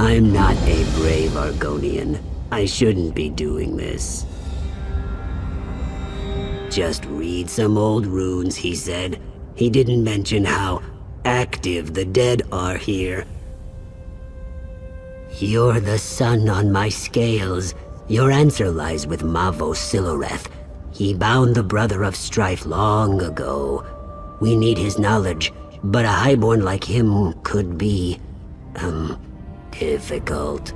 I'm not a brave Argonian. I shouldn't be doing this. Just read some old runes, he said. He didn't mention how active the dead are here. You're the sun on my scales. Your answer lies with Mavos Siloreth. He bound the Brother of Strife long ago. We need his knowledge, but a highborn like him could be, difficult.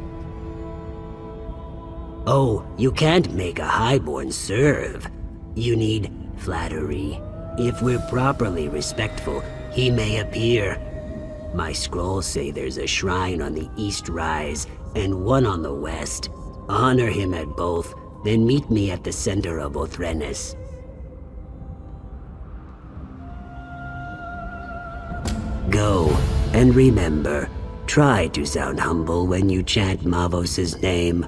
Oh, you can't make a highborn serve. You need flattery. If we're properly respectful, he may appear. My scrolls say there's a shrine on the east rise and one on the west. Honor him at both, then meet me at the center of Othrenes. Go, and remember, try to sound humble when you chant Mavos' name.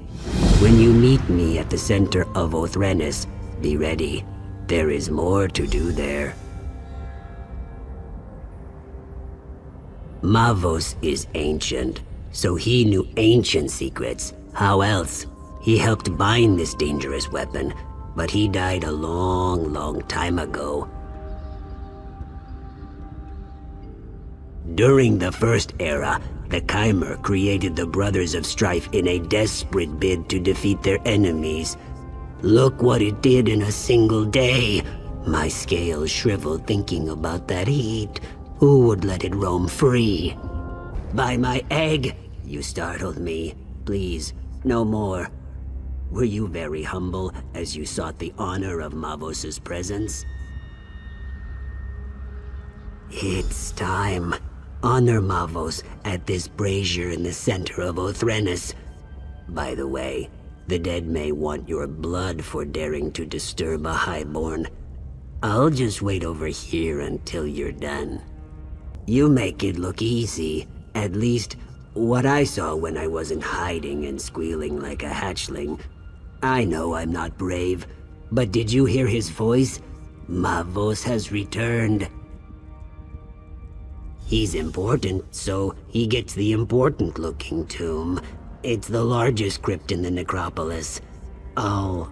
When you meet me at the center of Othrenes, be ready. There is more to do there. Mavos is ancient, so he knew ancient secrets. How else? He helped bind this dangerous weapon, but he died a long time ago. During the First Era, the Chimer created the Brothers of Strife in a desperate bid to defeat their enemies. Look what it did in a single day. My scales shriveled thinking about that heat. Who would let it roam free? By my egg, you startled me. Please, no more. Were you very humble as you sought the honor of Mavos' presence? It's time. Honor Mavos at this brazier in the center of Othrenes. By the way, the dead may want your blood for daring to disturb a highborn. I'll just wait over here until you're done. You make it look easy, at least what I saw when I wasn't hiding and squealing like a hatchling. I know I'm not brave, but did you hear his voice? Mavos has returned. He's important, so he gets the important-looking tomb. It's the largest crypt in the necropolis. I'll,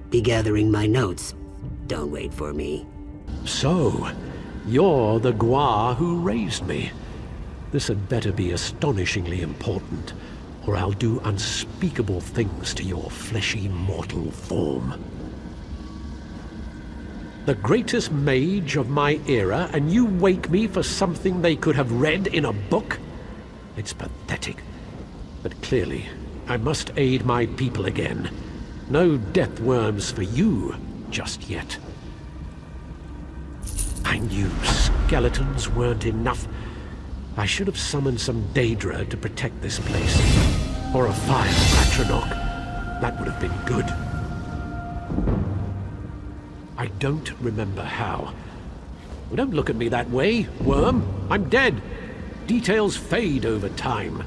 be gathering my notes. Don't wait for me. So, you're the Gua who raised me. This had better be astonishingly important, or I'll do unspeakable things to your fleshy mortal form. The greatest mage of my era, and you wake me for something they could have read in a book? It's pathetic. But clearly, I must aid my people again. No death worms for you just yet. I knew skeletons weren't enough. I should have summoned some Daedra to protect this place. Or a fire Atronach. That would have been good. I don't remember how. Well, don't look at me that way, worm. I'm dead. Details fade over time.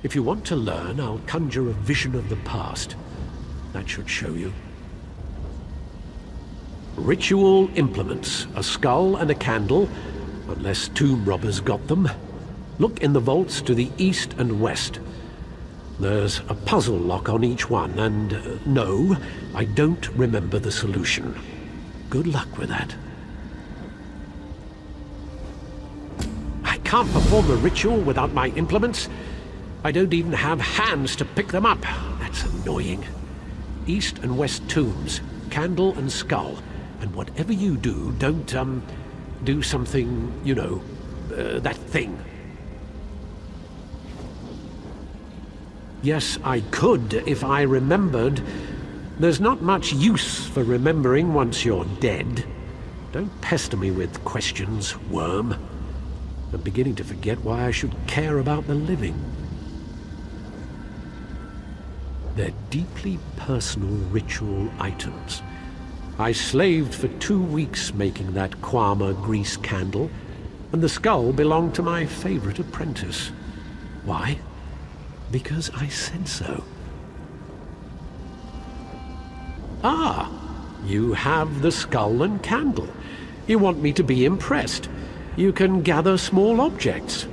If you want to learn, I'll conjure a vision of the past. That should show you. Ritual implements, a skull and a candle, unless tomb robbers got them. Look in the vaults to the east and west. There's a puzzle lock on each one, and no, I don't remember the solution. Good luck with that. I can't perform the ritual without my implements. I don't even have hands to pick them up. That's annoying. East and west tombs, candle and skull. And whatever you do, don't, do something, you know, that thing. Yes, I could if I remembered. There's not much use for remembering once you're dead. Don't pester me with questions, worm. I'm beginning to forget why I should care about the living. They're deeply personal ritual items. I slaved for 2 weeks making that Kwama grease candle, and the skull belonged to my favorite apprentice. Why? Because I said so. Ah, you have the skull and candle. You want me to be impressed. You can gather small objects.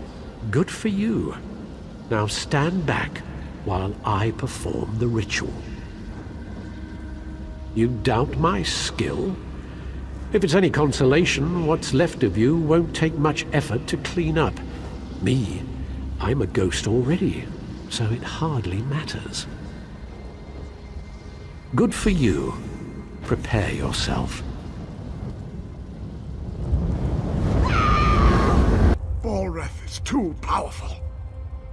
Good for you. Now stand back while I perform the ritual. You doubt my skill? If it's any consolation, what's left of you won't take much effort to clean up. Me, I'm a ghost already, so it hardly matters. Good for you. Prepare yourself. Balreth is too powerful.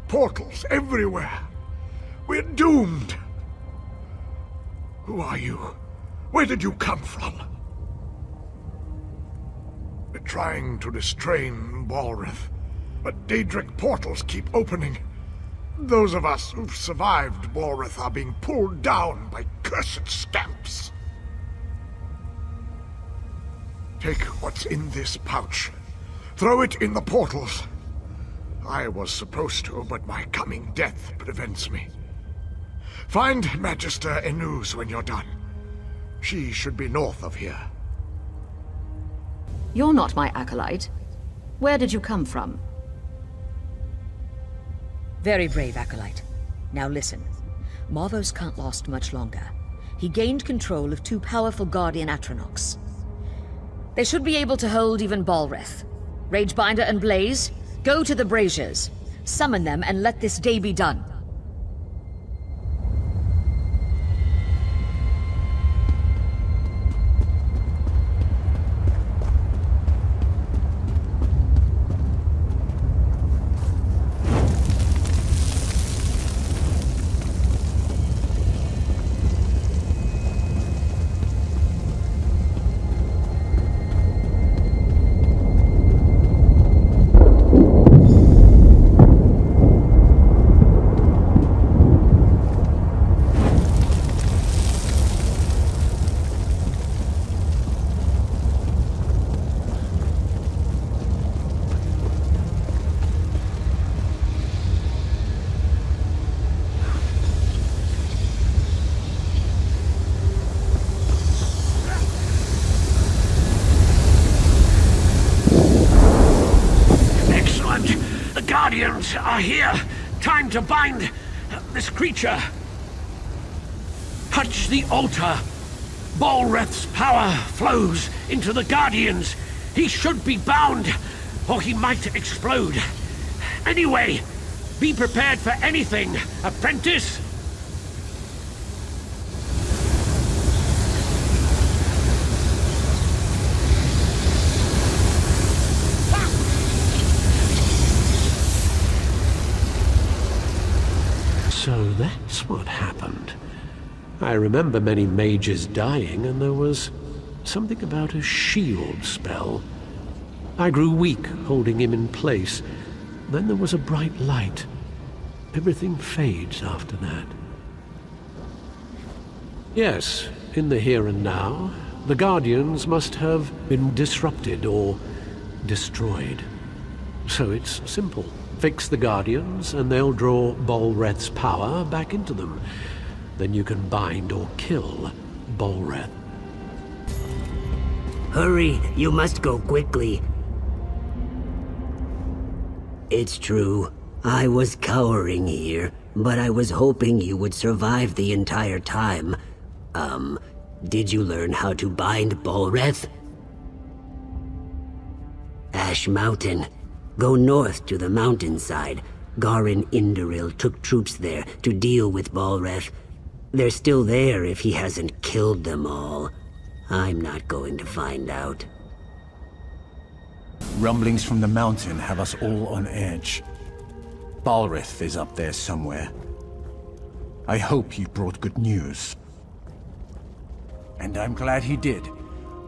Portals everywhere. We're doomed. Who are you? Where did you come from? We're trying to restrain Balreth, but Daedric portals keep opening. Those of us who've survived Balreth are being pulled down by cursed scamps. Take what's in this pouch. Throw it in the portals. I was supposed to, but my coming death prevents me. Find Magister Enuz when you're done. She should be north of here. You're not my acolyte. Where did you come from? Very brave, acolyte. Now listen. Marvos can't last much longer. He gained control of two powerful Guardian Atronachs. They should be able to hold even Balreth. Ragebinder and Blaze, go to the braziers. Summon them and let this day be done. Guardians are here. Time to bind this creature. Touch the altar. Balreth's power flows into the Guardians. He should be bound, or he might explode. Anyway, be prepared for anything, apprentice. So that's what happened. I remember many mages dying, and there was something about a shield spell. I grew weak, holding him in place. Then there was a bright light. Everything fades after that. Yes, in the here and now, the Guardians must have been disrupted or destroyed. So it's simple. Fix the Guardians, and they'll draw Balreth's power back into them. Then you can bind or kill Balreth. Hurry, you must go quickly. It's true. I was cowering here, but I was hoping you would survive the entire time. Did you learn how to bind Balreth? Ash Mountain. Go north to the mountainside. Garin Indoril took troops there to deal with Balreth. They're still there if he hasn't killed them all. I'm not going to find out. Rumblings from the mountain have us all on edge. Balreth is up there somewhere. I hope he brought good news. And I'm glad he did.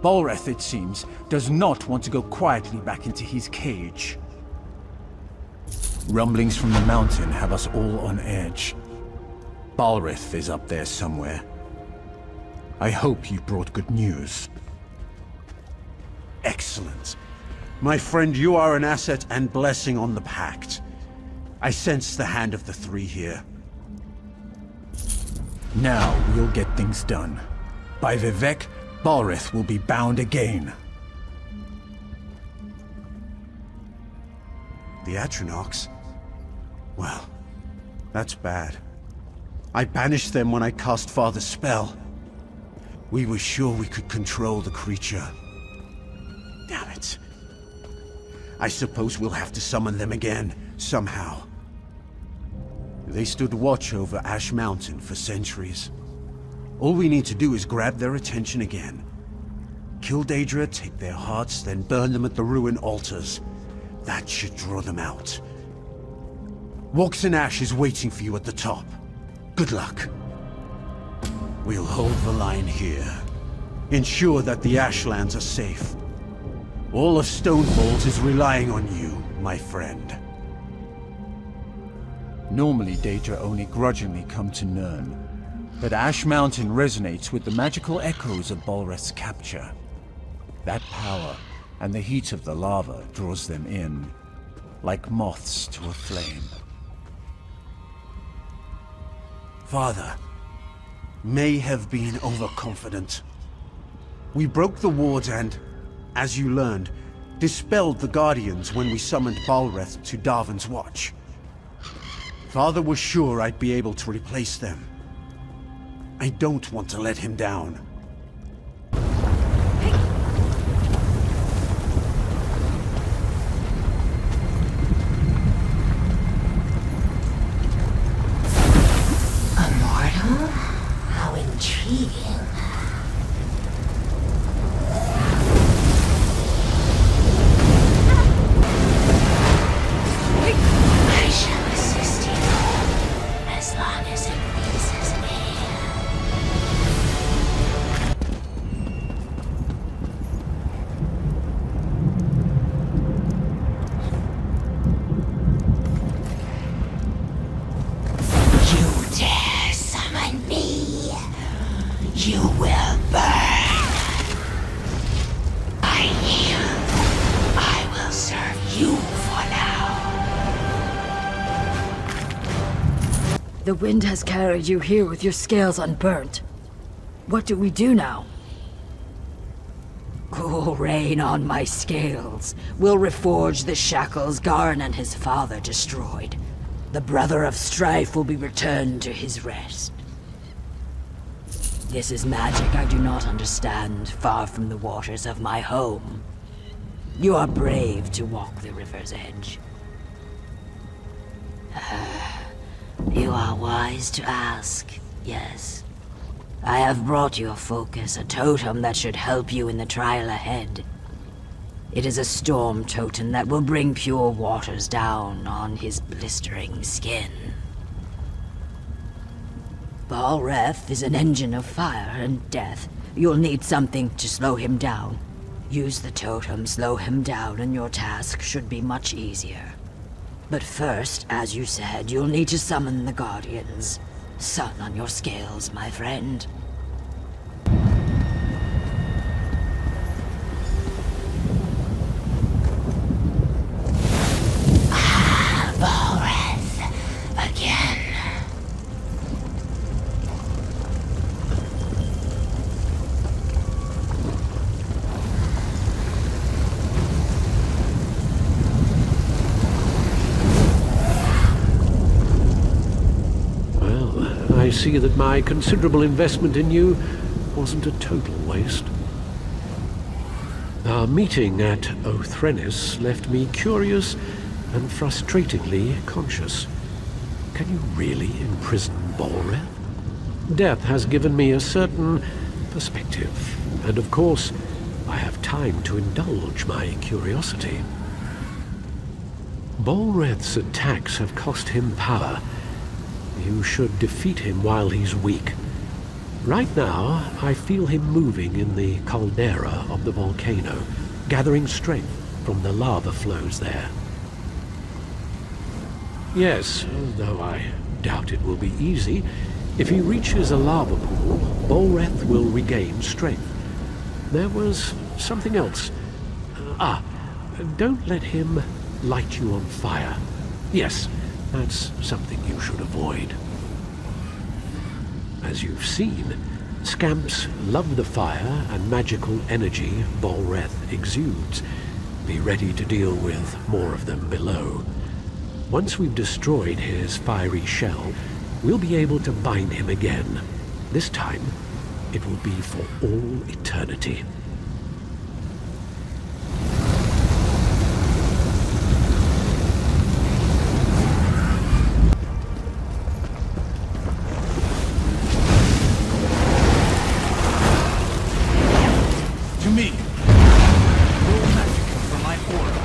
Balreth, it seems, does not want to go quietly back into his cage. Rumblings from the mountain have us all on edge. Balreth is up there somewhere. I hope you brought good news. Excellent. My friend, you are an asset and blessing on the Pact. I sense the hand of the three here. Now we'll get things done. By Vivek, Balreth will be bound again. The Atronachs? Well, that's bad. I banished them when I cast Father's spell. We were sure we could control the creature. Damn it. I suppose we'll have to summon them again, somehow. They stood watch over Ash Mountain for centuries. All we need to do is grab their attention again. Kill Daedra, take their hearts, then burn them at the ruin altars. That should draw them out. Walks and Ash is waiting for you at the top. Good luck. We'll hold the line here. Ensure that the Ashlands are safe. All of Stonefalls is relying on you, my friend. Normally, Daedra only grudgingly come to Nirn, but Ash Mountain resonates with the magical echoes of Balreth's capture. That power and the heat of the lava draws them in, like moths to a flame. Father may have been overconfident. We broke the wards and, as you learned, dispelled the Guardians when we summoned Balreth to Darvin's Watch. Father was sure I'd be able to replace them. I don't want to let him down. Immortal? How intriguing. I shall assist you, as long as it pleases me. You dare summon me? You will burn. I yield. I will serve you for now. The wind has carried you here with your scales unburnt. What do we do now? Cool rain on my scales. We'll reforge the shackles Garn and his father destroyed. The brother of strife will be returned to his rest. This is magic I do not understand, far from the waters of my home. You are brave to walk the river's edge. You are wise to ask, yes. I have brought your focus a totem that should help you in the trial ahead. It is a storm totem that will bring pure waters down on his blistering skin. Balreth is an engine of fire and death. You'll need something to slow him down. Use the totem, slow him down, and your task should be much easier. But first, as you said, you'll need to summon the Guardians. Sun on your scales, my friend. Balreth, again. I see that my considerable investment in you wasn't a total waste. Our meeting at Othrenis left me curious and frustratingly conscious. Can you really imprison Balreth? Death has given me a certain perspective, and of course, I have time to indulge my curiosity. Balreth's attacks have cost him power. You should defeat him while he's weak. Right now, I feel him moving in the caldera of the volcano, gathering strength from the lava flows there. Yes, though I doubt it will be easy, if he reaches a lava pool, Balreth will regain strength. There was something else. Don't let him light you on fire. Yes, that's something you should avoid. As you've seen, scamps love the fire and magical energy Balreth exudes. Be ready to deal with more of them below. Once we've destroyed his fiery shell, we'll be able to bind him again. This time, it will be for all eternity. To me! Roll magic for my order.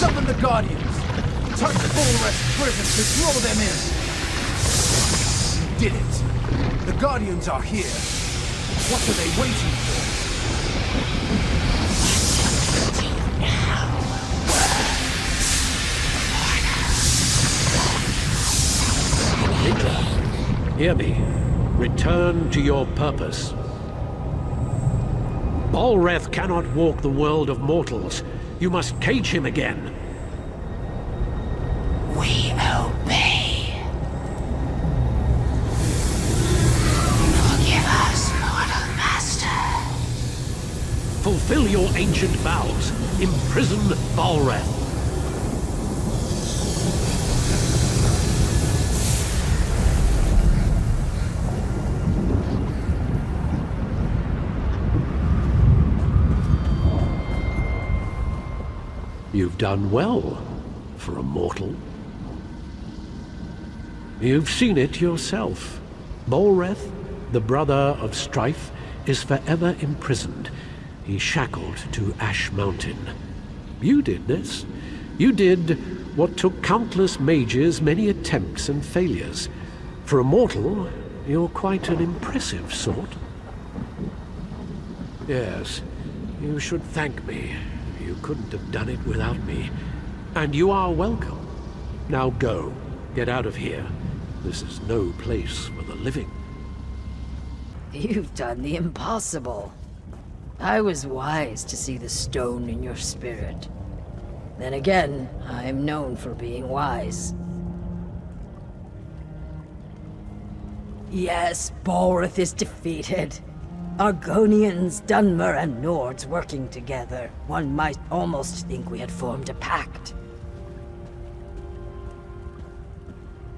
Summon the Guardians! Touch Bullrest's prison to draw them in! You did it! The Guardians are here! What are they waiting for? Hear me. Return to your purpose. Balreth cannot walk the world of mortals. You must cage him again. We obey. Forgive us, mortal master. Fulfill your ancient vows. Imprison Balreth. You've done well for a mortal. You've seen it yourself. Balreth, the brother of strife, is forever imprisoned. He's shackled to Ash Mountain. You did this. You did what took countless mages many attempts and failures. For a mortal, you're quite an impressive sort. Yes, you should thank me. You couldn't have done it without me. And you are welcome. Now go. Get out of here. This is no place for the living. You've done the impossible. I was wise to see the stone in your spirit. Then again, I am known for being wise. Yes, Balreth is defeated. Argonians, Dunmer, and Nords working together. One might almost think we had formed a pact.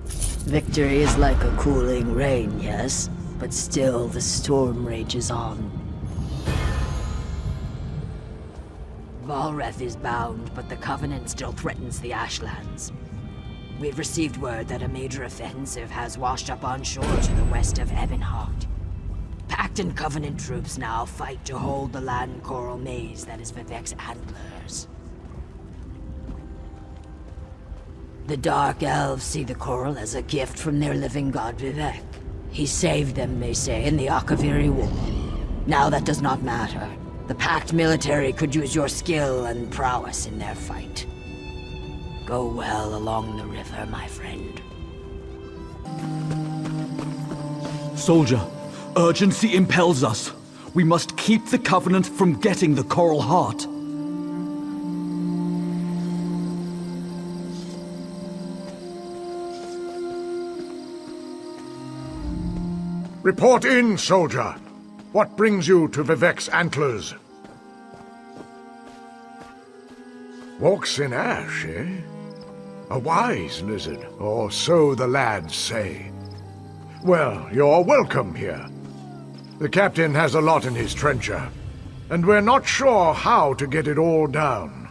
Victory is like a cooling rain, yes? But still, the storm rages on. Balreth is bound, but the Covenant still threatens the Ashlands. We've received word that a major offensive has washed up on shore to the west of EbonHeart. Pact and Covenant troops now fight to hold the land coral maze that is Vivek's antlers. The Dark Elves see the coral as a gift from their living god Vivek. He saved them, they say, in the Akaviri War. Now that does not matter. The Pact military could use your skill and prowess in their fight. Go well along the river, my friend. Soldier, urgency impels us. We must keep the Covenant from getting the Coral Heart. Report in, soldier. What brings you to Vivek's antlers? Walks in ash, eh? A wise lizard, or so the lads say. Well, you're welcome here. The captain has a lot in his trencher, and we're not sure how to get it all down.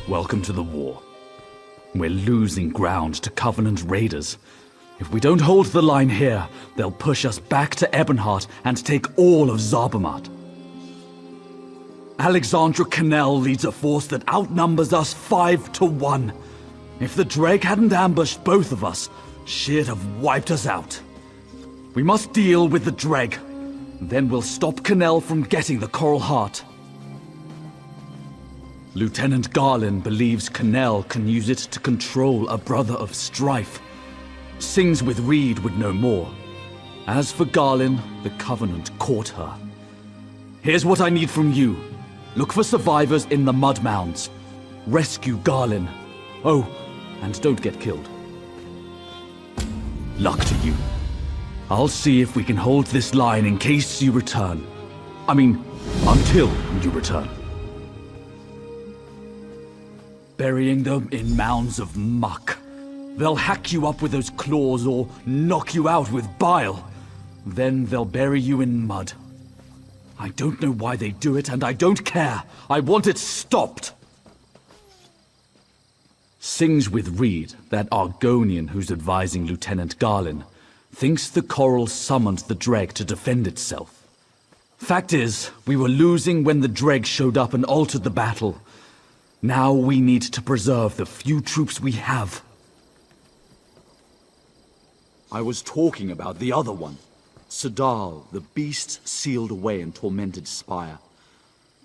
welcome to the war. We're losing ground to Covenant raiders. If we don't hold the line here, they'll push us back to EbonHeart and take all of Zarbamat. Alexandra Cannell leads a force that outnumbers us 5-1. If the Dreg hadn't ambushed both of us, she'd have wiped us out. We must deal with the Dreg. Then we'll stop Cannell from getting the Coral Heart. Lieutenant Garlin believes Cannell can use it to control a brother of strife. Sings with Reed would know more. As for Garlin, the Covenant caught her. Here's what I need from you. Look for survivors in the mud mounds. Rescue Garlin. Oh, and don't get killed. Luck to you. I'll see if we can hold this line in case you return. I mean, until you return. Burying them in mounds of muck. They'll hack you up with those claws or knock you out with bile. Then they'll bury you in mud. I don't know why they do it, and I don't care. I want it stopped. Sings with Reed, that Argonian who's advising Lieutenant Garlin, thinks the Coral summoned the Dreg to defend itself. Fact is, we were losing when the Dreg showed up and altered the battle. Now we need to preserve the few troops we have. I was talking about the other one. Sadal, the beast sealed away in tormented spire.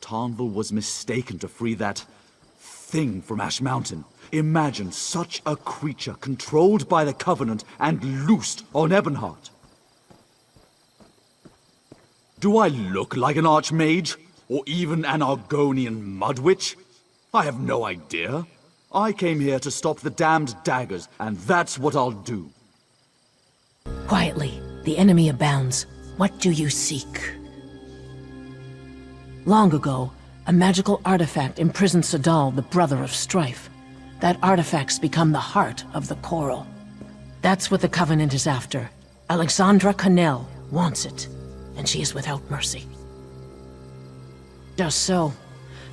Tarnval was mistaken to free that thing from Ash Mountain. Imagine such a creature controlled by the Covenant and loosed on EbonHeart. Do I look like an Archmage? Or even an Argonian Mudwitch? I have no idea. I came here to stop the damned daggers, and that's what I'll do. Quietly, the enemy abounds. What do you seek? Long ago, a magical artifact imprisoned Sadal, the brother of strife. That artifact's become the heart of the Coral. That's what the Covenant is after. Alexandra Cannell wants it, and she is without mercy. Just so.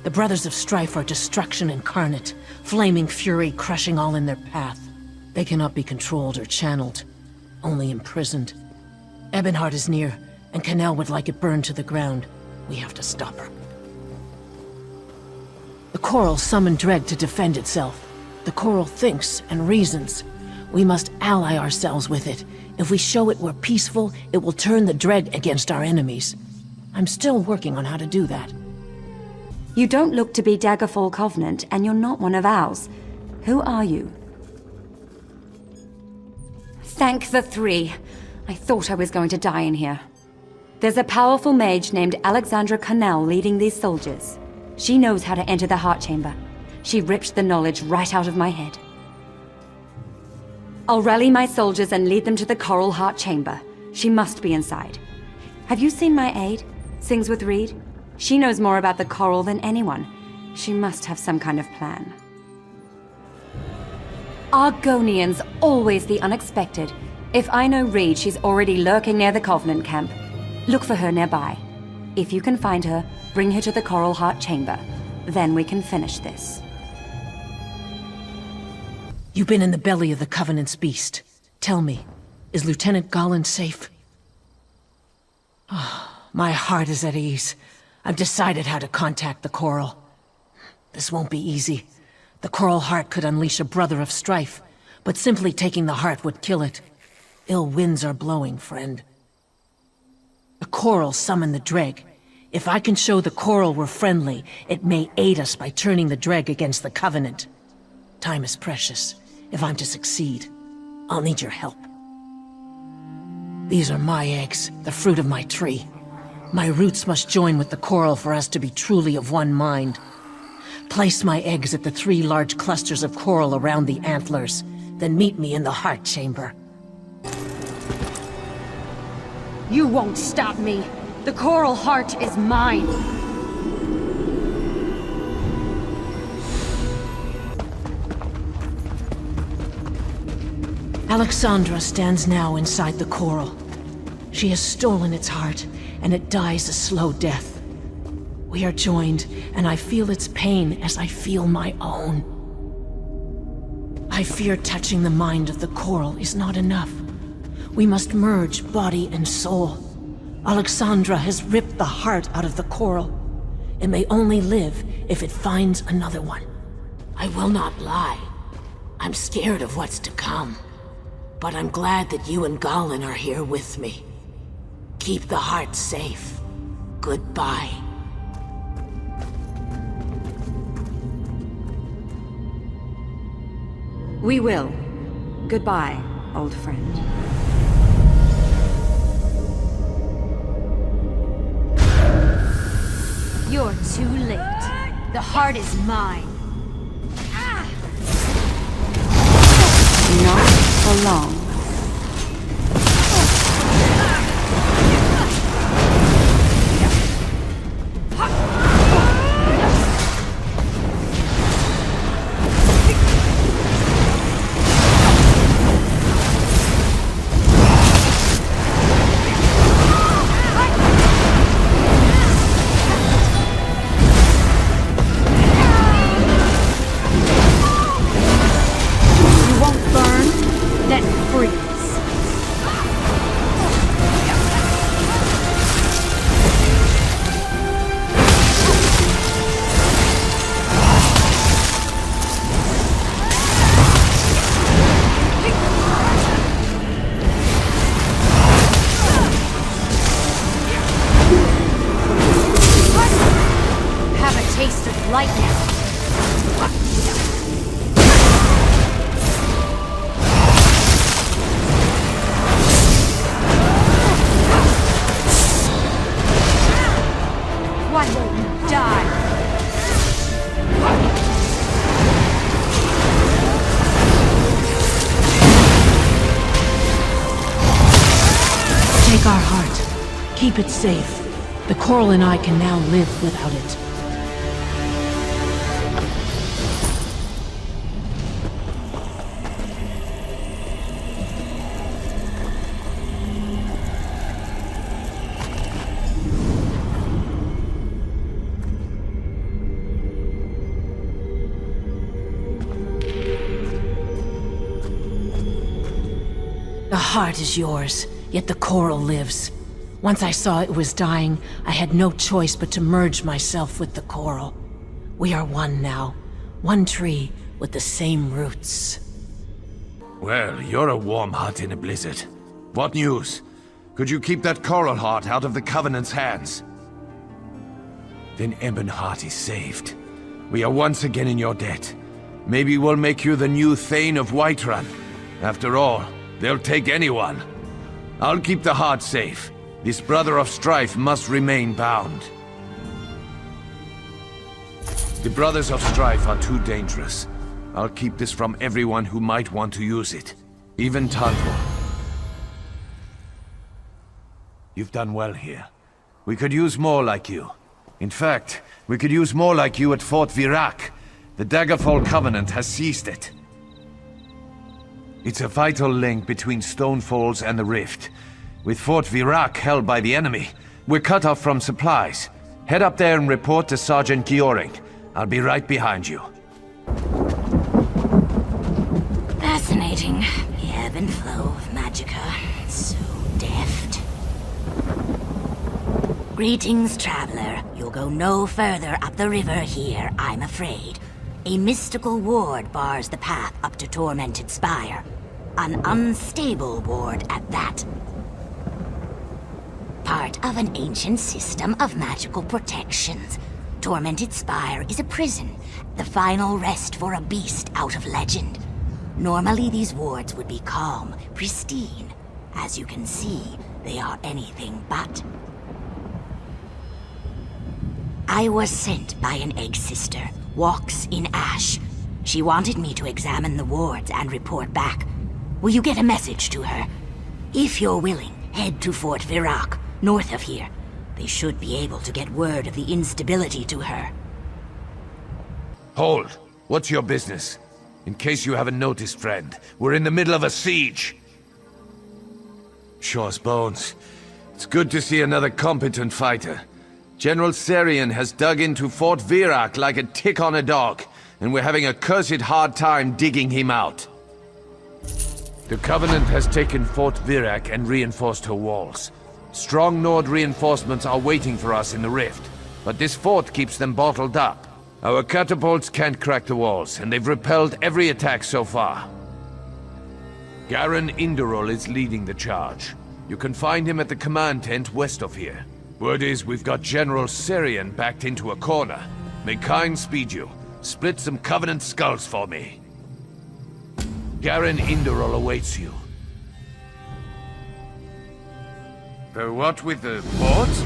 The Brothers of Strife are destruction incarnate, flaming fury crushing all in their path. They cannot be controlled or channeled, only imprisoned. EbonHeart is near, and Cannell would like it burned to the ground. We have to stop her. The Coral summoned Dreg to defend itself. The Coral thinks and reasons. We must ally ourselves with it. If we show it we're peaceful, it will turn the Dreg against our enemies. I'm still working on how to do that. You don't look to be Daggerfall Covenant, and you're not one of ours. Who are you? Thank the three. I thought I was going to die in here. There's a powerful mage named Alexandra Cannell leading these soldiers. She knows how to enter the Heart Chamber. She ripped the knowledge right out of my head. I'll rally my soldiers and lead them to the Coral Heart Chamber. She must be inside. Have you seen my aide? Sings with Reed? She knows more about the Coral than anyone. She must have some kind of plan. Argonians, always the unexpected. If I know Reed, she's already lurking near the Covenant camp. Look for her nearby. If you can find her, bring her to the Coral Heart Chamber. Then we can finish this. You've been in the belly of the Covenant's beast. Tell me, is Lieutenant Garlin safe? Oh, my heart is at ease. I've decided how to contact the Coral. This won't be easy. The Coral Heart could unleash a brother of strife, but simply taking the heart would kill it. Ill winds are blowing, friend. The Coral summoned the Dreg. If I can show the Coral we're friendly, it may aid us by turning the Dreg against the Covenant. Time is precious. If I'm to succeed, I'll need your help. These are my eggs, the fruit of my tree. My roots must join with the Coral for us to be truly of one mind. Place my eggs at the 3 large clusters of coral around the antlers, then meet me in the Heart Chamber. You won't stop me. The Coral Heart is mine. Alexandra stands now inside the Coral. She has stolen its heart, and it dies a slow death. We are joined, and I feel its pain as I feel my own. I fear touching the mind of the coral is not enough. We must merge body and soul. Alexandra has ripped the heart out of the coral. It may only live if it finds another one. I will not lie. I'm scared of what's to come. But I'm glad that you and Galen are here with me. Keep the heart safe. Goodbye. We will. Goodbye, old friend. You're too late. The heart is mine. Not for long. Take our heart. Keep it safe. The coral and I can now live without it. The heart is yours, yet the coral lives. Once I saw it was dying, I had no choice but to merge myself with the coral. We are one now, one tree with the same roots. Well, you're a warm heart in a blizzard. What news? Could you keep that coral heart out of the Covenant's hands? Then EbonHeart is saved. We are once again in your debt. Maybe we'll make you the new Thane of Whiterun. After all, they'll take anyone. I'll keep the heart safe. This brother of strife must remain bound. The brothers of strife are too dangerous. I'll keep this from everyone who might want to use it. Even Tantor. You've done well here. We could use more like you. In fact, we could use more like you at Fort Virac. The Daggerfall Covenant has seized it. It's a vital link between Stonefalls and the Rift. With Fort Virac held by the enemy, we're cut off from supplies. Head up there and report to Sergeant Gioring. I'll be right behind you. Fascinating. The ebb and flow of magicka. So deft. Greetings, traveler. You'll go no further up the river here, I'm afraid. A mystical ward bars the path up to Tormented Spire. An unstable ward at that. Part of an ancient system of magical protections. Tormented Spire is a prison, the final rest for a beast out of legend. Normally these wards would be calm, pristine. As you can see, they are anything but. I was sent by an egg sister, Walks in Ash. She wanted me to examine the wards and report back. Will you get a message to her? If you're willing, head to Fort Virac, north of here. They should be able to get word of the instability to her. Hold. What's your business? In case you haven't noticed, friend, we're in the middle of a siege. Shore's bones. It's good to see another competent fighter. General Serian has dug into Fort Virak like a tick on a dog, and we're having a cursed hard time digging him out. The Covenant has taken Fort Virak and reinforced her walls. Strong Nord reinforcements are waiting for us in the rift, but this fort keeps them bottled up. Our catapults can't crack the walls, and they've repelled every attack so far. Garen Inderol is leading the charge. You can find him at the command tent west of here. Word is we've got General Serian backed into a corner. May Kyne speed you. Split some Covenant skulls for me. Garen Inderol awaits you. What with the boards?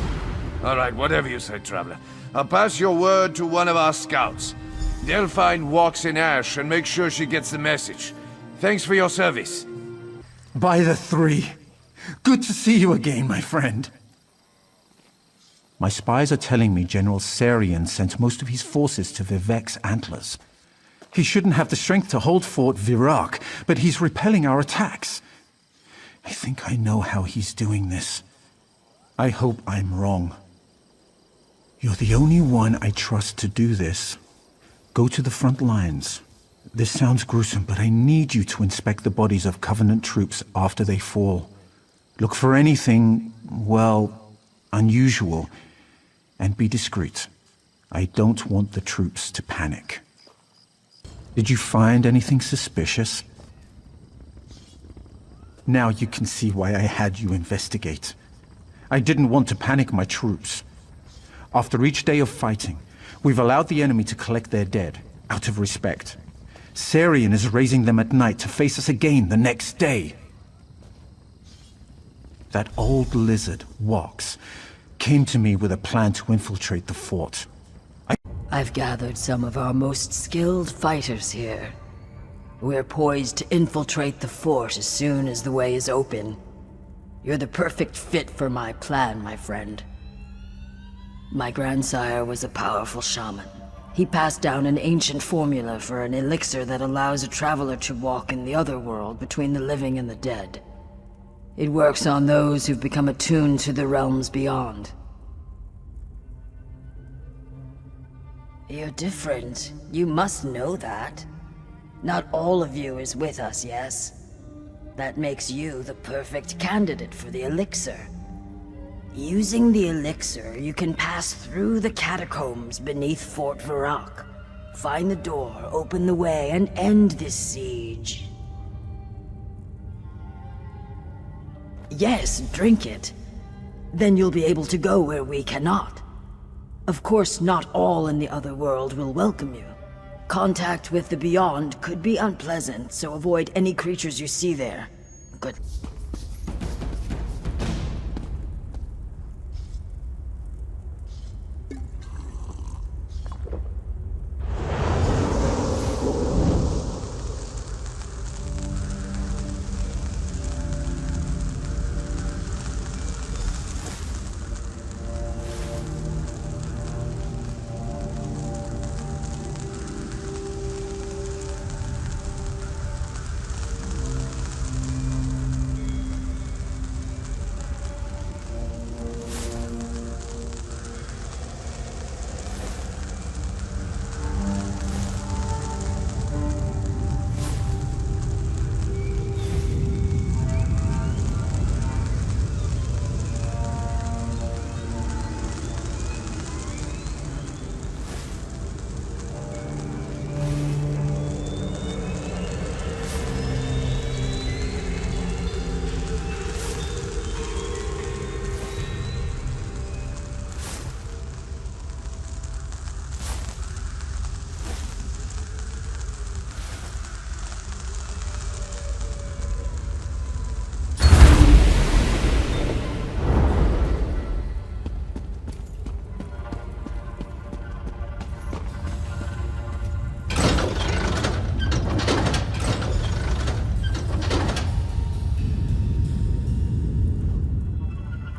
Alright, whatever you say, Traveler. I'll pass your word to one of our scouts. They'll find Walks in Ash and make sure she gets the message. Thanks for your service. By the three. Good to see you again, my friend. My spies are telling me General Serian sent most of his forces to Vivek's Antlers. He shouldn't have the strength to hold Fort Virak, but he's repelling our attacks. I think I know how he's doing this. I hope I'm wrong. You're the only one I trust to do this. Go to the front lines. This sounds gruesome, but I need you to inspect the bodies of Covenant troops after they fall. Look for anything, well, unusual. And be discreet. I don't want the troops to panic. Did you find anything suspicious? Now you can see why I had you investigate. I didn't want to panic my troops. After each day of fighting, we've allowed the enemy to collect their dead, out of respect. Serian is raising them at night to face us again the next day. That old lizard, Walks, came to me with a plan to infiltrate the fort. I've gathered some of our most skilled fighters here. We're poised to infiltrate the fort as soon as the way is open. You're the perfect fit for my plan, my friend. My grandsire was a powerful shaman. He passed down an ancient formula for an elixir that allows a traveler to walk in the other world between the living and the dead. It works on those who've become attuned to the realms beyond. You're different. You must know that. Not all of you is with us, yes? That makes you the perfect candidate for the elixir. Using the elixir, you can pass through the catacombs beneath Fort Virak. Find the door, open the way, and end this siege. Yes, drink it. Then you'll be able to go where we cannot. Of course, not all in the other world will welcome you. Contact with the Beyond could be unpleasant, so avoid any creatures you see there. Good.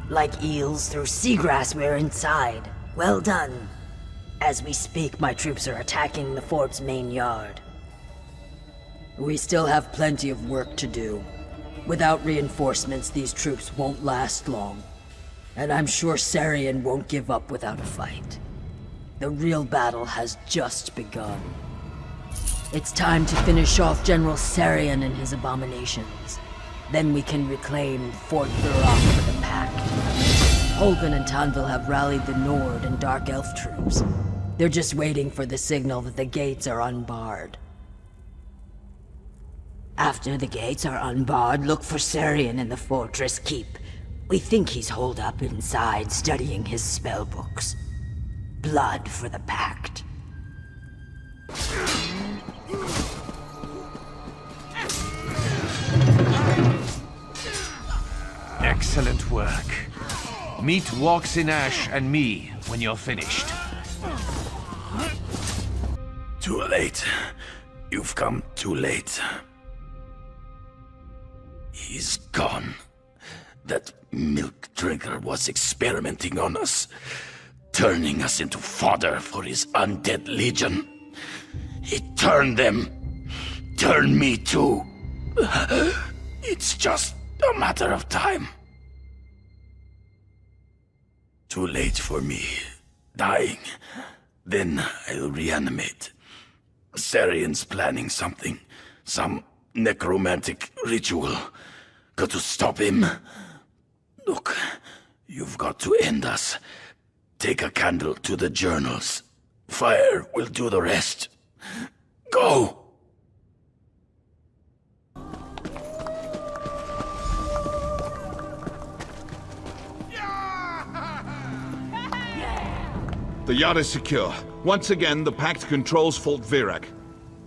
Like eels through seagrass, we're inside. Well done. As we speak, my troops are attacking the fort's main yard. We still have plenty of work to do. Without reinforcements, these troops won't last long. And I'm sure Sarian won't give up without a fight. The real battle has just begun. It's time to finish off General Sarian and his abominations. Then we can reclaim Fort Virok for the Pact. Holgen and Tanvil have rallied the Nord and Dark Elf troops. They're just waiting for the signal that the gates are unbarred. After the gates are unbarred, look for Sarian in the fortress keep. We think he's holed up inside studying his spellbooks. Blood for the Pact. Excellent work. Meet Walks in Ash and me when you're finished. Too late. You've come too late. He's gone. That milk drinker was experimenting on us, turning us into fodder for his undead legion. He turned them. Turned me too. It's just a matter of time. Too late for me. Dying. Then I'll reanimate. Sarian's planning something. Some necromantic ritual. Got to stop him. Look, you've got to end us. Take a candle to the journals. Fire will do the rest. Go! The yard is secure. Once again, the Pact controls Fort Virak.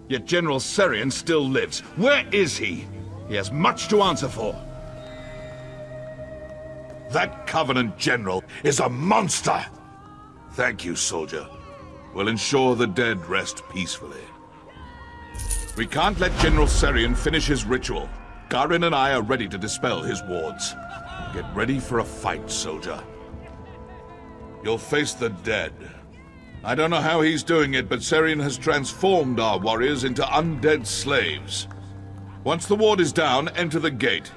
Yet General Sarian still lives. Where is he? He has much to answer for. That Covenant General is a monster! Thank you, soldier. We'll ensure the dead rest peacefully. We can't let General Sarian finish his ritual. Garin and I are ready to dispel his wards. Get ready for a fight, soldier. You'll face the dead. I don't know how he's doing it, but Sarian has transformed our warriors into undead slaves. Once the ward is down, enter the gate.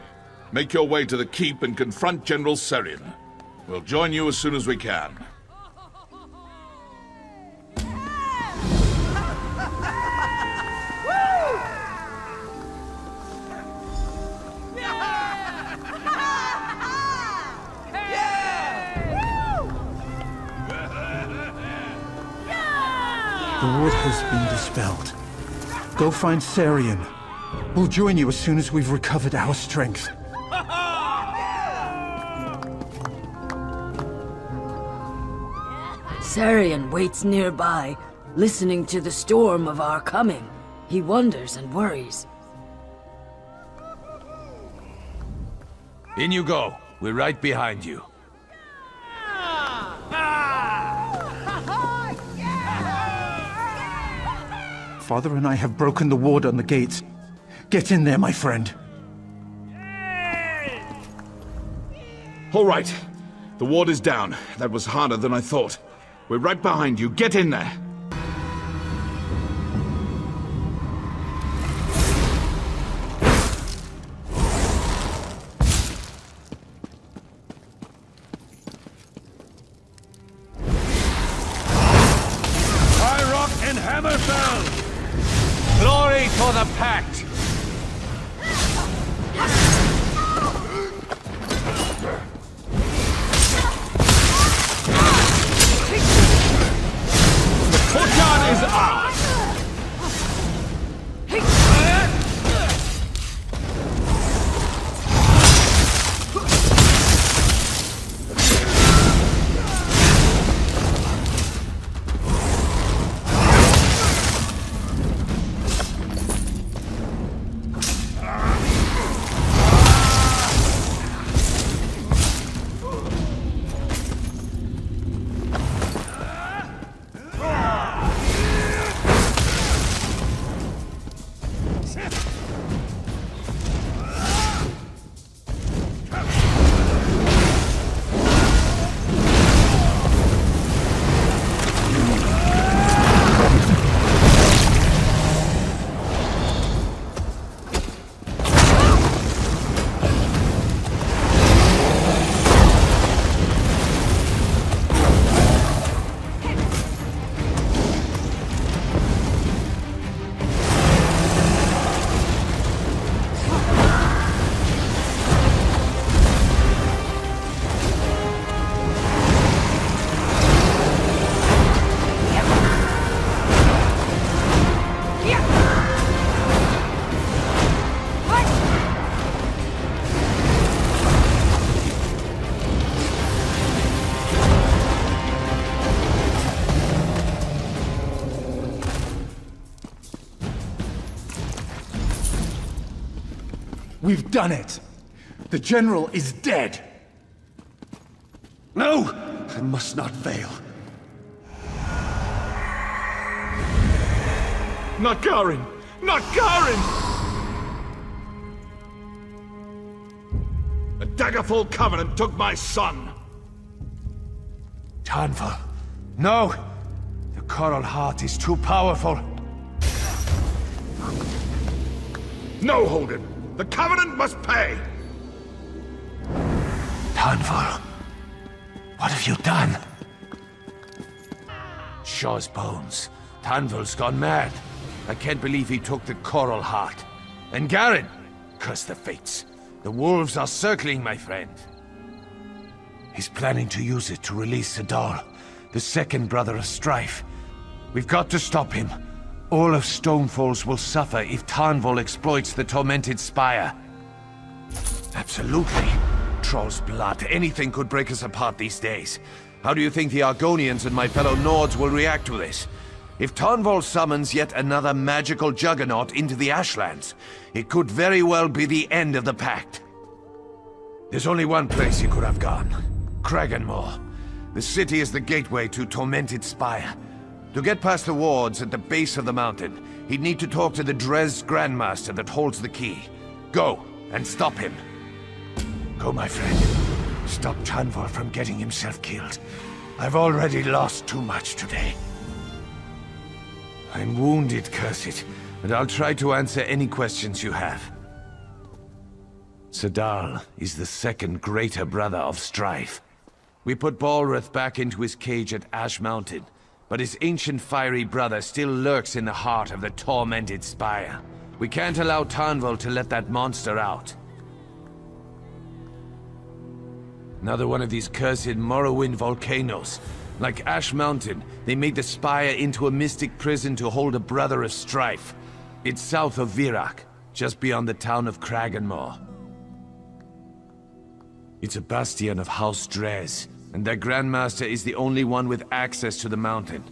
Make your way to the keep and confront General Sarian. We'll join you as soon as we can. The ward has been dispelled. Go find Sarian. We'll join you as soon as we've recovered our strength. Sarian waits nearby, listening to the storm of our coming. He wonders and worries. In you go. We're right behind you. Father and I have broken the ward on the gates. Get in there, my friend. All right. The ward is down. That was harder than I thought. We're right behind you. Get in there. Glory for the Pact! The courtyard is ours! We've done it! The General is dead! No! I must not fail. Not Garin! Not Garin! The Daggerfall Covenant took my son! Tarnval. No! The Coral Heart is too powerful. No, Holden! The Covenant must pay! Tarnval. What have you done? Shaw's bones. Tarnval's gone mad. I can't believe he took the Coral Heart. And Garin! Curse the fates. The wolves are circling, my friend. He's planning to use it to release Sadal, the second brother of Strife. We've got to stop him. All of Stonefalls will suffer if Tarnval exploits the Tormented Spire. Absolutely. Troll's blood. Anything could break us apart these days. How do you think the Argonians and my fellow Nords will react to this? If Tarnval summons yet another magical juggernaut into the Ashlands, it could very well be the end of the Pact. There's only one place he could have gone. Kraganmore. The city is the gateway to Tormented Spire. To get past the wards at the base of the mountain, he'd need to talk to the Dres Grandmaster that holds the key. Go, and stop him. Go, my friend. Stop Tarnval from getting himself killed. I've already lost too much today. I'm wounded, curse it, and I'll try to answer any questions you have. Sadal is the second greater brother of Strife. We put Balrith back into his cage at Ash Mountain, but his ancient fiery brother still lurks in the heart of the Tormented Spire. We can't allow Tarnval to let that monster out. Another one of these cursed Morrowind volcanoes. Like Ash Mountain, they made the Spire into a mystic prison to hold a brother of Strife. It's south of Virak, just beyond the town of Kraganmore. It's a bastion of House Dres, and their Grandmaster is the only one with access to the mountain.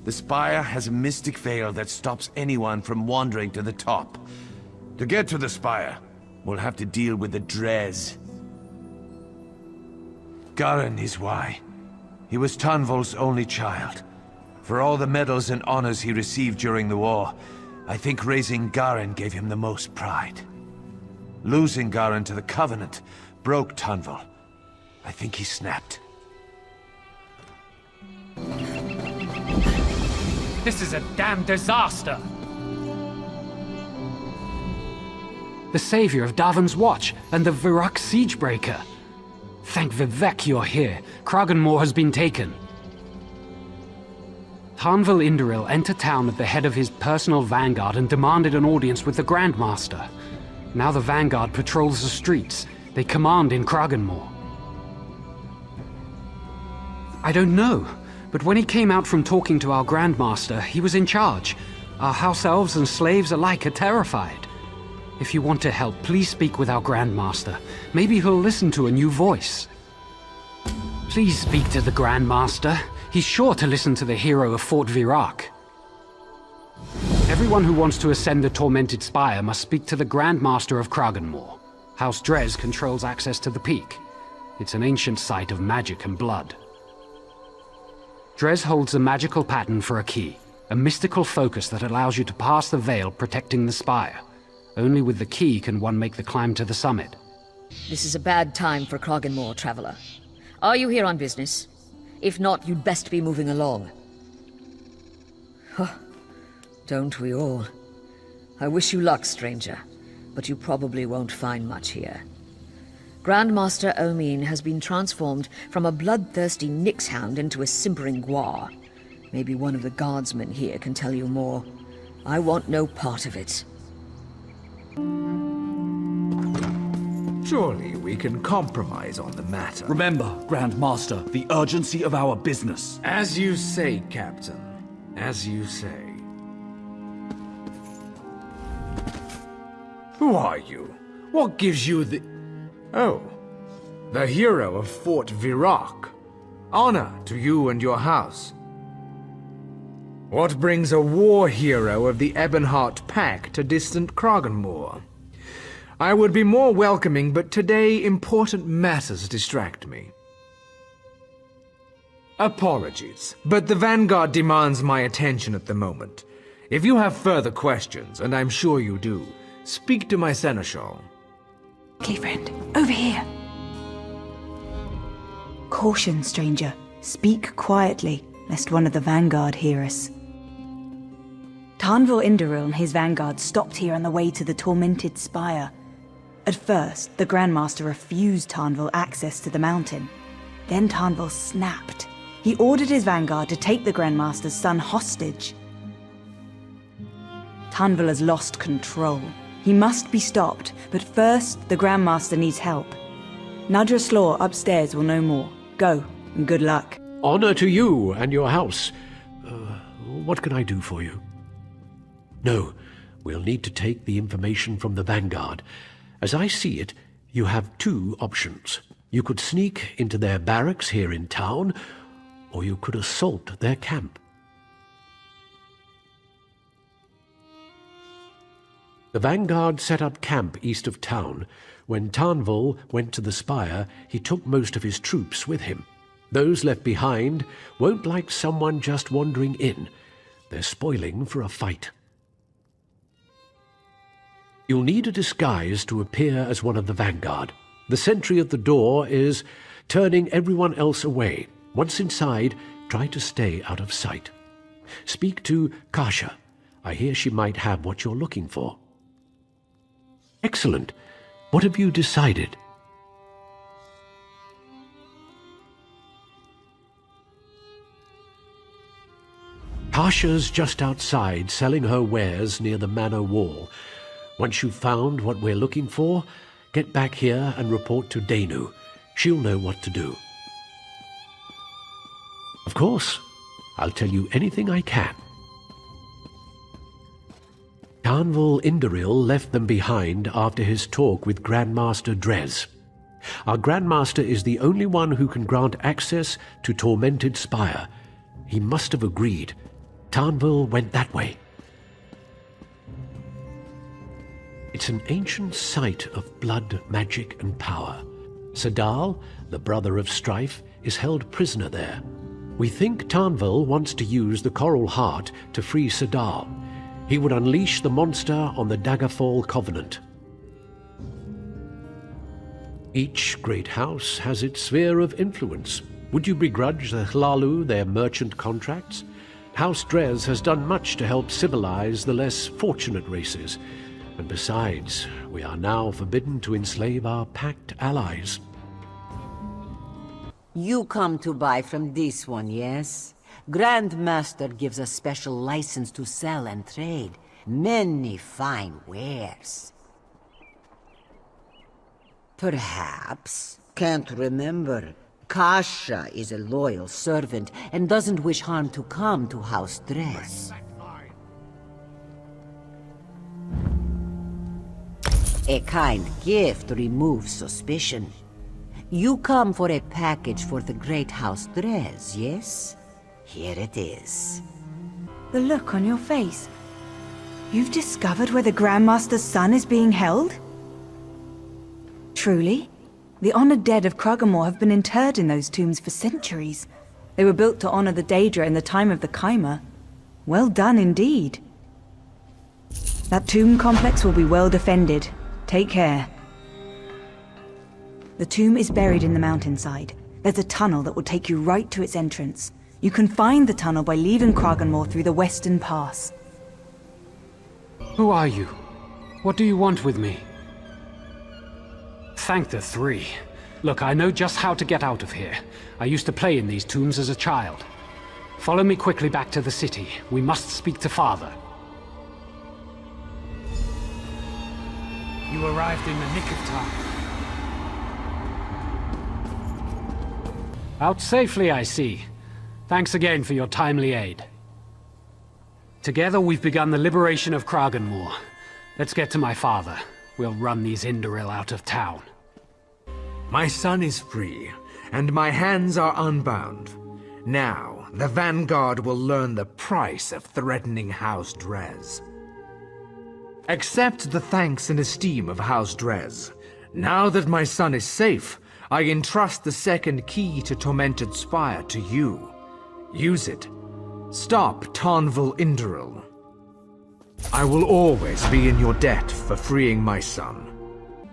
The Spire has a mystic veil that stops anyone from wandering to the top. To get to the Spire, we'll have to deal with the Dres. Garin is why. He was Tarnval's only child. For all the medals and honors he received during the war, I think raising Garin gave him the most pride. Losing Garin to the Covenant broke Tarnval. I think he snapped. This is a damn disaster! The savior of Davon's Watch and the Virak Siegebreaker. Thank Vivek you're here. Kraganmore has been taken. Tarnval Indoril entered town at the head of his personal vanguard and demanded an audience with the Grandmaster. Now the vanguard patrols the streets. They command in Kraganmore. I don't know, but when he came out from talking to our Grandmaster, he was in charge. Our house elves and slaves alike are terrified. If you want to help, please speak with our Grandmaster. Maybe he'll listen to a new voice. Please speak to the Grandmaster. He's sure to listen to the hero of Fort Virak. Everyone who wants to ascend the Tormented Spire must speak to the Grandmaster of Kraganmore. House Dres controls access to the peak. It's an ancient site of magic and blood. Dres holds a magical pattern for a key, a mystical focus that allows you to pass the veil protecting the spire. Only with the key can one make the climb to the summit. This is a bad time for Kraganmore, traveler. Are you here on business? If not, you'd best be moving along. Huh. Don't we all? I wish you luck, stranger, but you probably won't find much here. Grandmaster Omin has been transformed from a bloodthirsty Nixhound into a simpering Gwar. Maybe one of the guardsmen here can tell you more. I want no part of it. Surely we can compromise on the matter. Remember, Grandmaster, the urgency of our business. As you say, Captain. As you say. Who are you? What gives you the... Oh, the hero of Fort Virak. Honor to you and your house. What brings a war hero of the EbonHeart Pact to distant Kraganmore? I would be more welcoming, but today important matters distract me. Apologies, but the Vanguard demands my attention at the moment. If you have further questions, and I'm sure you do, speak to my seneschal. Okay, friend. Over here. Caution, stranger. Speak quietly, lest one of the Vanguard hear us. Tarnvil Induril and his Vanguard stopped here on the way to the Tormented Spire. At first, the Grandmaster refused Tarnvil access to the mountain. Then Tarnvil snapped. He ordered his Vanguard to take the Grandmaster's son hostage. Tarnvil has lost control. He must be stopped, but first, the Grandmaster needs help. Nadra Slaw upstairs will know more. Go, and good luck. Honor to you and your house. What can I do for you? No, we'll need to take the information from the Vanguard. As I see it, you have two options. You could sneak into their barracks here in town, or you could assault their camp. The Vanguard set up camp east of town. When Tarnvil went to the spire, he took most of his troops with him. Those left behind won't like someone just wandering in. They're spoiling for a fight. You'll need a disguise to appear as one of the Vanguard. The sentry at the door is turning everyone else away. Once inside, try to stay out of sight. Speak to Kasha. I hear she might have what you're looking for. Excellent. What have you decided? Kasha's just outside selling her wares near the manor wall. Once you've found what we're looking for, get back here and report to Danu. She'll know what to do. Of course, I'll tell you anything I can. Tarnvil Induril left them behind after his talk with Grandmaster Drez. Our Grandmaster is the only one who can grant access to Tormented Spire. He must have agreed. Tarnvil went that way. It's an ancient site of blood, magic, and power. Sadal, the brother of Strife, is held prisoner there. We think Tarnvil wants to use the Coral Heart to free Sadal. He would unleash the monster on the Daggerfall Covenant. Each great house has its sphere of influence. Would you begrudge the Hlalu their merchant contracts? House Drez has done much to help civilize the less fortunate races. And besides, we are now forbidden to enslave our Pact allies. You come to buy from this one, yes? Grandmaster gives a special license to sell and trade. Many fine wares. Perhaps. Can't remember. Kasha is a loyal servant and doesn't wish harm to come to House Drez. A kind gift removes suspicion. You come for a package for the great House Drez, yes? Here it is. The look on your face. You've discovered where the Grandmaster's son is being held? Truly? The honored dead of Kruggamore have been interred in those tombs for centuries. They were built to honor the Daedra in the time of the Chimer. Well done indeed. That tomb complex will be well defended. Take care. The tomb is buried in the mountainside. There's a tunnel that will take you right to its entrance. You can find the tunnel by leaving Kruggamore through the Western Pass. Who are you? What do you want with me? Thank the three. Look, I know just how to get out of here. I used to play in these tombs as a child. Follow me quickly back to the city. We must speak to Father. You arrived in the nick of time. Out safely, I see. Thanks again for your timely aid. Together we've begun the liberation of Kruggamore. Let's get to my father. We'll run these Induril out of town. My son is free, and my hands are unbound. Now, the Vanguard will learn the price of threatening House Drez. Accept the thanks and esteem of House Drez. Now that my son is safe, I entrust the second key to Tormented Spire to you. Use it. Stop Tarnval Induril. I will always be in your debt for freeing my son.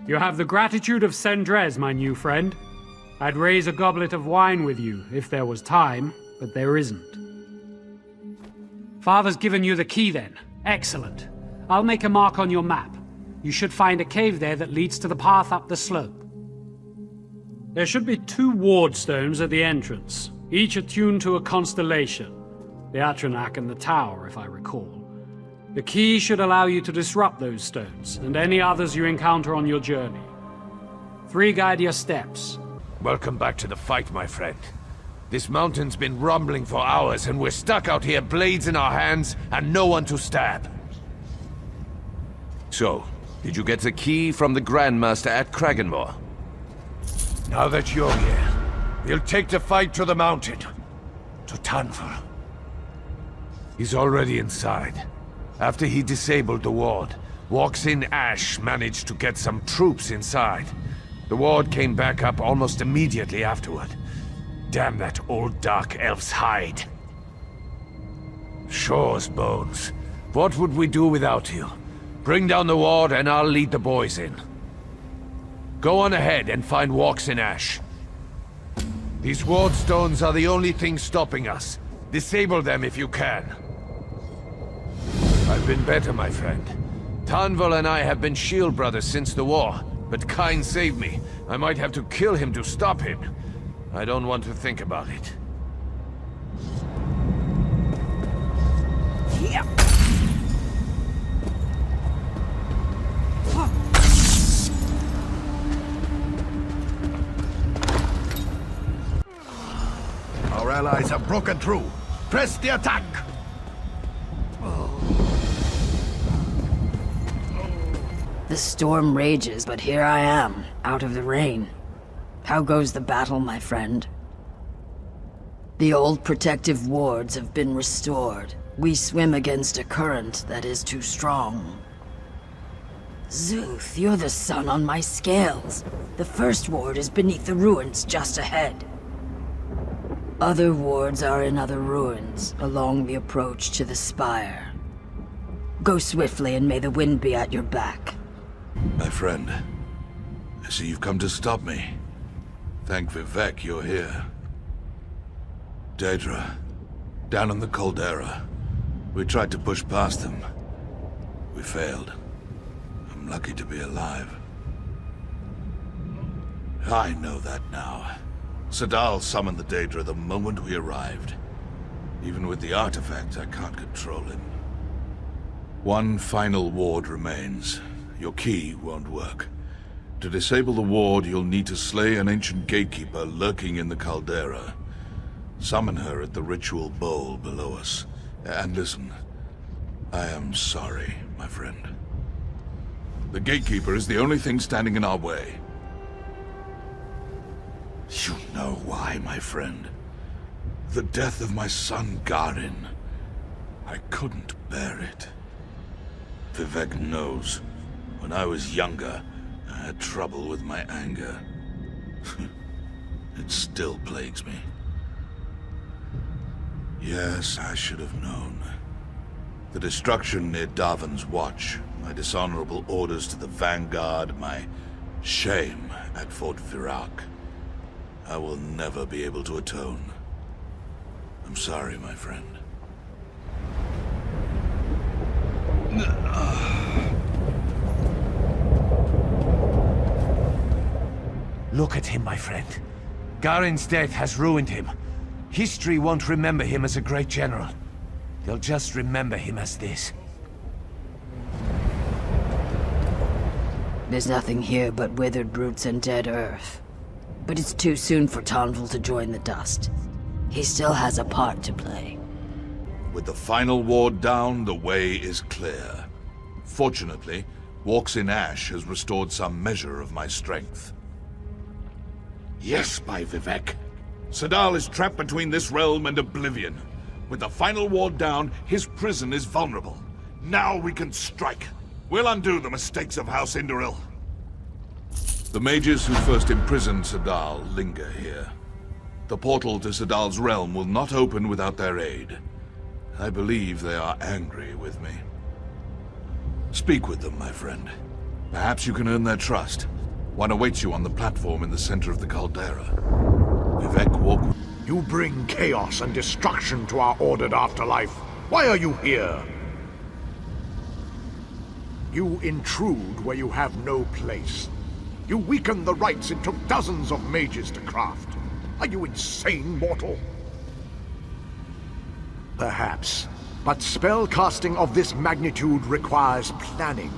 You have the gratitude of Sendrez, my new friend. I'd raise a goblet of wine with you if there was time, but there isn't. Father's given you the key then. Excellent. I'll make a mark on your map. You should find a cave there that leads to the path up the slope. There should be 2 ward stones at the entrance, each attuned to a constellation. The Atronak and the Tower, if I recall. The key should allow you to disrupt those stones, and any others you encounter on your journey. 3 guide your steps. Welcome back to the fight, my friend. This mountain's been rumbling for hours, and we're stuck out here, blades in our hands, and no one to stab. So, did you get the key from the Grandmaster at Kraganmore? Now that you're here, we'll take the fight to the mountain. To Tarnval. He's already inside. After he disabled the ward, Walks in Ash managed to get some troops inside. The ward came back up almost immediately afterward. Damn that old dark elf's hide. Shore's bones. What would we do without you? Bring down the ward and I'll lead the boys in. Go on ahead and find Walks in Ash. These ward stones are the only thing stopping us. Disable them if you can. I've been better, my friend. Tarnval and I have been shield brothers since the war, but Kyne saved me. I might have to kill him to stop him. I don't want to think about it. Yeah. Our allies have broken through. Press the attack! The storm rages, but here I am, out of the rain. How goes the battle, my friend? The old protective wards have been restored. We swim against a current that is too strong. Zuth, you're the sun on my scales. The first ward is beneath the ruins just ahead. Other wards are in other ruins, along the approach to the spire. Go swiftly, and may the wind be at your back. My friend, I see you've come to stop me. Thank Vivek you're here. Daedra, down in the caldera. We tried to push past them. We failed. I'm lucky to be alive. I know that now. Sadal summoned the Daedra the moment we arrived. Even with the artifact, I can't control him. One final ward remains. Your key won't work. To disable the ward, you'll need to slay an ancient gatekeeper lurking in the caldera. Summon her at the ritual bowl below us. And listen, I am sorry, my friend. The gatekeeper is the only thing standing in our way. You know why, my friend. The death of my son, Garin. I couldn't bear it. Vivek knows. When I was younger, I had trouble with my anger. It still plagues me. Yes, I should have known. The destruction near Darvan's Watch, my dishonorable orders to the Vanguard, my shame at Fort Virak. I will never be able to atone. I'm sorry, my friend. Look at him, my friend. Garin's death has ruined him. History won't remember him as a great general. They'll just remember him as this. There's nothing here but withered roots and dead earth. But it's too soon for Tarnval to join the dust. He still has a part to play. With the final ward down, the way is clear. Fortunately, Walks in Ash has restored some measure of my strength. Yes, by Vivek. Sadal is trapped between this realm and oblivion. With the final ward down, his prison is vulnerable. Now we can strike. We'll undo the mistakes of House Indoril. The mages who first imprisoned Sadal linger here. The portal to Sadal's realm will not open without their aid. I believe they are angry with me. Speak with them, my friend. Perhaps you can earn their trust. One awaits you on the platform in the center of the caldera. Vivek, walk with... You bring chaos and destruction to our ordered afterlife. Why are you here? You intrude where you have no place. You weaken the rites it took dozens of mages to craft. Are you insane, mortal? Perhaps. But spell casting of this magnitude requires planning,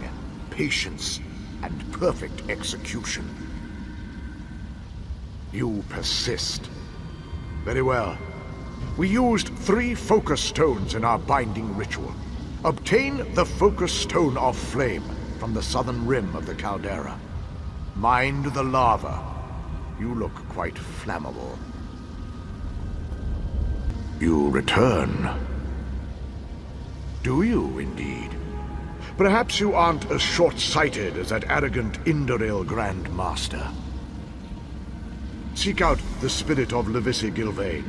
patience, and perfect execution. You persist. Very well. We used 3 focus stones in our binding ritual. Obtain the focus stone of flame from the southern rim of the caldera. Mind the lava. You look quite flammable. You return. Do you, indeed? Perhaps you aren't as short-sighted as that arrogant Indoril Grand Master. Seek out the spirit of Levisi Gilvain.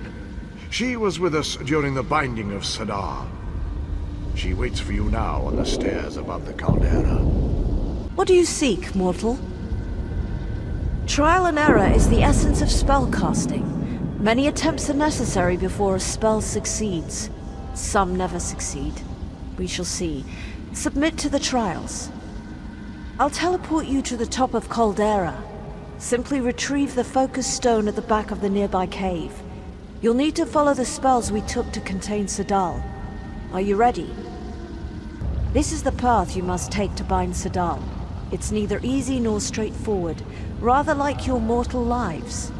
She was with us during the binding of Sadar. She waits for you now on the stairs above the caldera. What do you seek, mortal? Trial and error is the essence of spellcasting. Many attempts are necessary before a spell succeeds. Some never succeed. We shall see. Submit to the trials. I'll teleport you to the top of Caldera. Simply retrieve the focus stone at the back of the nearby cave. You'll need to follow the spells we took to contain Sadal. Are you ready? This is the path you must take to bind Sadal. It's neither easy nor straightforward, rather like your mortal lives.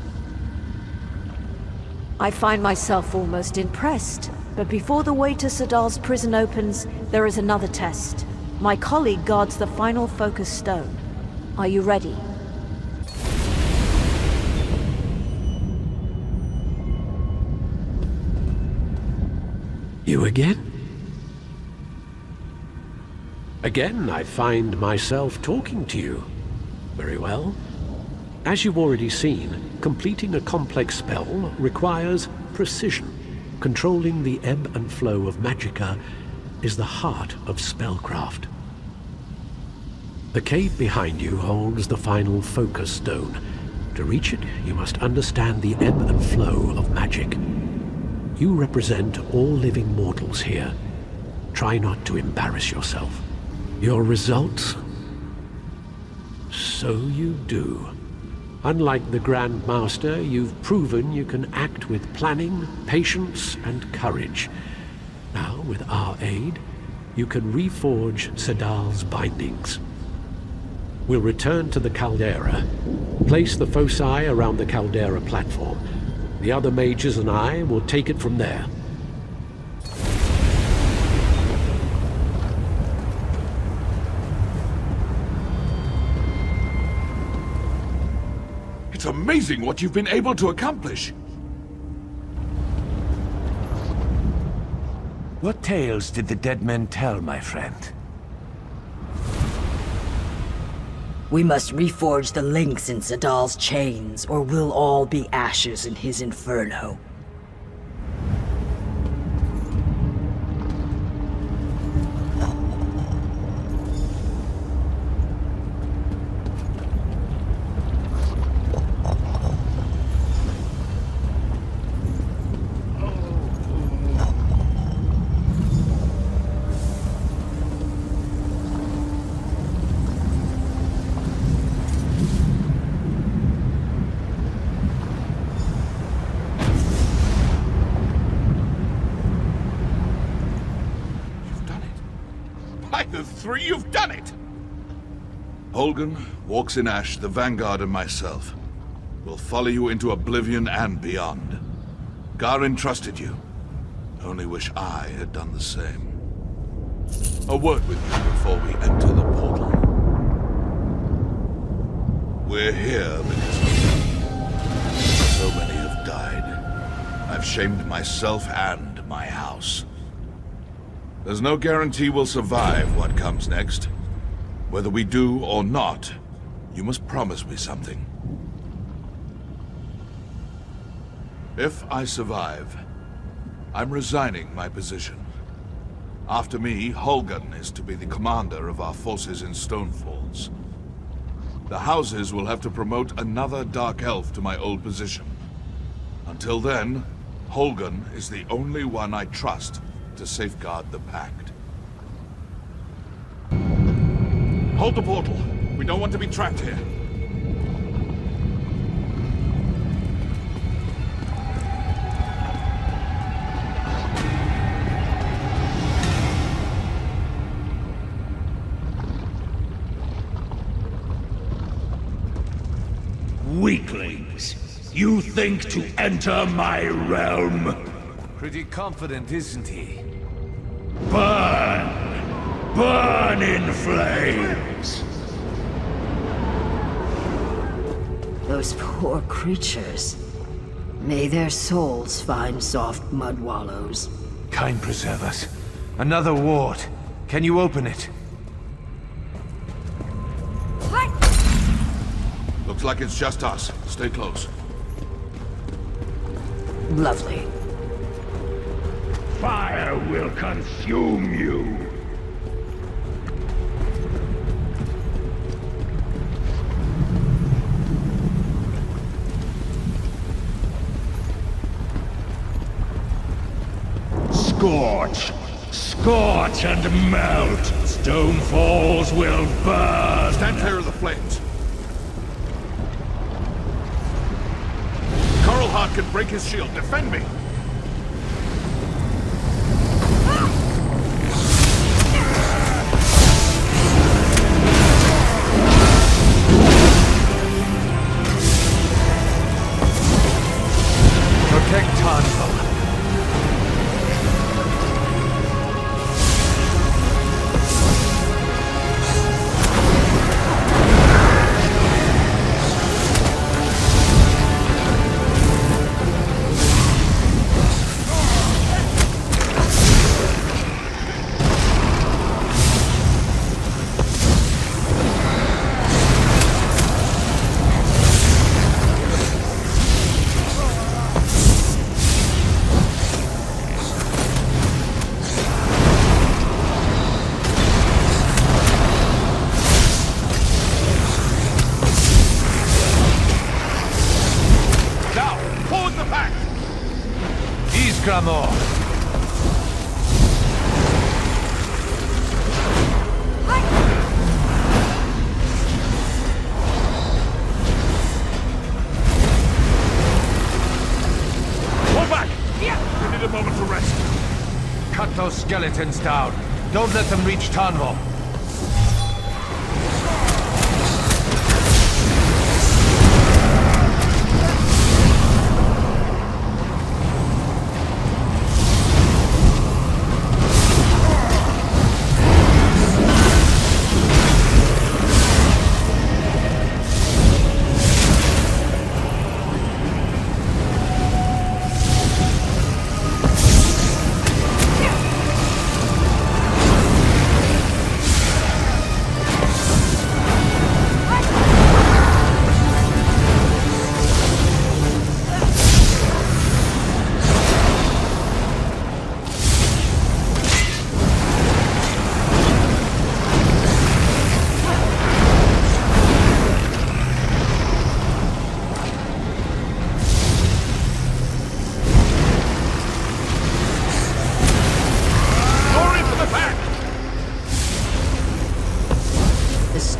I find myself almost impressed, but before the way to Sadal's prison opens, there is another test. My colleague guards the final focus stone. Are you ready? You again? Again, I find myself talking to you. Very well. As you've already seen, completing a complex spell requires precision. Controlling the ebb and flow of magicka is the heart of spellcraft. The cave behind you holds the final focus stone. To reach it, you must understand the ebb and flow of magic. You represent all living mortals here. Try not to embarrass yourself. Your results? So you do. Unlike the Grand Master, you've proven you can act with planning, patience, and courage. Now, with our aid, you can reforge Sadal's bindings. We'll return to the caldera. Place the foci around the caldera platform. The other mages and I will take it from there. It's amazing what you've been able to accomplish. What tales did the dead men tell, my friend? We must reforge the links in Sadal's chains, or we'll all be ashes in his inferno. The 3, you've done it! Holgen, Walks in Ash, the Vanguard, and myself will follow you into oblivion and beyond. Garin trusted you. Only wish I had done the same. A word with you before we enter the portal. We're here because so many have died. I've shamed myself and my house. There's no guarantee we'll survive what comes next, Whether we do or not, you must promise me something. If I survive, I'm resigning my position. After me, Holgun is to be the commander of our forces in Stonefalls. The houses will have to promote another Dark Elf to my old position. Until then, Holgun is the only one I trust to safeguard the Pact. Hold the portal. We don't want to be trapped here. Weaklings! You think to enter my realm? Pretty confident, isn't he? Burn! Burn in flames! Those poor creatures. May their souls find soft mud wallows. Kind preserve us. Another ward. Can you open it? Looks like it's just us. Stay close. Lovely. Fire will consume you! Scorch! Scorch and melt! Stonefalls will burn! Stand clear of the flames. Heart can break his shield. Defend me! Protect Tanvo. Gramor. Pull back! We need a moment to rest. Cut those skeletons down. Don't let them reach Tanvo.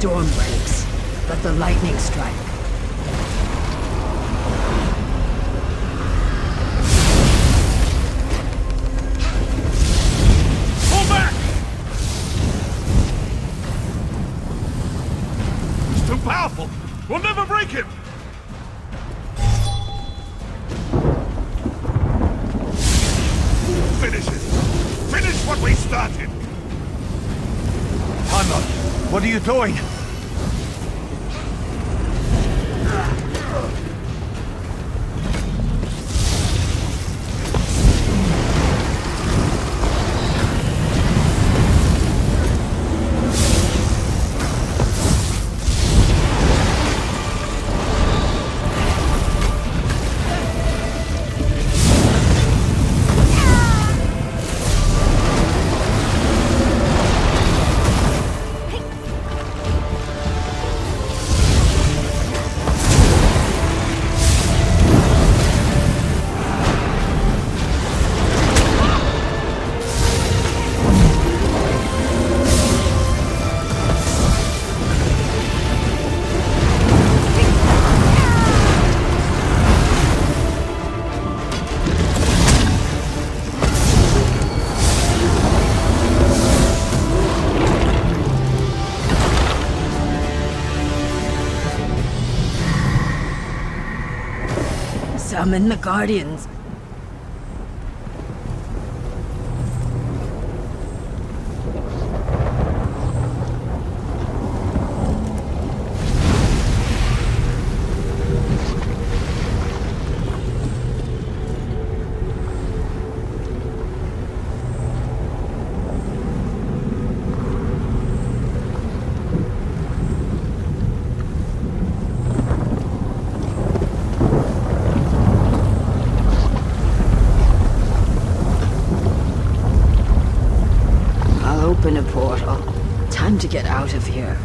Storm breaks. Let the lightning strike. Pull back! He's too powerful. We'll never break him. Finish it. Finish what we started. Tanvo, what are you doing? Summon the Guardians. Open a portal. Time to get out of here.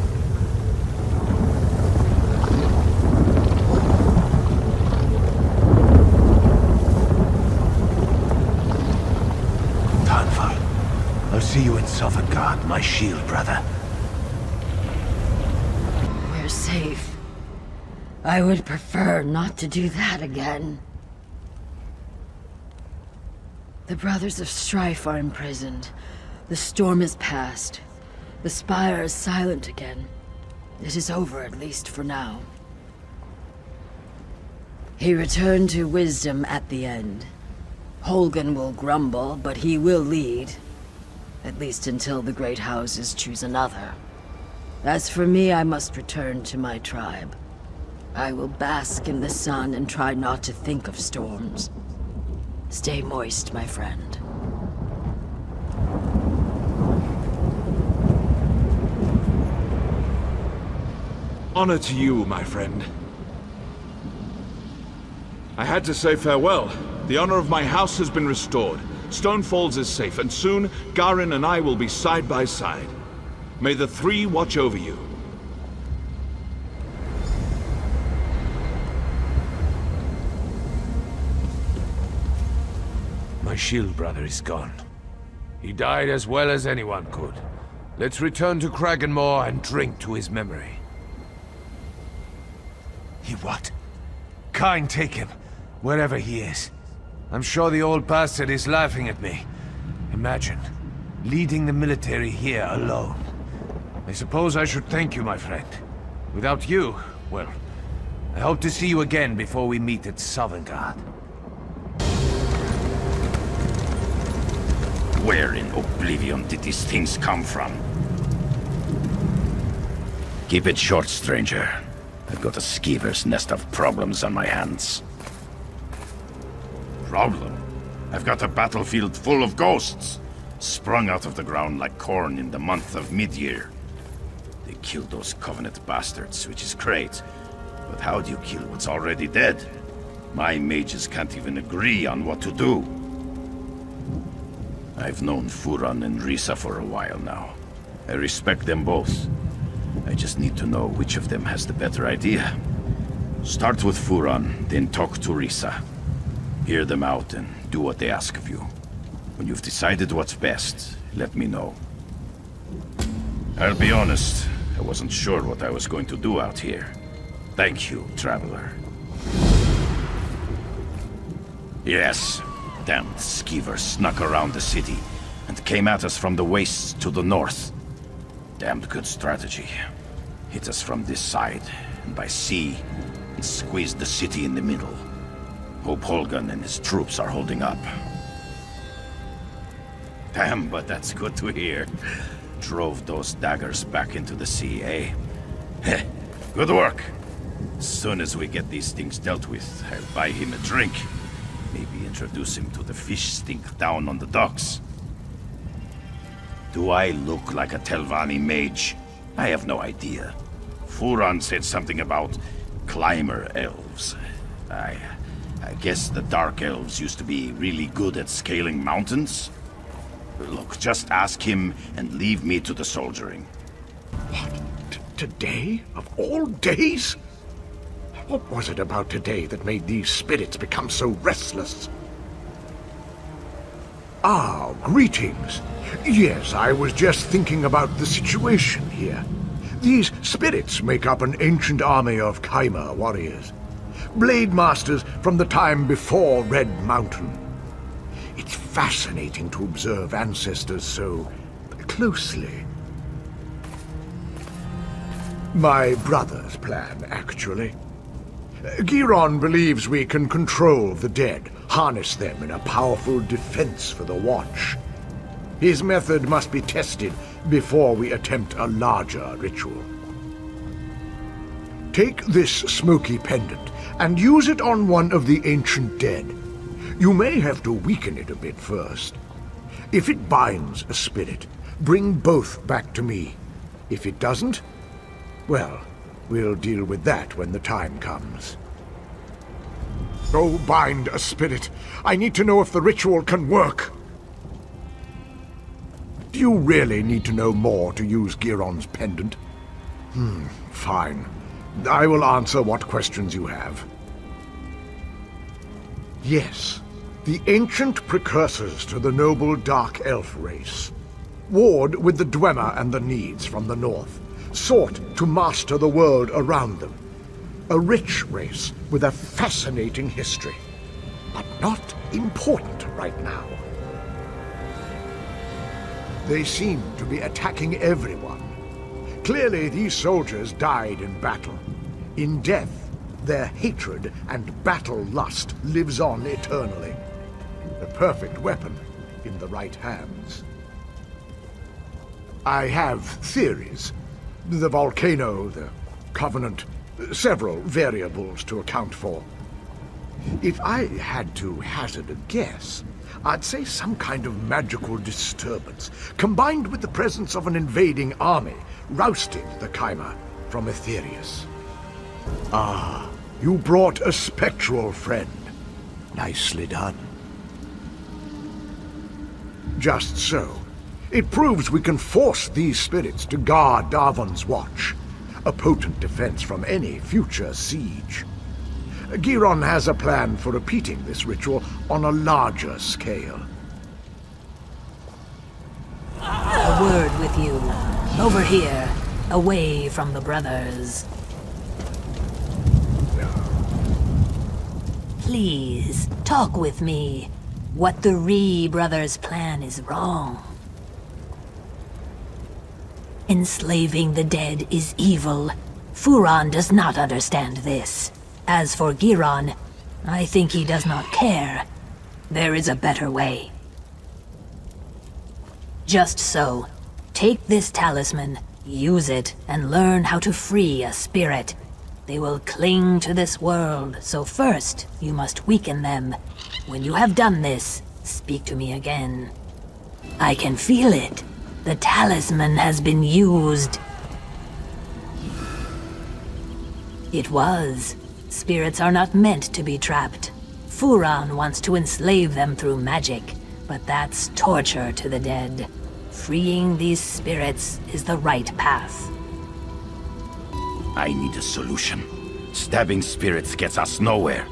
Stonefall, I'll see you in Sovngarde, my shield brother. We're safe. I would prefer not to do that again. The Brothers of Strife are imprisoned. The storm is past. The spire is silent again. It is over, at least for now. He returned to wisdom at the end. Holgan will grumble, but he will lead. At least until the great houses choose another. As for me, I must return to my tribe. I will bask in the sun and try not to think of storms. Stay moist, my friend. Honor to you, my friend. I had to say farewell. The honor of my house has been restored. Stonefalls is safe, and soon Garin and I will be side by side. May the three watch over you. My shield brother is gone. He died as well as anyone could. Let's return to Kraganmore and drink to his memory. He what? Kyne, take him, wherever he is. I'm sure the old bastard is laughing at me. Imagine, leading the military here alone. I suppose I should thank you, my friend. Without you, well, I hope to see you again before we meet at Sovngarde. Where in oblivion did these things come from? Keep it short, stranger. I've got a skeever's nest of problems on my hands. Problem? I've got a battlefield full of ghosts, sprung out of the ground like corn in the month of mid-year. They killed those Covenant bastards, which is great. But how do you kill what's already dead? My mages can't even agree on what to do. I've known Furan and Risa for a while now. I respect them both. I just need to know which of them has the better idea. Start with Furan, then talk to Risa. Hear them out and do what they ask of you. When you've decided what's best, let me know. I'll be honest, I wasn't sure what I was going to do out here. Thank you, Traveler. Yes, damned skeevers snuck around the city and came at us from the wastes to the north. Damned good strategy. Hit us from this side, and by sea, and squeezed the city in the middle. Hope Holgan and his troops are holding up. Damn, but that's good to hear. Drove those daggers back into the sea, eh? Heh, good work. As soon as we get these things dealt with, I'll buy him a drink. Maybe introduce him to the fish stink down on the docks. Do I look like a Telvanni mage? I have no idea. Furan said something about climber elves. I guess the Dark Elves used to be really good at scaling mountains. Look, just ask him and leave me to the soldiering. Today? Of all days? What was it about today that made these spirits become so restless? Ah, greetings. Yes, I was just thinking about the situation here. These spirits make up an ancient army of Khyma warriors. Blade masters from the time before Red Mountain. It's fascinating to observe ancestors so closely. My brother's plan, actually. Giron believes we can control the dead, harness them in a powerful defense for the Watch. His method must be tested before we attempt a larger ritual. Take this smoky pendant and use it on one of the ancient dead. You may have to weaken it a bit first. If it binds a spirit, bring both back to me. If it doesn't, well, we'll deal with that when the time comes. Go bind a spirit. I need to know if the ritual can work. Do you really need to know more to use Giron's pendant? Fine. I will answer what questions you have. Yes, the ancient precursors to the noble Dark Elf race warred with the Dwemer and the Needs from the north, sought to master the world around them. A rich race with a fascinating history, but not important right now. They seem to be attacking everyone. Clearly, these soldiers died in battle. In death, their hatred and battle lust lives on eternally. The perfect weapon in the right hands. I have theories. The volcano, the Covenant, several variables to account for. If I had to hazard a guess, I'd say some kind of magical disturbance, combined with the presence of an invading army, rousted the Chimera from Aetherius. Ah, you brought a spectral friend. Nicely done. Just so. It proves we can force these spirits to guard Darvan's watch, a potent defense from any future siege. Giron has a plan for repeating this ritual on a larger scale. A word with you. Over here, away from the brothers. Please, talk with me. What the Ree brothers' plan is wrong. Enslaving the dead is evil. Furon does not understand this. As for Giron, I think he does not care. There is a better way. Just so. Take this talisman, use it, and learn how to free a spirit. They will cling to this world, so first, you must weaken them. When you have done this, speak to me again. I can feel it. The talisman has been used. It was. Spirits are not meant to be trapped. Furon wants to enslave them through magic, but that's torture to the dead. Freeing these spirits is the right path. I need a solution. Stabbing spirits gets us nowhere.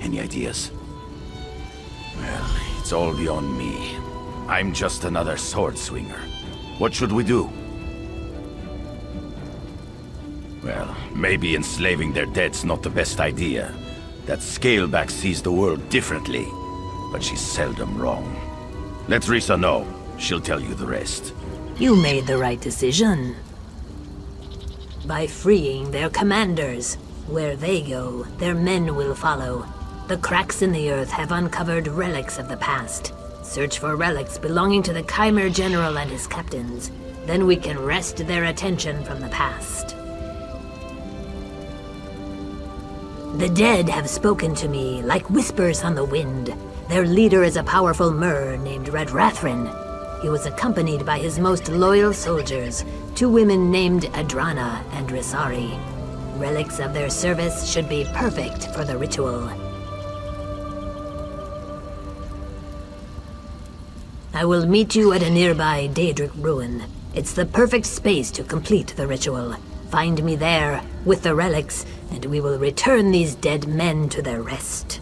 Any ideas? Well, it's all beyond me. I'm just another sword swinger. What should we do? Well, maybe enslaving their dead's not the best idea. That Scaleback sees the world differently, but she's seldom wrong. Let Risa know. She'll tell you the rest. You made the right decision. By freeing their commanders. Where they go, their men will follow. The cracks in the earth have uncovered relics of the past. Search for relics belonging to the Chimera General and his captains. Then we can wrest their attention from the past. The dead have spoken to me like whispers on the wind. Their leader is a powerful Mer named Red Rathrin. He was accompanied by his most loyal soldiers, 2 women named Adrana and Risari. Relics of their service should be perfect for the ritual. I will meet you at a nearby Daedric ruin. It's the perfect space to complete the ritual. Find me there, with the relics, and we will return these dead men to their rest.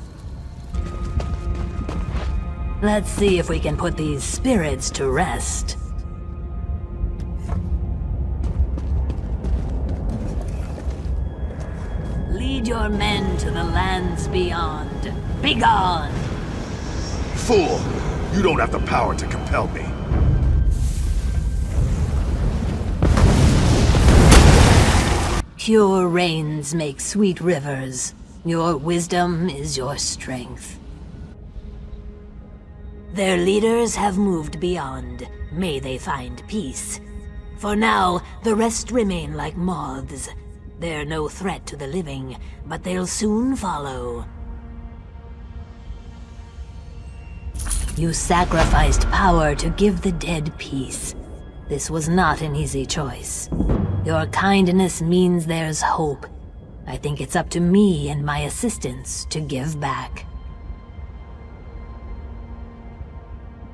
Let's see if we can put these spirits to rest. Lead your men to the lands beyond. Begone! Fool! You don't have the power to compel me. Pure rains make sweet rivers. Your wisdom is your strength. Their leaders have moved beyond. May they find peace. For now, the rest remain like moths. They're no threat to the living, but they'll soon follow. You sacrificed power to give the dead peace. This was not an easy choice. Your kindness means there's hope. I think it's up to me and my assistants to give back.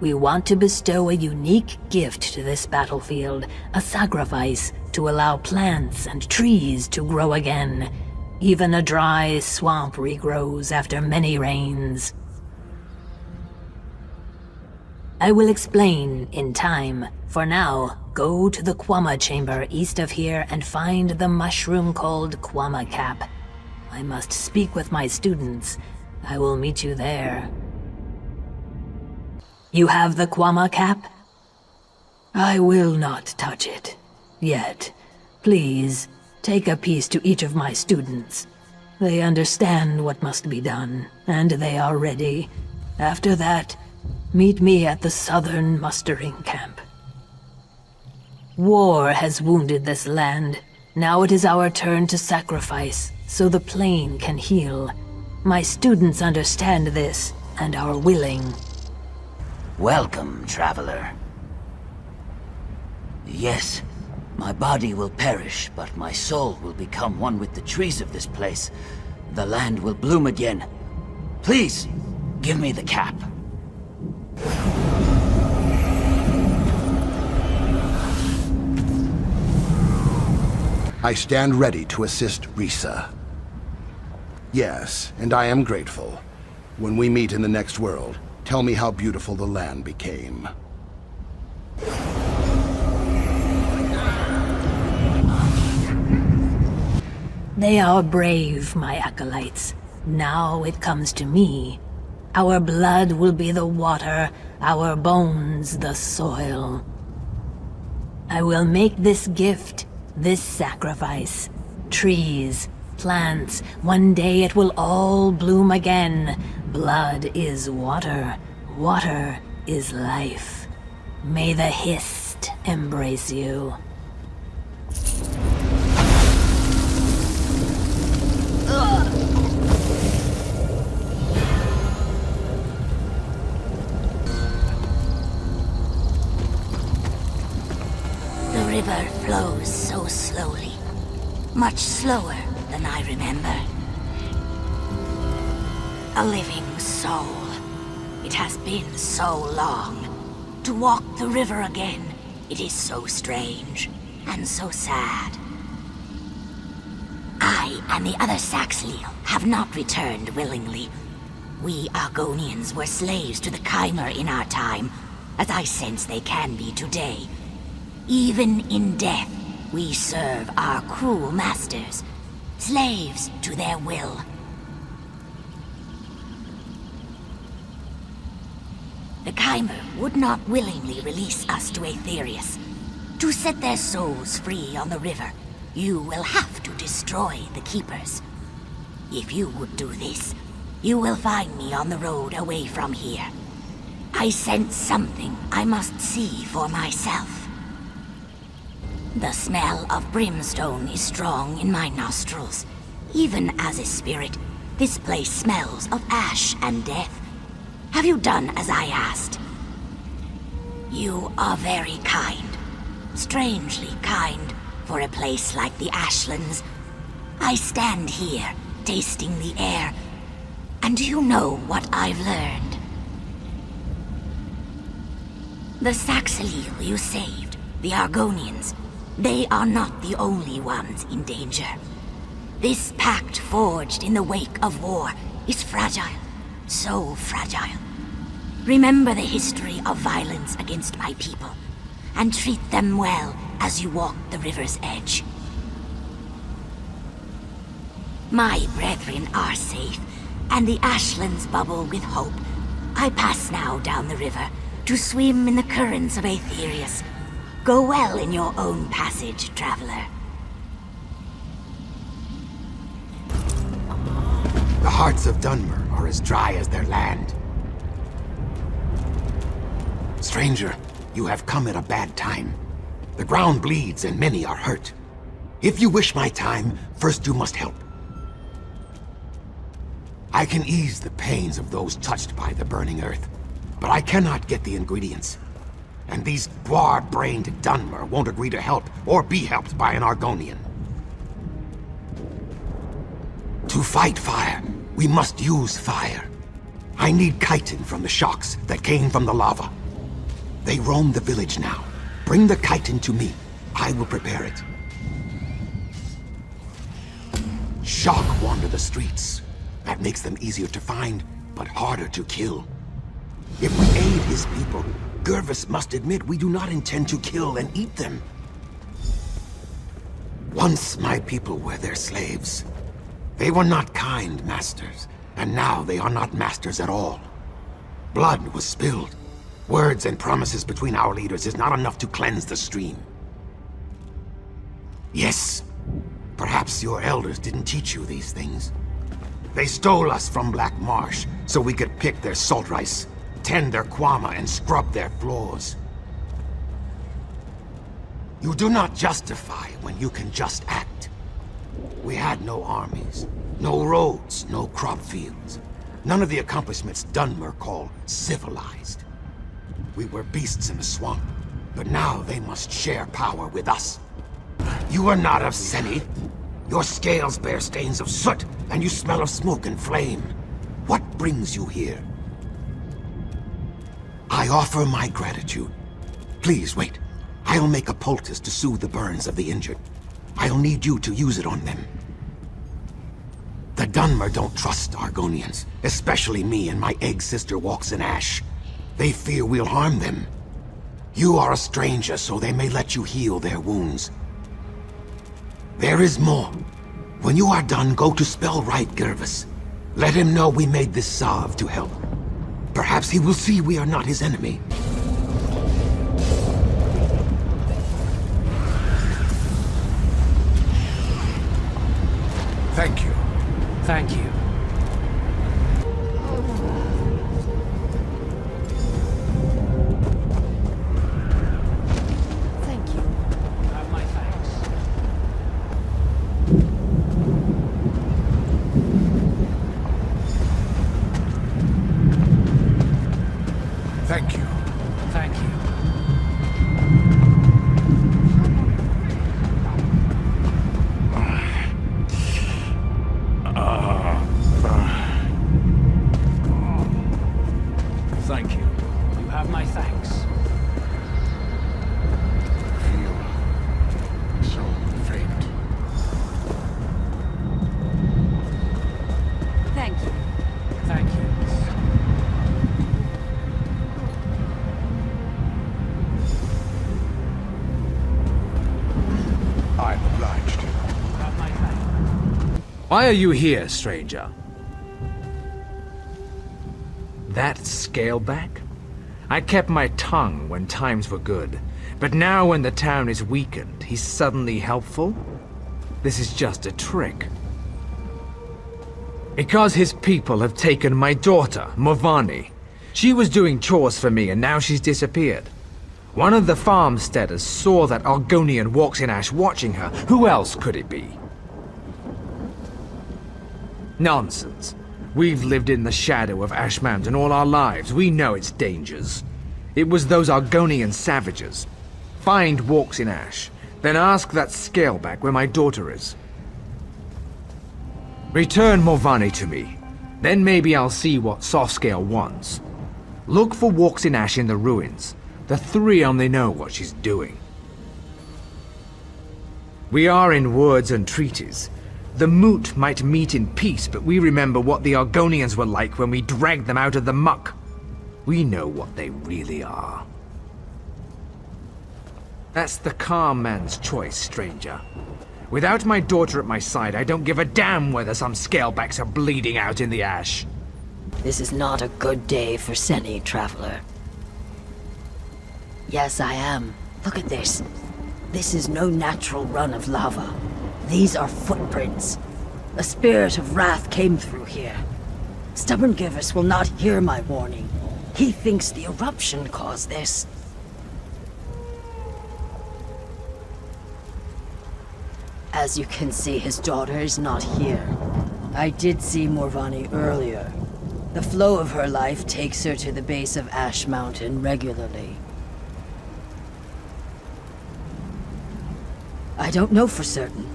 We want to bestow a unique gift to this battlefield, a sacrifice to allow plants and trees to grow again. Even a dry swamp regrows after many rains. I will explain in time. For now, go to the Quama chamber east of here and find the mushroom called Quama Cap. I must speak with my students. I will meet you there. You have the Quama Cap? I will not touch it. Yet. Please, take a piece to each of my students. They understand what must be done, and they are ready. After that, meet me at the southern mustering camp. War has wounded this land. Now it is our turn to sacrifice, so the plain can heal. My students understand this, and are willing. Welcome, traveler. Yes, my body will perish, but my soul will become one with the trees of this place. The land will bloom again. Please, give me the cap. I stand ready to assist Risa. Yes, and I am grateful. When we meet in the next world, tell me how beautiful the land became. They are brave, my acolytes. Now it comes to me. Our blood will be the water, our bones the soil. I will make this gift, this sacrifice. Trees, plants, one day it will all bloom again. Blood is water, water is life. May the Hist embrace you. The river flows so slowly, much slower than I remember. A living soul. It has been so long. To walk the river again, it is so strange and so sad. I and the other Saxhleel have not returned willingly. We Argonians were slaves to the Chimer in our time, as I sense they can be today. Even in death, we serve our cruel masters, slaves to their will. The Chimer would not willingly release us to Aetherius. To set their souls free on the river, you will have to destroy the Keepers. If you would do this, you will find me on the road away from here. I sense something I must see for myself. The smell of brimstone is strong in my nostrils. Even as a spirit, this place smells of ash and death. Have you done as I asked? You are very kind. Strangely kind for a place like the Ashlands. I stand here, tasting the air, and do you know what I've learned? The Saxhleel you saved, the Argonians, they are not the only ones in danger. This pact forged in the wake of war is fragile, so fragile. Remember the history of violence against my people, and treat them well as you walk the river's edge. My brethren are safe, and the Ashlands bubble with hope. I pass now down the river to swim in the currents of Aetherius. Go well in your own passage, traveler. The hearts of Dunmer are as dry as their land. Stranger, you have come at a bad time. The ground bleeds and many are hurt. If you wish my time, first you must help. I can ease the pains of those touched by the burning earth, but I cannot get the ingredients. And these bar-brained Dunmer won't agree to help or be helped by an Argonian. To fight fire, we must use fire. I need chitin from the shocks that came from the lava. They roam the village now. Bring the chitin to me. I will prepare it. Shock wander the streets. That makes them easier to find, but harder to kill. If we aid his people, Gervis must admit we do not intend to kill and eat them. Once my people were their slaves. They were not kind masters, and now they are not masters at all. Blood was spilled. Words and promises between our leaders is not enough to cleanse the stream. Yes, perhaps your elders didn't teach you these things. They stole us from Black Marsh so we could pick their salt rice, tend their kwama, and scrub their floors. You do not justify when you can just act. We had no armies, no roads, no crop fields. None of the accomplishments Dunmer call civilized. We were beasts in the swamp, but now they must share power with us. You are not of Seni. Your scales bear stains of soot, and you smell of smoke and flame. What brings you here? I offer my gratitude. Please wait. I'll make a poultice to soothe the burns of the injured. I'll need you to use it on them. The Dunmer don't trust Argonians, especially me and my egg sister walks in ash. They fear we'll harm them. You are a stranger, so they may let you heal their wounds. There is more. When you are done, go to Spellwright Gervis. Let him know we made this salve to help. Perhaps he will see we are not his enemy. Thank you. Thank you. Thank you. Have my thanks. Thank you. Thank you. Thank you. You have my thanks. Feel so faint. Thank you. Thank you. I'm obliged. You have my thanks. Why are you here, stranger? That Scaleback? I kept my tongue when times were good, but now when the town is weakened, he's suddenly helpful? This is just a trick. Because his people have taken my daughter, Movani. She was doing chores for me and now she's disappeared. One of the farmsteaders saw that Argonian walks in ash watching her. Who else could it be? Nonsense. We've lived in the shadow of Ash Mountain all our lives. We know its dangers. It was those Argonian savages. Find Walks in Ash, then ask that Scaleback where my daughter is. Return Movani to me. Then maybe I'll see what Softscale wants. Look for Walks in Ash in the ruins. The three only know what she's doing. We are in woods and treaties. The Moot might meet in peace, but we remember what the Argonians were like when we dragged them out of the muck. We know what they really are. That's the calm man's choice, stranger. Without my daughter at my side, I don't give a damn whether some Scalebacks are bleeding out in the ash. This is not a good day for Seni, traveler. Yes, I am. Look at this. This is no natural run of lava. These are footprints. A spirit of wrath came through here. Stubborn Givers will not hear my warning. He thinks the eruption caused this. As you can see, his daughter is not here. I did see Morvani earlier. The flow of her life takes her to the base of Ash Mountain regularly. I don't know for certain.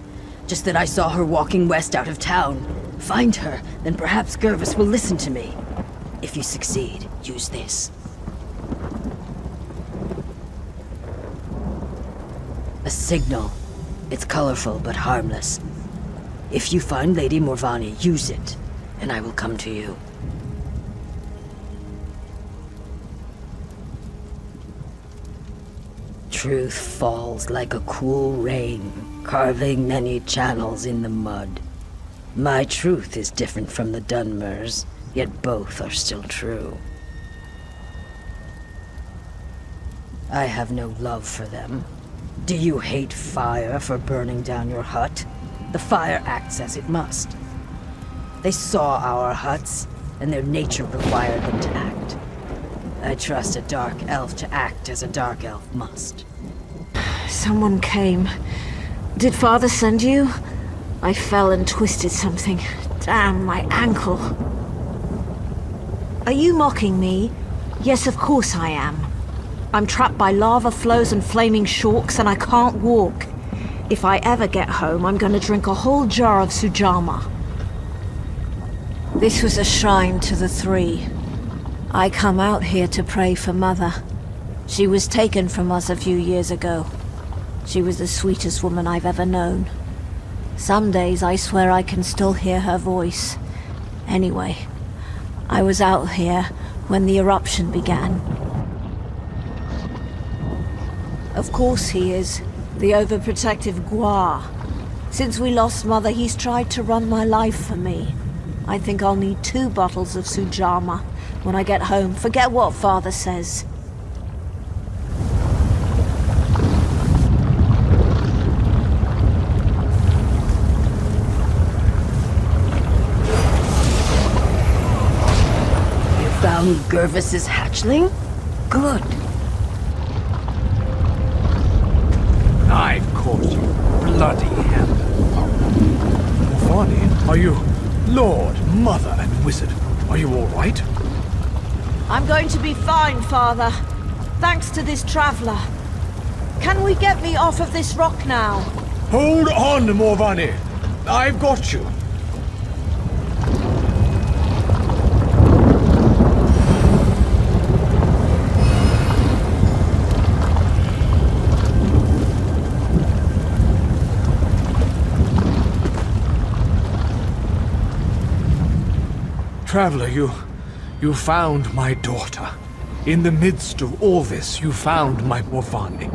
Just that I saw her walking west out of town. Find her, then perhaps Gervis will listen to me. If you succeed, use this. A signal. It's colorful but harmless. If you find Lady Morvani, use it, and I will come to you. Truth falls like a cool rain, carving many channels in the mud. My truth is different from the Dunmers, yet both are still true. I have no love for them. Do you hate fire for burning down your hut? The fire acts as it must. They saw our huts, and their nature required them to act. I trust a dark elf to act as a dark elf must. Someone came. Did Father send you? I fell and twisted something. Damn, my ankle. Are you mocking me? Yes, of course I am. I'm trapped by lava flows and flaming shorks, and I can't walk. If I ever get home, I'm gonna drink a whole jar of Sujama. This was a shrine to the three. I come out here to pray for Mother. She was taken from us a few years ago. She was the sweetest woman I've ever known. Some days I swear I can still hear her voice. Anyway, I was out here when the eruption began. Of course he is. The overprotective Gua. Since we lost Mother, he's tried to run my life for me. I think I'll need 2 bottles of Sujama when I get home. Forget what Father says. You found Gervis's hatchling? Good. I've caught you, bloody hell. Morvani, are you... Lord, Mother, and Wizard, are you all right? I'm going to be fine, Father. Thanks to this traveler. Can we get me off of this rock now? Hold on, Morvani. I've got you. Traveler, you found my daughter. In the midst of all this, you found my Morvani.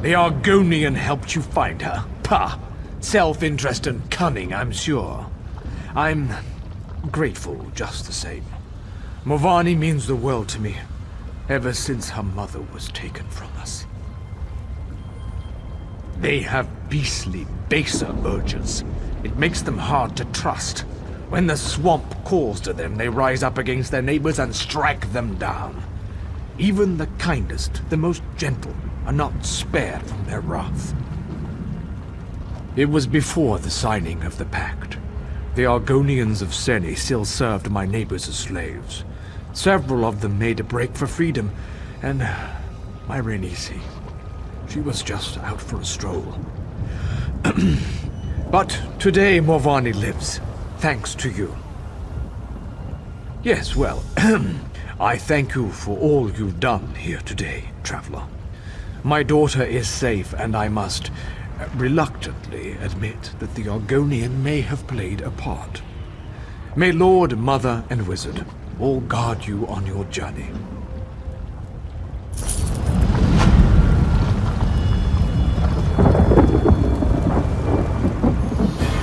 The Argonian helped you find her. Pah! Self-interest and cunning, I'm sure. I'm grateful just the same. Morvani means the world to me, ever since her mother was taken from us. They have beastly, baser urges. It makes them hard to trust. When the swamp calls to them, they rise up against their neighbors and strike them down. Even the kindest, the most gentle, are not spared from their wrath. It was before the signing of the Pact. The Argonians of Seni still served my neighbors as slaves. Several of them made a break for freedom, and my Renisi, she was just out for a stroll. But today Morvani lives. Thanks to you. Yes, well, I thank you for all you've done here today, Traveler. My daughter is safe, and I must reluctantly admit that the Argonian may have played a part. May Lord, Mother, and Wizard all guard you on your journey.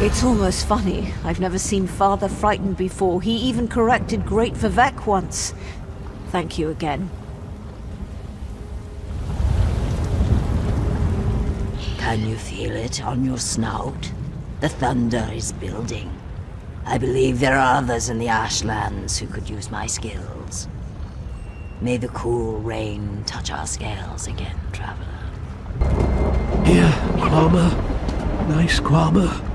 It's almost funny. I've never seen Father frightened before. He even corrected Great Vivek once. Thank you again. Can you feel it on your snout? The thunder is building. I believe there are others in the Ashlands who could use my skills. May the cool rain touch our scales again, traveler. Here, Kwama. Nice Kwama.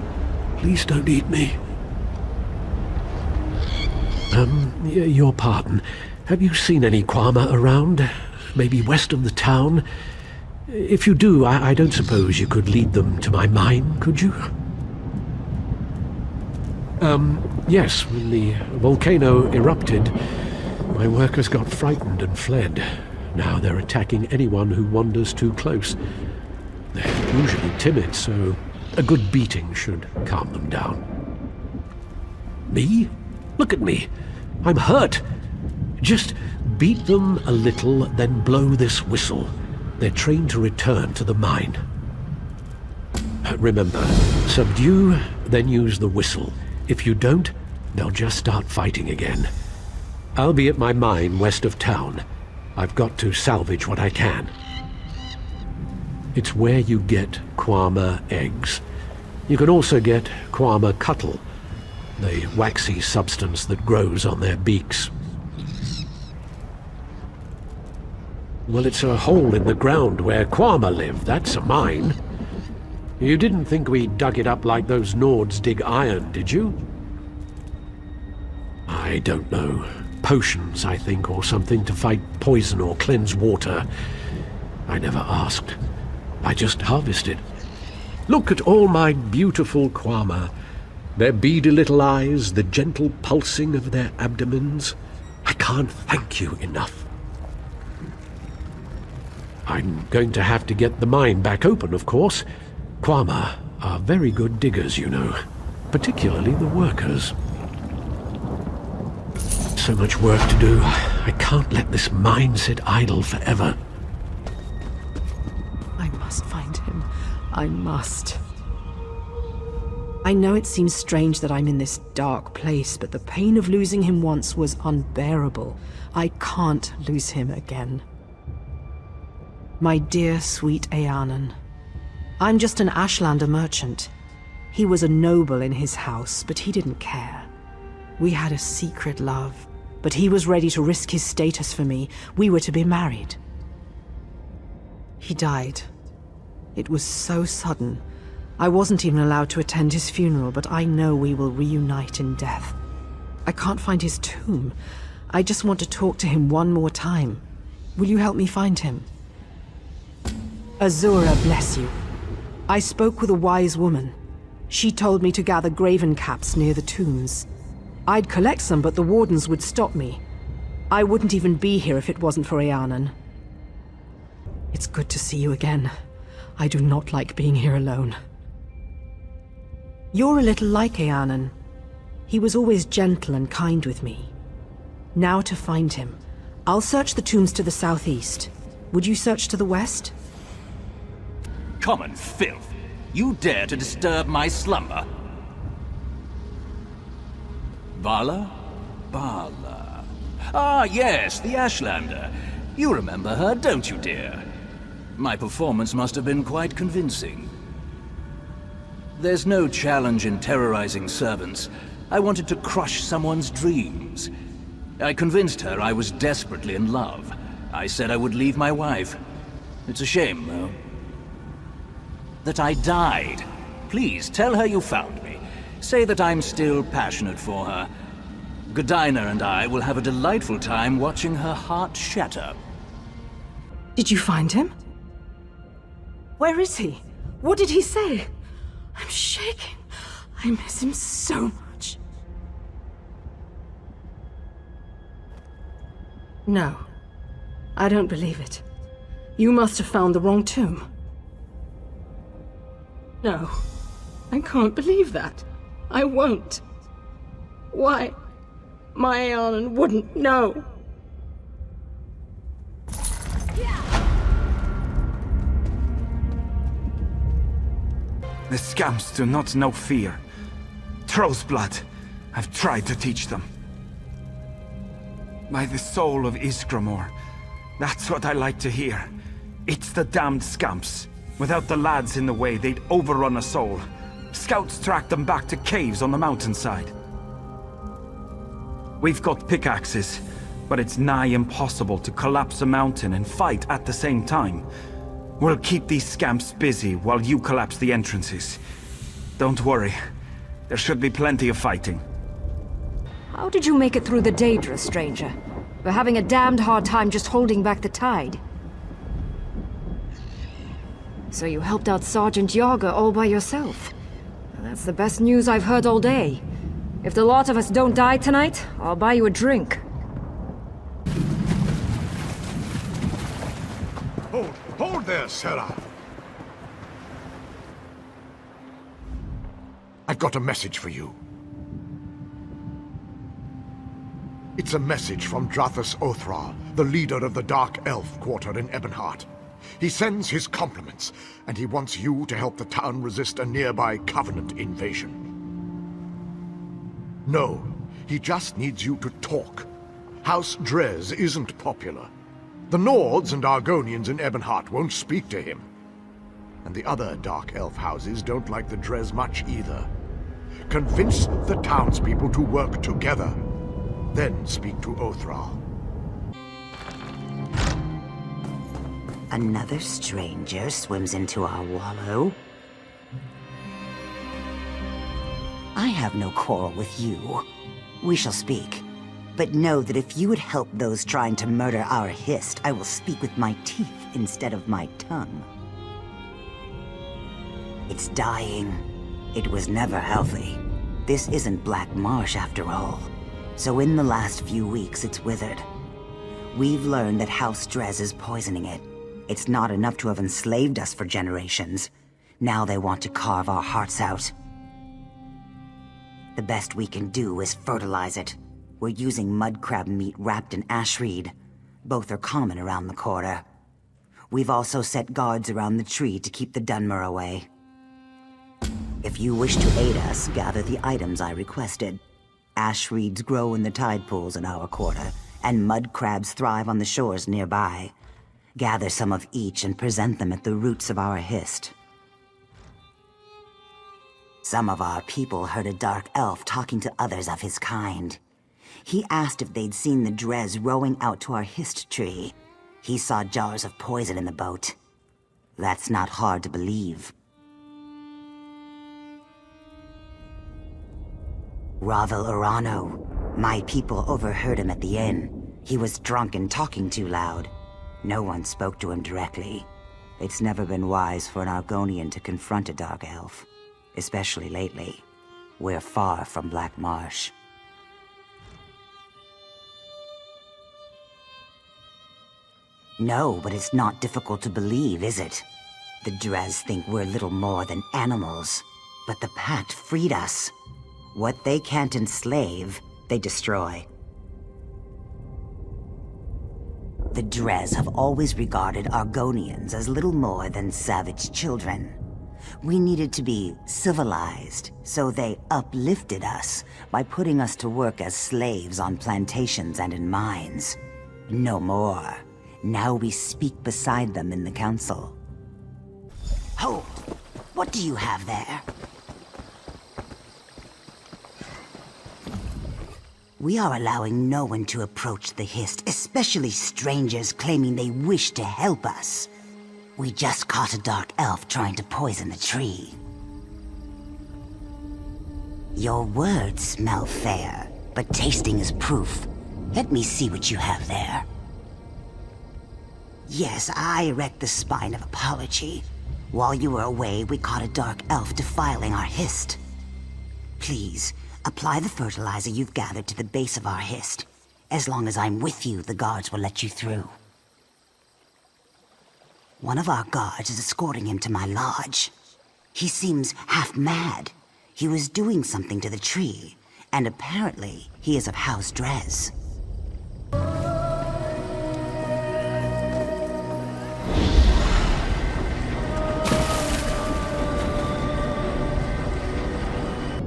Please don't eat me. Your pardon. Have you seen any Kwama around? Maybe west of the town? If you do, I don't suppose you could lead them to my mine, could you? Yes, when the volcano erupted, my workers got frightened and fled. Now they're attacking anyone who wanders too close. They're usually timid, so a good beating should calm them down. Me? Look at me. I'm hurt. Just beat them a little, then blow this whistle. They're trained to return to the mine. Remember, subdue, then use the whistle. If you don't, they'll just start fighting again. I'll be at my mine west of town. I've got to salvage what I can. It's where you get Kwama eggs. You can also get Kwama cuttle, the waxy substance that grows on their beaks. Well, it's a hole in the ground where Kwama live. That's a mine. You didn't think we dug it up like those Nords dig iron, did you? I don't know. Potions, I think, or something to fight poison or cleanse water. I never asked. I just harvested. Look at all my beautiful Kwama. Their beady little eyes, the gentle pulsing of their abdomens. I can't thank you enough. I'm going to have to get the mine back open, of course. Kwama are very good diggers, you know. Particularly the workers. So much work to do. I can't let this mine sit idle forever. I must find him. I must. I know it seems strange that I'm in this dark place, but the pain of losing him once was unbearable. I can't lose him again. My dear, sweet Eanan. I'm just an Ashlander merchant. He was a noble in his house, but he didn't care. We had a secret love, but he was ready to risk his status for me. We were to be married. He died. It was so sudden. I wasn't even allowed to attend his funeral, but I know we will reunite in death. I can't find his tomb. I just want to talk to him one more time. Will you help me find him? Azura bless you. I spoke with a wise woman. She told me to gather graven caps near the tombs. I'd collect some, but the wardens would stop me. I wouldn't even be here if it wasn't for Eanan. It's good to see you again. I do not like being here alone. You're a little like Eanan. He was always gentle and kind with me. Now to find him. I'll search the tombs to the southeast. Would you search to the west? Common filth! You dare to disturb my slumber? Vala? Bala. Ah, yes, the Ashlander. You remember her, don't you, dear? My performance must have been quite convincing. There's no challenge in terrorizing servants. I wanted to crush someone's dreams. I convinced her I was desperately in love. I said I would leave my wife. It's a shame, though. That I died. Please, tell her you found me. Say that I'm still passionate for her. Godina and I will have a delightful time watching her heart shatter. Did you find him? Where is he? What did he say? I'm shaking. I miss him so much. No. I don't believe it. You must have found the wrong tomb. No. I can't believe that. I won't. Why? My Eanan wouldn't know. The scamps do not know fear. Troll's blood. I've tried to teach them. By the soul of Iskramor. That's what I like to hear. It's the damned scamps. Without the lads in the way, they'd overrun us all. Scouts tracked them back to caves on the mountainside. We've got pickaxes, but it's nigh impossible to collapse a mountain and fight at the same time. We'll keep these scamps busy while you collapse the entrances. Don't worry. There should be plenty of fighting. How did you make it through the Daedra, stranger? We're having a damned hard time just holding back the tide. So you helped out Sergeant Yager all by yourself? That's the best news I've heard all day. If the lot of us don't die tonight, I'll buy you a drink. Hold there, Sarah. I've got a message for you. It's a message from Drathus Othral, the leader of the Dark Elf quarter in EbonHeart. He sends his compliments, and he wants you to help the town resist a nearby Covenant invasion. No, he just needs you to talk. House Drez isn't popular. The Nords and Argonians in EbonHeart won't speak to him. And the other Dark Elf houses don't like the Drez much either. Convince the townspeople to work together. Then speak to Othral. Another stranger swims into our wallow. I have no quarrel with you. We shall speak. But know that if you would help those trying to murder our Hist, I will speak with my teeth instead of my tongue. It's dying. It was never healthy. This isn't Black Marsh after all. So in the last few weeks, it's withered. We've learned that House Drez is poisoning it. It's not enough to have enslaved us for generations. Now they want to carve our hearts out. The best we can do is fertilize it. We're using mud crab meat wrapped in ash reed. Both are common around the quarter. We've also set guards around the tree to keep the Dunmer away. If you wish to aid us, gather the items I requested. Ash reeds grow in the tide pools in our quarter, and mud crabs thrive on the shores nearby. Gather some of each and present them at the roots of our Hist. Some of our people heard a dark elf talking to others of his kind. He asked if they'd seen the Drez rowing out to our Hist tree. He saw jars of poison in the boat. That's not hard to believe. Ravel Urano. My people overheard him at the inn. He was drunk and talking too loud. No one spoke to him directly. It's never been wise for an Argonian to confront a dark elf. Especially lately. We're far from Black Marsh. No, but it's not difficult to believe, is it? The Drez think we're little more than animals. But the Pact freed us. What they can't enslave, they destroy. The Drez have always regarded Argonians as little more than savage children. We needed to be civilized, so they uplifted us by putting us to work as slaves on plantations and in mines. No more. Now we speak beside them in the council. Hold! What do you have there? We are allowing no one to approach the Hist, especially strangers claiming they wish to help us. We just caught a dark elf trying to poison the tree. Your words smell fair, but tasting is proof. Let me see what you have there. Yes, I erect the spine of apology. While you were away, we caught a dark elf defiling our Hist. Please, apply the fertilizer you've gathered to the base of our Hist. As long as I'm with you, the guards will let you through. One of our guards is escorting him to my lodge. He seems half mad. He was doing something to the tree, and apparently he is of House Drez.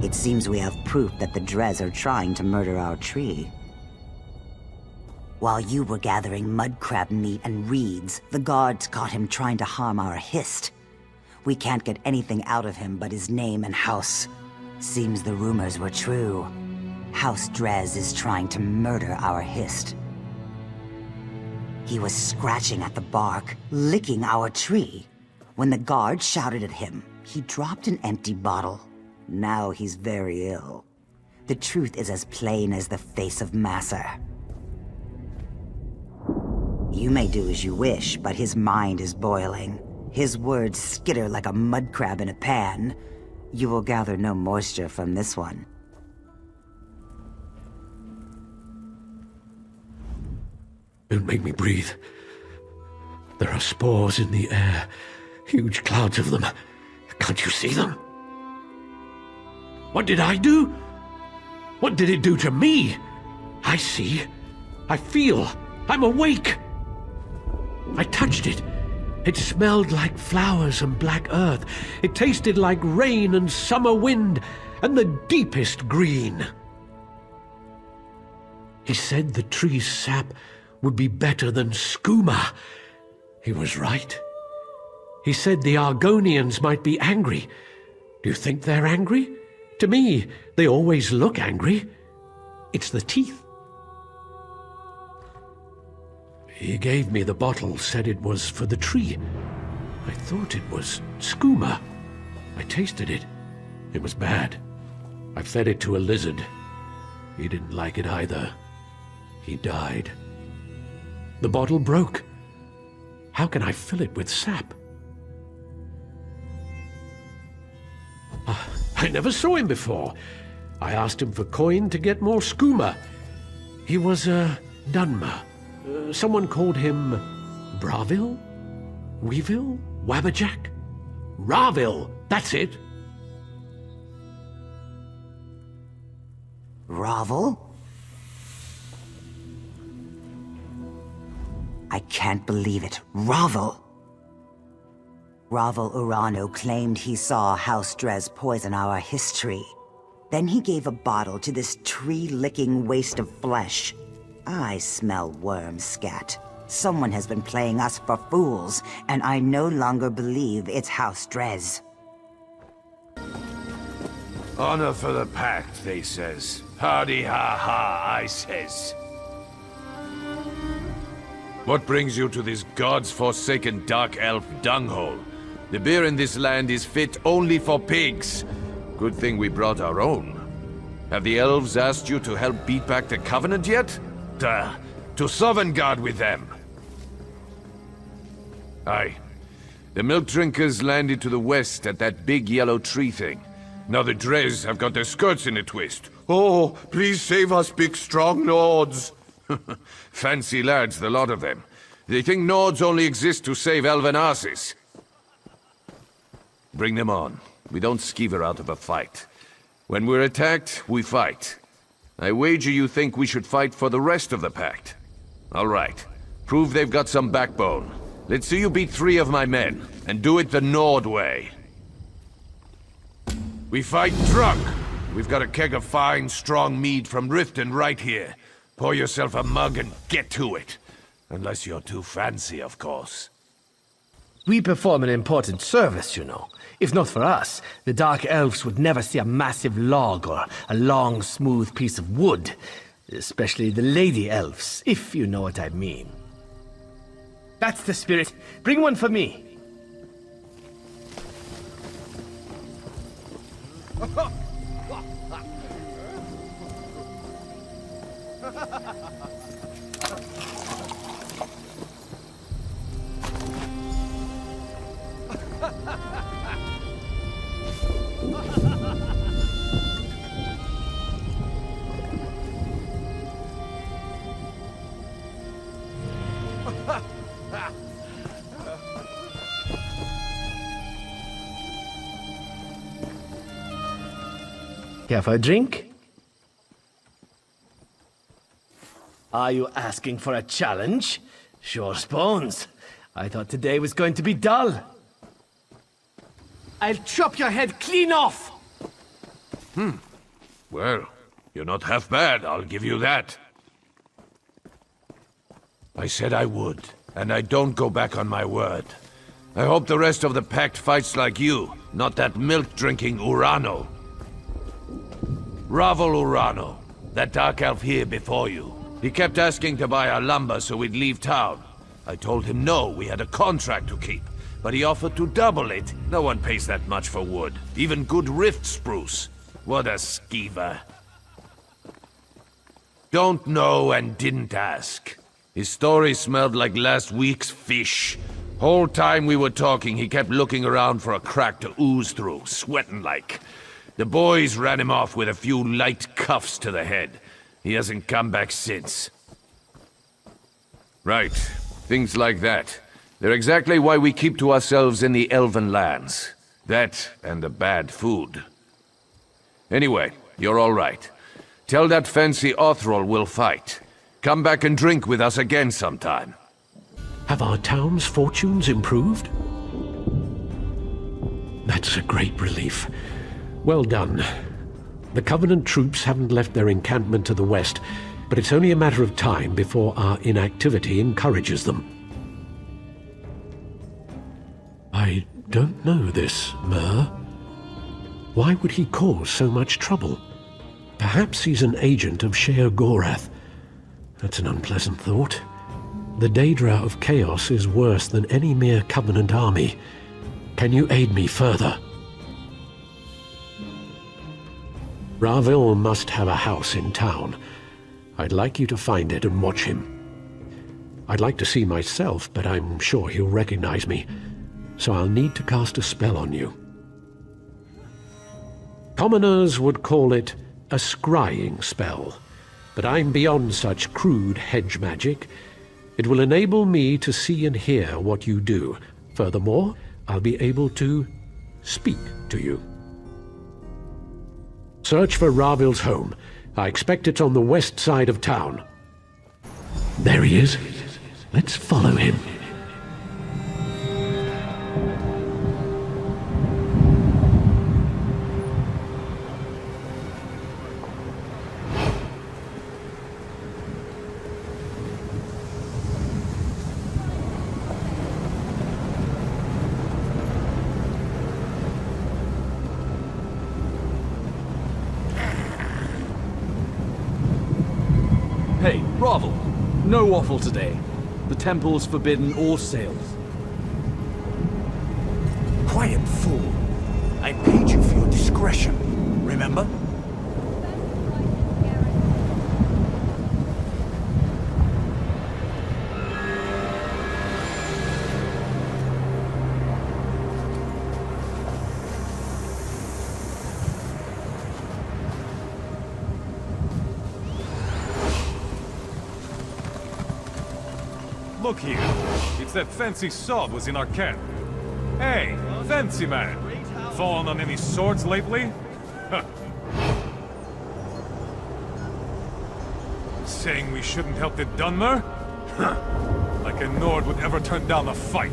It seems we have proof that the Drez are trying to murder our tree. While you were gathering mud crab meat and reeds, the guards caught him trying to harm our Hist. We can't get anything out of him but his name and house. Seems the rumors were true. House Drez is trying to murder our Hist. He was scratching at the bark, licking our tree. When the guard shouted at him, he dropped an empty bottle. Now he's very ill. The truth is as plain as the face of Masser. You may do as you wish, but his mind is boiling. His words skitter like a mud crab in a pan. You will gather no moisture from this one. Don't make me breathe. There are spores in the air. Huge clouds of them. Can't you see them? What did I do? What did it do to me? I see. I feel. I'm awake. I touched it. It smelled like flowers and black earth. It tasted like rain and summer wind and the deepest green. He said the tree's sap would be better than skooma. He was right. He said the Argonians might be angry. Do you think they're angry? To me, they always look angry. It's the teeth. He gave me the bottle, said it was for the tree. I thought it was skooma. I tasted it. It was bad. I fed it to a lizard. He didn't like it either. He died. The bottle broke. How can I fill it with sap? I never saw him before. I asked him for coin to get more skooma. He was a Dunmer. Someone called him Bravil? Weevil? Wabberjack? Ravil, that's it. Ravel? I can't believe it. Ravel! Ravel Urano claimed he saw House Drez poison our history. Then he gave a bottle to this tree-licking waste of flesh. I smell worm scat. Someone has been playing us for fools, and I no longer believe it's House Drez. Honor for the Pact, they says. Hardy ha ha, I says. What brings you to this god's forsaken dark elf dunghole? The beer in this land is fit only for pigs. Good thing we brought our own. Have the elves asked you to help beat back the Covenant yet? To Sovngarde with them. Aye. The milk drinkers landed to the west at that big yellow tree thing. Now the Drez have got their skirts in a twist. Oh, please save us, big strong Nords. Fancy lads, the lot of them. They think Nords only exist to save elven asses. Bring them on. We don't skeever out of a fight. When we're attacked, we fight. I wager you think we should fight for the rest of the Pact. All right. Prove they've got some backbone. Let's see you beat 3 of my men, and do it the Nord way. We fight drunk. We've got a keg of fine, strong mead from Riften right here. Pour yourself a mug and get to it. Unless you're too fancy, of course. We perform an important service, you know. If not for us, the Dark Elves would never see a massive log or a long, smooth piece of wood. Especially the Lady Elves, if you know what I mean. That's the spirit. Bring one for me. Care for a drink? Are you asking for a challenge? Sure spoons. I thought today was going to be dull. I'll chop your head clean off! Well, you're not half bad, I'll give you that. I said I would, and I don't go back on my word. I hope the rest of the Pact fights like you, not that milk-drinking Urano. Ravel Urano, that dark elf here before you. He kept asking to buy our lumber so we'd leave town. I told him no, we had a contract to keep, but he offered to double it. No one pays that much for wood, even good rift spruce. What a skeever. Don't know and didn't ask. His story smelled like last week's fish. Whole time we were talking, he kept looking around for a crack to ooze through, sweating like. The boys ran him off with a few light cuffs to the head. He hasn't come back since. Right. Things like that. They're exactly why we keep to ourselves in the Elven lands. That and the bad food. Anyway, you're all right. Tell that fancy Othrol we'll fight. Come back and drink with us again sometime. Have our town's fortunes improved? That's a great relief. Well done. The Covenant troops haven't left their encampment to the west, but it's only a matter of time before our inactivity encourages them. I don't know this, Myr. Why would he cause so much trouble? Perhaps he's an agent of Sheogorath. That's an unpleasant thought. The Daedra of Chaos is worse than any mere Covenant army. Can you aid me further? Ravel must have a house in town. I'd like you to find it and watch him. I'd like to see myself, but I'm sure he'll recognize me, so I'll need to cast a spell on you. Commoners would call it a scrying spell, but I'm beyond such crude hedge magic. It will enable me to see and hear what you do. Furthermore, I'll be able to speak to you. Search for Ravel's home. I expect it's on the west side of town. There he is. Let's follow him. Hey, Ravel! No offal today. The temple's forbidden all sales. Quiet, fool. I paid you for your discretion, remember? Look here. It's that fancy sod was in our camp. Hey, fancy man. Fallen on any swords lately? Huh. Saying we shouldn't help the Dunmer? Huh. Like a Nord would ever turn down a fight.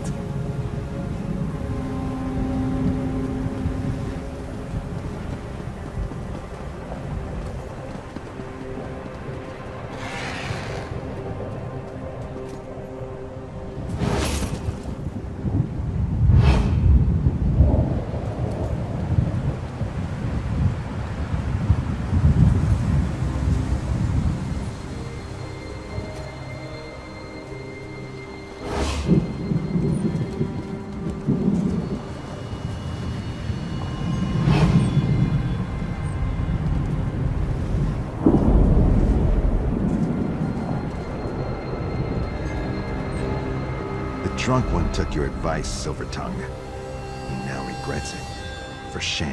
Drunk one took your advice, Silvertongue. He now regrets it. For shame.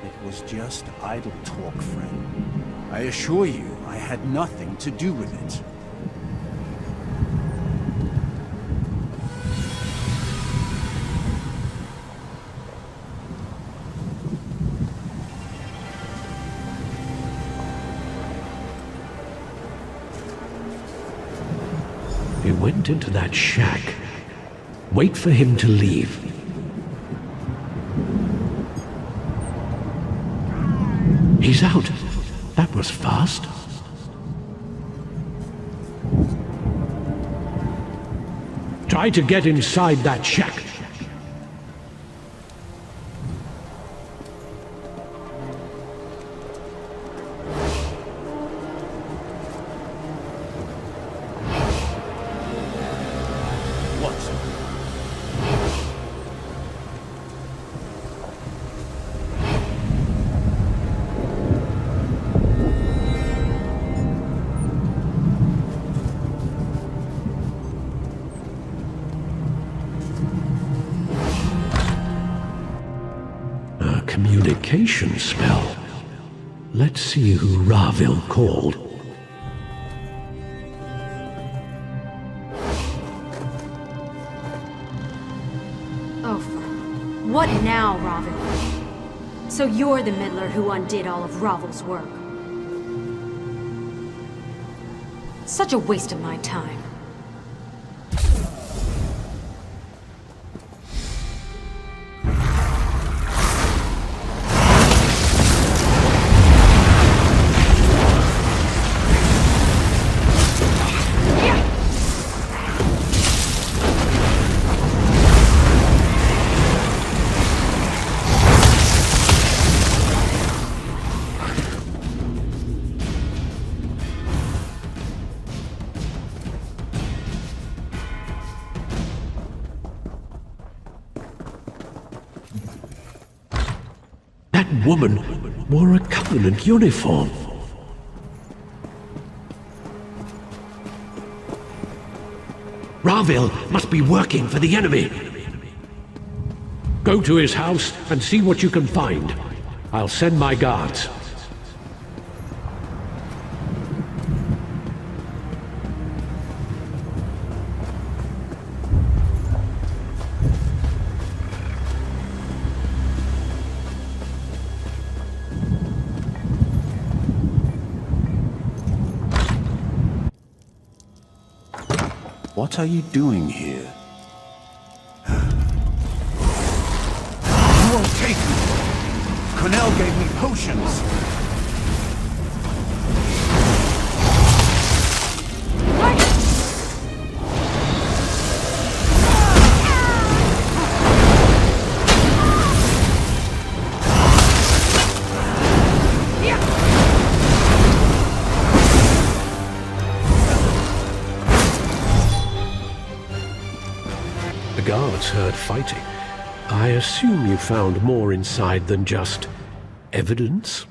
It was just idle talk, friend. I assure you, I had nothing to do with it. He went into that shack. Wait for him to leave. He's out. That was fast. Try to get inside that shack. A communication spell. Let's see who Ravil called. Oh, what now, Ravil? So you're the Middler who undid all of Ravel's work. Such a waste of my time. That woman wore a Covenant uniform. Ravil must be working for the enemy. Go to his house and see what you can find. I'll send my guards. What are you doing here? You won't take me! Cornell gave me potions! The guards heard fighting. I assume you found more inside than just evidence?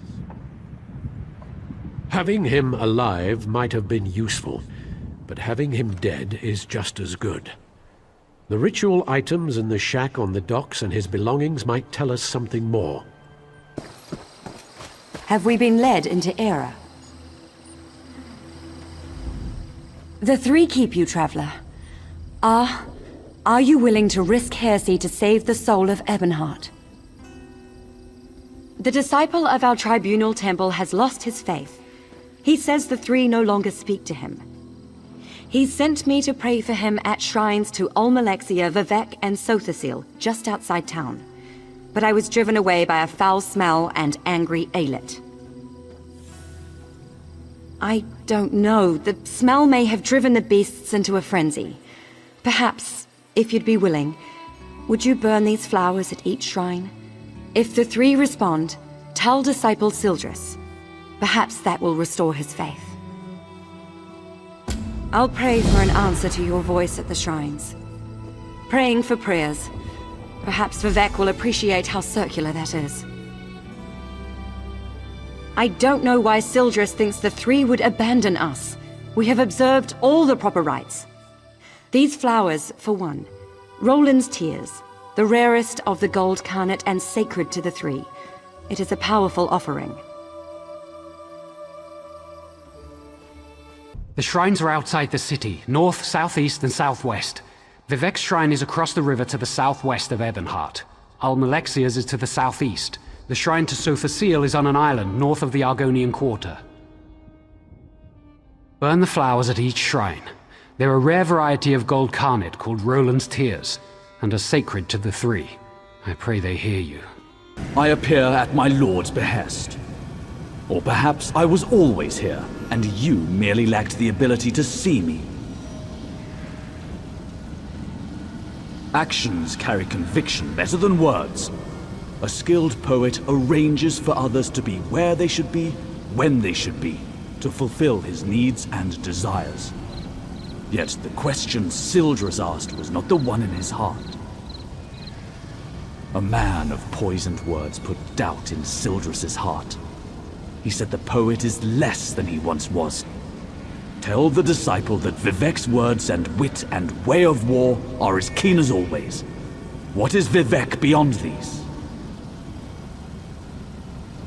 Having him alive might have been useful, but having him dead is just as good. The ritual items in the shack on the docks and his belongings might tell us something more. Have we been led into error? The three keep you, traveler. Are you willing to risk heresy to save the soul of EbonHeart? The disciple of our tribunal temple has lost his faith. He says the three no longer speak to him. He sent me to pray for him at shrines to Almalexia, Vivek, and Sothasil, just outside town. But I was driven away by a foul smell and angry Aelith. I don't know. The smell may have driven the beasts into a frenzy. Perhaps, if you'd be willing, would you burn these flowers at each shrine? If the three respond, tell disciple Sildris. Perhaps that will restore his faith. I'll pray for an answer to your voice at the shrines. Praying for prayers. Perhaps Vivek will appreciate how circular that is. I don't know why Sildris thinks the three would abandon us. We have observed all the proper rites. These flowers, for one. Roland's tears, the rarest of the gold carnet and sacred to the three. It is a powerful offering. The shrines are outside the city, north, southeast, and southwest. Vivek's shrine is across the river to the southwest of EbonHeart. Almalexia's is to the southeast. The shrine to Sothasil is on an island north of the Argonian Quarter. Burn the flowers at each shrine. They're a rare variety of gold carnet called Roland's Tears, and are sacred to the three. I pray they hear you. I appear at my lord's behest. Or perhaps I was always here, and you merely lacked the ability to see me. Actions carry conviction better than words. A skilled poet arranges for others to be where they should be, when they should be, to fulfill his needs and desires. Yet the question Sildras asked was not the one in his heart. A man of poisoned words put doubt in Sildras's heart. He said the poet is less than he once was. Tell the disciple that Vivek's words and wit and way of war are as keen as always. What is Vivek beyond these?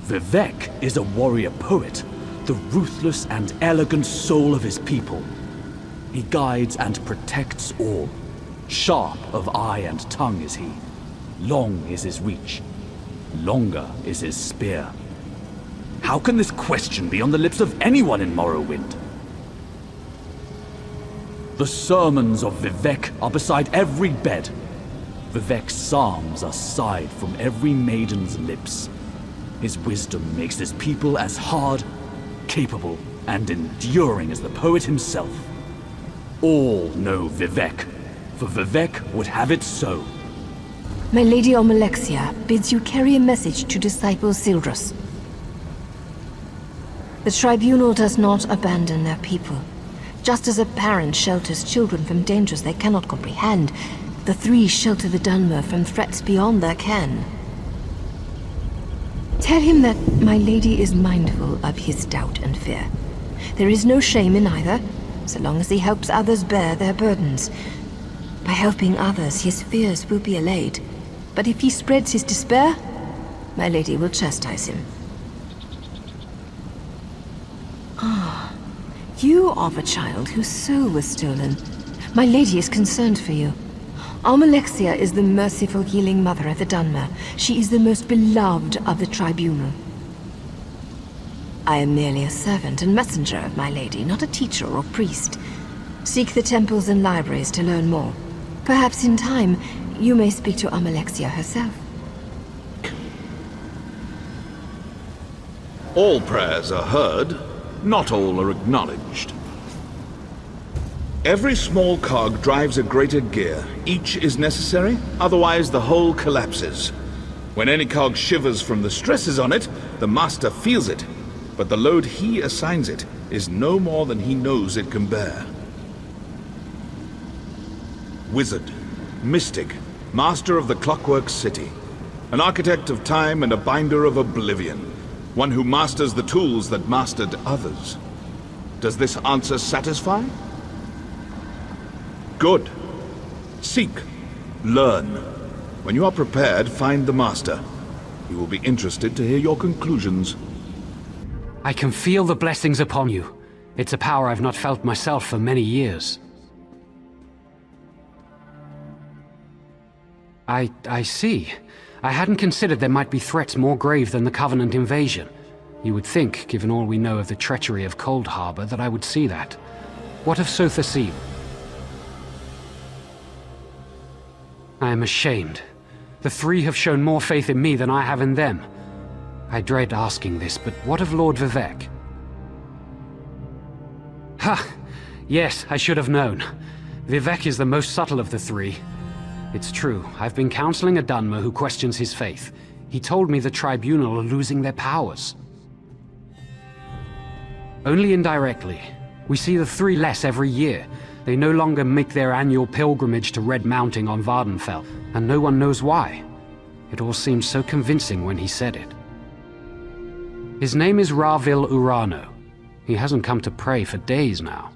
Vivek is a warrior poet, the ruthless and elegant soul of his people. He guides and protects all. Sharp of eye and tongue is he. Long is his reach. Longer is his spear. How can this question be on the lips of anyone in Morrowind? The sermons of Vivek are beside every bed. Vivek's psalms are sighed from every maiden's lips. His wisdom makes his people as hard, capable, and enduring as the poet himself. All know Vivek, for Vivek would have it so. My Lady Almalexia bids you carry a message to Disciple Sildras. The Tribunal does not abandon their people. Just as a parent shelters children from dangers they cannot comprehend, the three shelter the Dunmer from threats beyond their ken. Tell him that my lady is mindful of his doubt and fear. There is no shame in either, so long as he helps others bear their burdens. By helping others, his fears will be allayed. But if he spreads his despair, my lady will chastise him. Ah, you are the child whose soul was stolen. My lady is concerned for you. Almalexia is the merciful healing mother of the Dunmer. She is the most beloved of the Tribunal. I am merely a servant and messenger of my lady, not a teacher or priest. Seek the temples and libraries to learn more. Perhaps in time, you may speak to Almalexia herself. All prayers are heard, not all are acknowledged. Every small cog drives a greater gear. Each is necessary, otherwise the whole collapses. When any cog shivers from the stresses on it, the master feels it. But the load he assigns it is no more than he knows it can bear. Wizard, mystic, master of the Clockwork City, an architect of time and a binder of oblivion, one who masters the tools that mastered others. Does this answer satisfy? Good. Seek. Learn. When you are prepared, find the master. He will be interested to hear your conclusions. I can feel the blessings upon you. It's a power I've not felt myself for many years. I see. I hadn't considered there might be threats more grave than the Covenant invasion. You would think, given all we know of the treachery of Cold Harbor, that I would see that. What of Sothasim? I am ashamed. The three have shown more faith in me than I have in them. I dread asking this, but what of Lord Vivek? Ha! Yes, I should have known. Vivek is the most subtle of the three. It's true, I've been counseling a Dunmer who questions his faith. He told me the Tribunal are losing their powers. Only indirectly. We see the three less every year. They no longer make their annual pilgrimage to Red Mounting on Vardenfell, and no one knows why. It all seemed so convincing when he said it. His name is Ravil Urano. He hasn't come to pray for days now.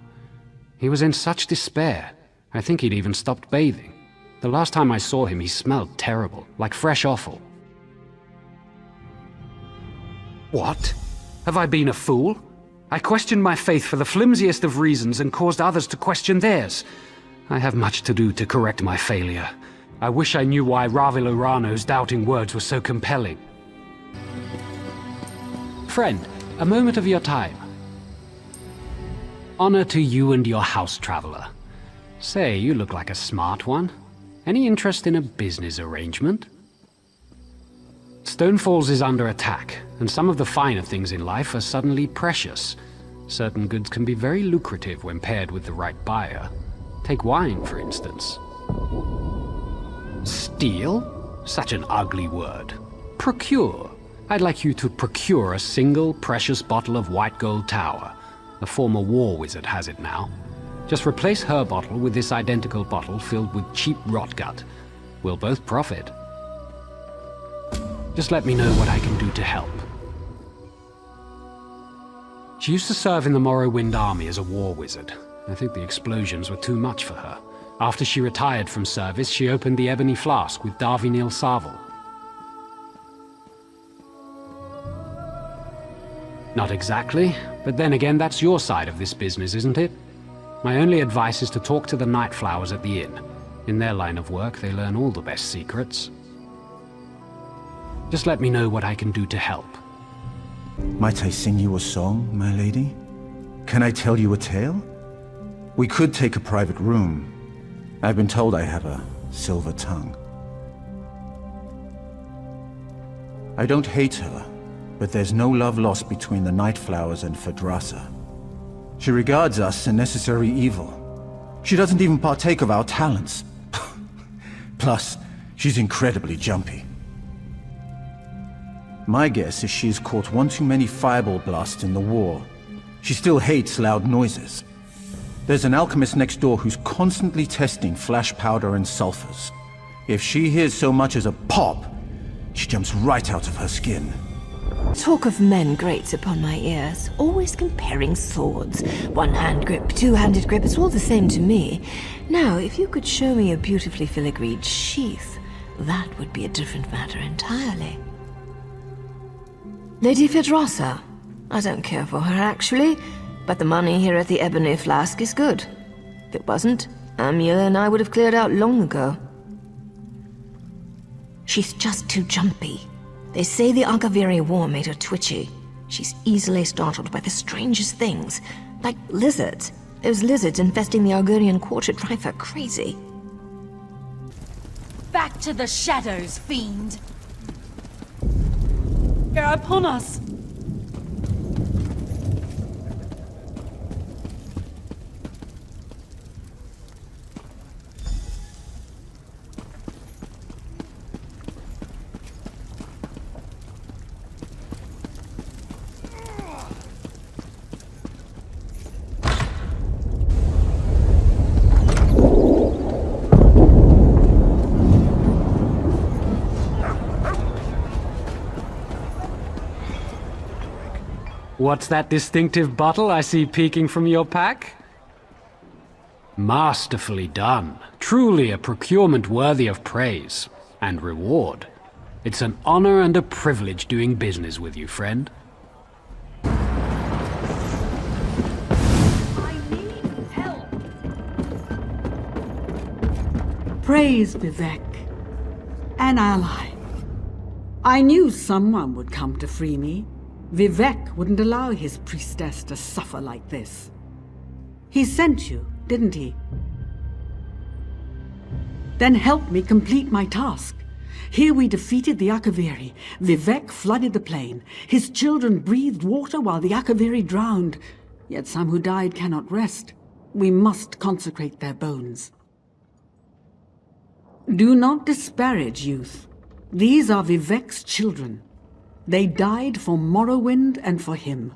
He was in such despair, I think he'd even stopped bathing. The last time I saw him, he smelled terrible, like fresh offal. What? Have I been a fool? I questioned my faith for the flimsiest of reasons and caused others to question theirs. I have much to do to correct my failure. I wish I knew why Ravil Urano's doubting words were so compelling. Friend, a moment of your time. Honor to you and your house traveler. Say, you look like a smart one. Any interest in a business arrangement? Stonefalls is under attack, and some of the finer things in life are suddenly precious. Certain goods can be very lucrative when paired with the right buyer. Take wine, for instance. Steal? Such an ugly word. Procure. I'd like you to procure a single precious bottle of white gold tower. A former war wizard has it now. Just replace her bottle with this identical bottle filled with cheap rotgut. We'll both profit. Just let me know what I can do to help. She used to serve in the Morrowind army as a war wizard. I think the explosions were too much for her. After she retired from service, she opened the Ebony Flask with Darvinil Sarvel. Not exactly, but then again, that's your side of this business, isn't it? My only advice is to talk to the Night Flowers at the inn. In their line of work, they learn all the best secrets. Just let me know what I can do to help. Might I sing you a song, my lady? Can I tell you a tale? We could take a private room. I've been told I have a silver tongue. I don't hate her, but there's no love lost between the Night Flowers and Phadrasa. She regards us a necessary evil. She doesn't even partake of our talents. Plus, she's incredibly jumpy. My guess is she's caught one too many fireball blasts in the war. She still hates loud noises. There's an alchemist next door who's constantly testing flash powder and sulfurs. If she hears so much as a pop, she jumps right out of her skin. Talk of men grates upon my ears, always comparing swords. One-hand grip, two-handed grip, it's all the same to me. Now, if you could show me a beautifully filigreed sheath, that would be a different matter entirely. Lady Phadrasa? I don't care for her, actually, but the money here at the Ebony Flask is good. If it wasn't, Amula and I would have cleared out long ago. She's just too jumpy. They say the Akaviri war made her twitchy. She's easily startled by the strangest things, like lizards. Those lizards infesting the Argonian quarter drive her crazy. Back to the shadows, fiend! They're upon us! What's that distinctive bottle I see peeking from your pack? Masterfully done. Truly a procurement worthy of praise and reward. It's an honor and a privilege doing business with you, friend. Praise Vivek, an ally. I knew someone would come to free me. Vivek wouldn't allow his priestess to suffer like this. He sent you, didn't he? Then help me complete my task. Here we defeated the Akaviri. Vivek flooded the plain. His children breathed water while the Akaviri drowned. Yet some who died cannot rest. We must consecrate their bones. Do not disparage youth. These are Vivek's children. They died for Morrowind and for him.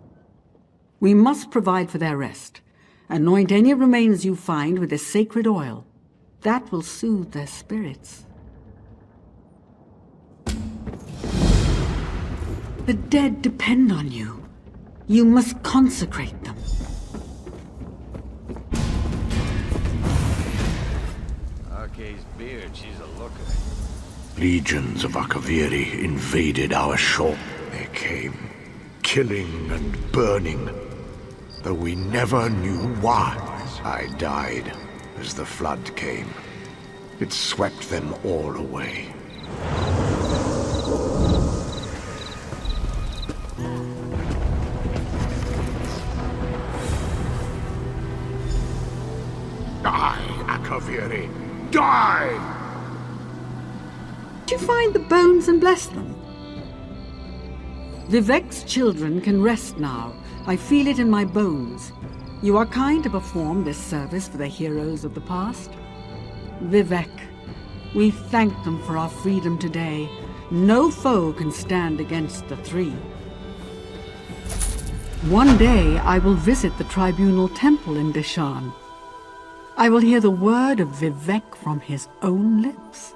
We must provide for their rest. Anoint any remains you find with this sacred oil. That will soothe their spirits. The dead depend on you. You must consecrate them. Arkay's beard, she's a looker. Legions of Akaviri invaded our shore. They came, killing and burning, though we never knew why. I died as the flood came. It swept them all away. Die, Akaviri! Die! Did you find the bones and bless them? Vivek's children can rest now. I feel it in my bones. You are kind to perform this service for the heroes of the past. Vivek, we thank them for our freedom today. No foe can stand against the three. One day I will visit the Tribunal Temple in Deshan. I will hear the word of Vivek from his own lips.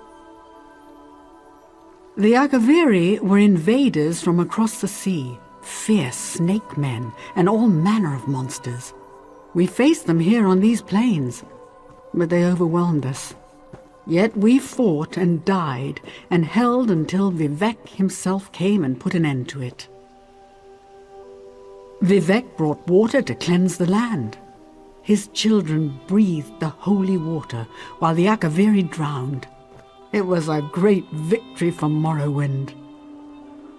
The Akaviri were invaders from across the sea, fierce snake men and all manner of monsters. We faced them here on these plains, but they overwhelmed us. Yet we fought and died and held until Vivek himself came and put an end to it. Vivek brought water to cleanse the land. His children breathed the holy water while the Akaviri drowned. It was a great victory for Morrowind.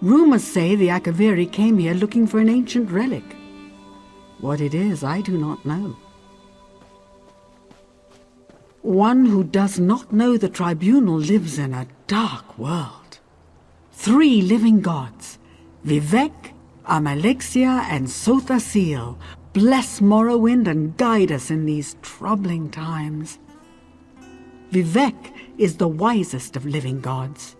Rumors say the Akaviri came here looking for an ancient relic. What it is, I do not know. One who does not know the tribunal lives in a dark world. 3 living gods, Vivek, Amalexia, and Sothasil, bless Morrowind and guide us in these troubling times. Vivek is the wisest of living gods.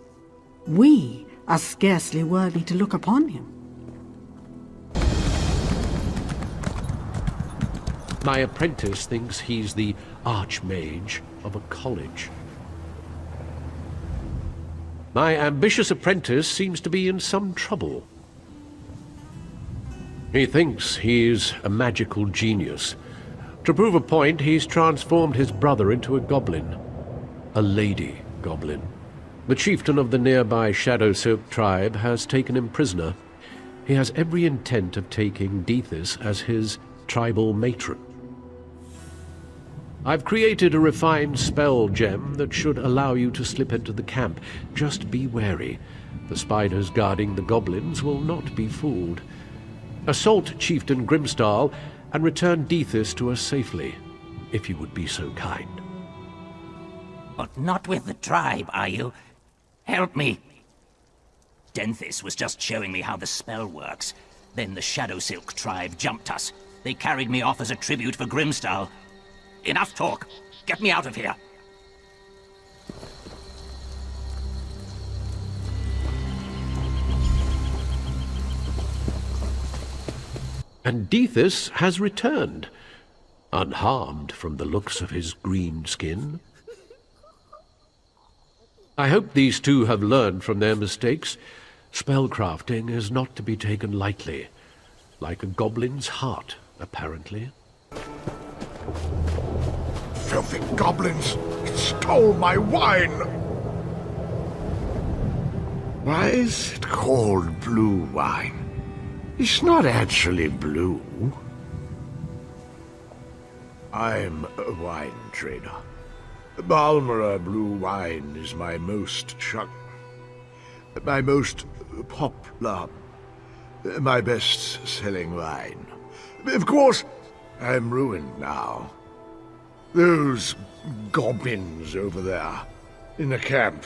We are scarcely worthy to look upon him. My apprentice thinks he's the archmage of a college. My ambitious apprentice seems to be in some trouble. He thinks he's a magical genius. To prove a point, he's transformed his brother into a goblin. A lady goblin. The chieftain of the nearby Shadow Silk tribe has taken him prisoner. He has every intent of taking Dethys as his tribal matron. I've created a refined spell gem that should allow you to slip into the camp. Just be wary. The spiders guarding the goblins will not be fooled. Assault Chieftain Grimstal and return Dethys to us safely, if you would be so kind. But not with the tribe, are you? Help me! Denthis was just showing me how the spell works. Then the Shadow Silk tribe jumped us. They carried me off as a tribute for Grimstal. Enough talk! Get me out of here! And Dethys has returned, unharmed from the looks of his green skin. I hope these two have learned from their mistakes. Spellcrafting is not to be taken lightly, like a goblin's heart, apparently. Filthy goblins! It stole my wine! Why is it called blue wine? It's not actually blue. I'm a wine trader. Balmora blue wine is my most popular, my best-selling wine. Of course, I'm ruined now. Those goblins over there, in the camp,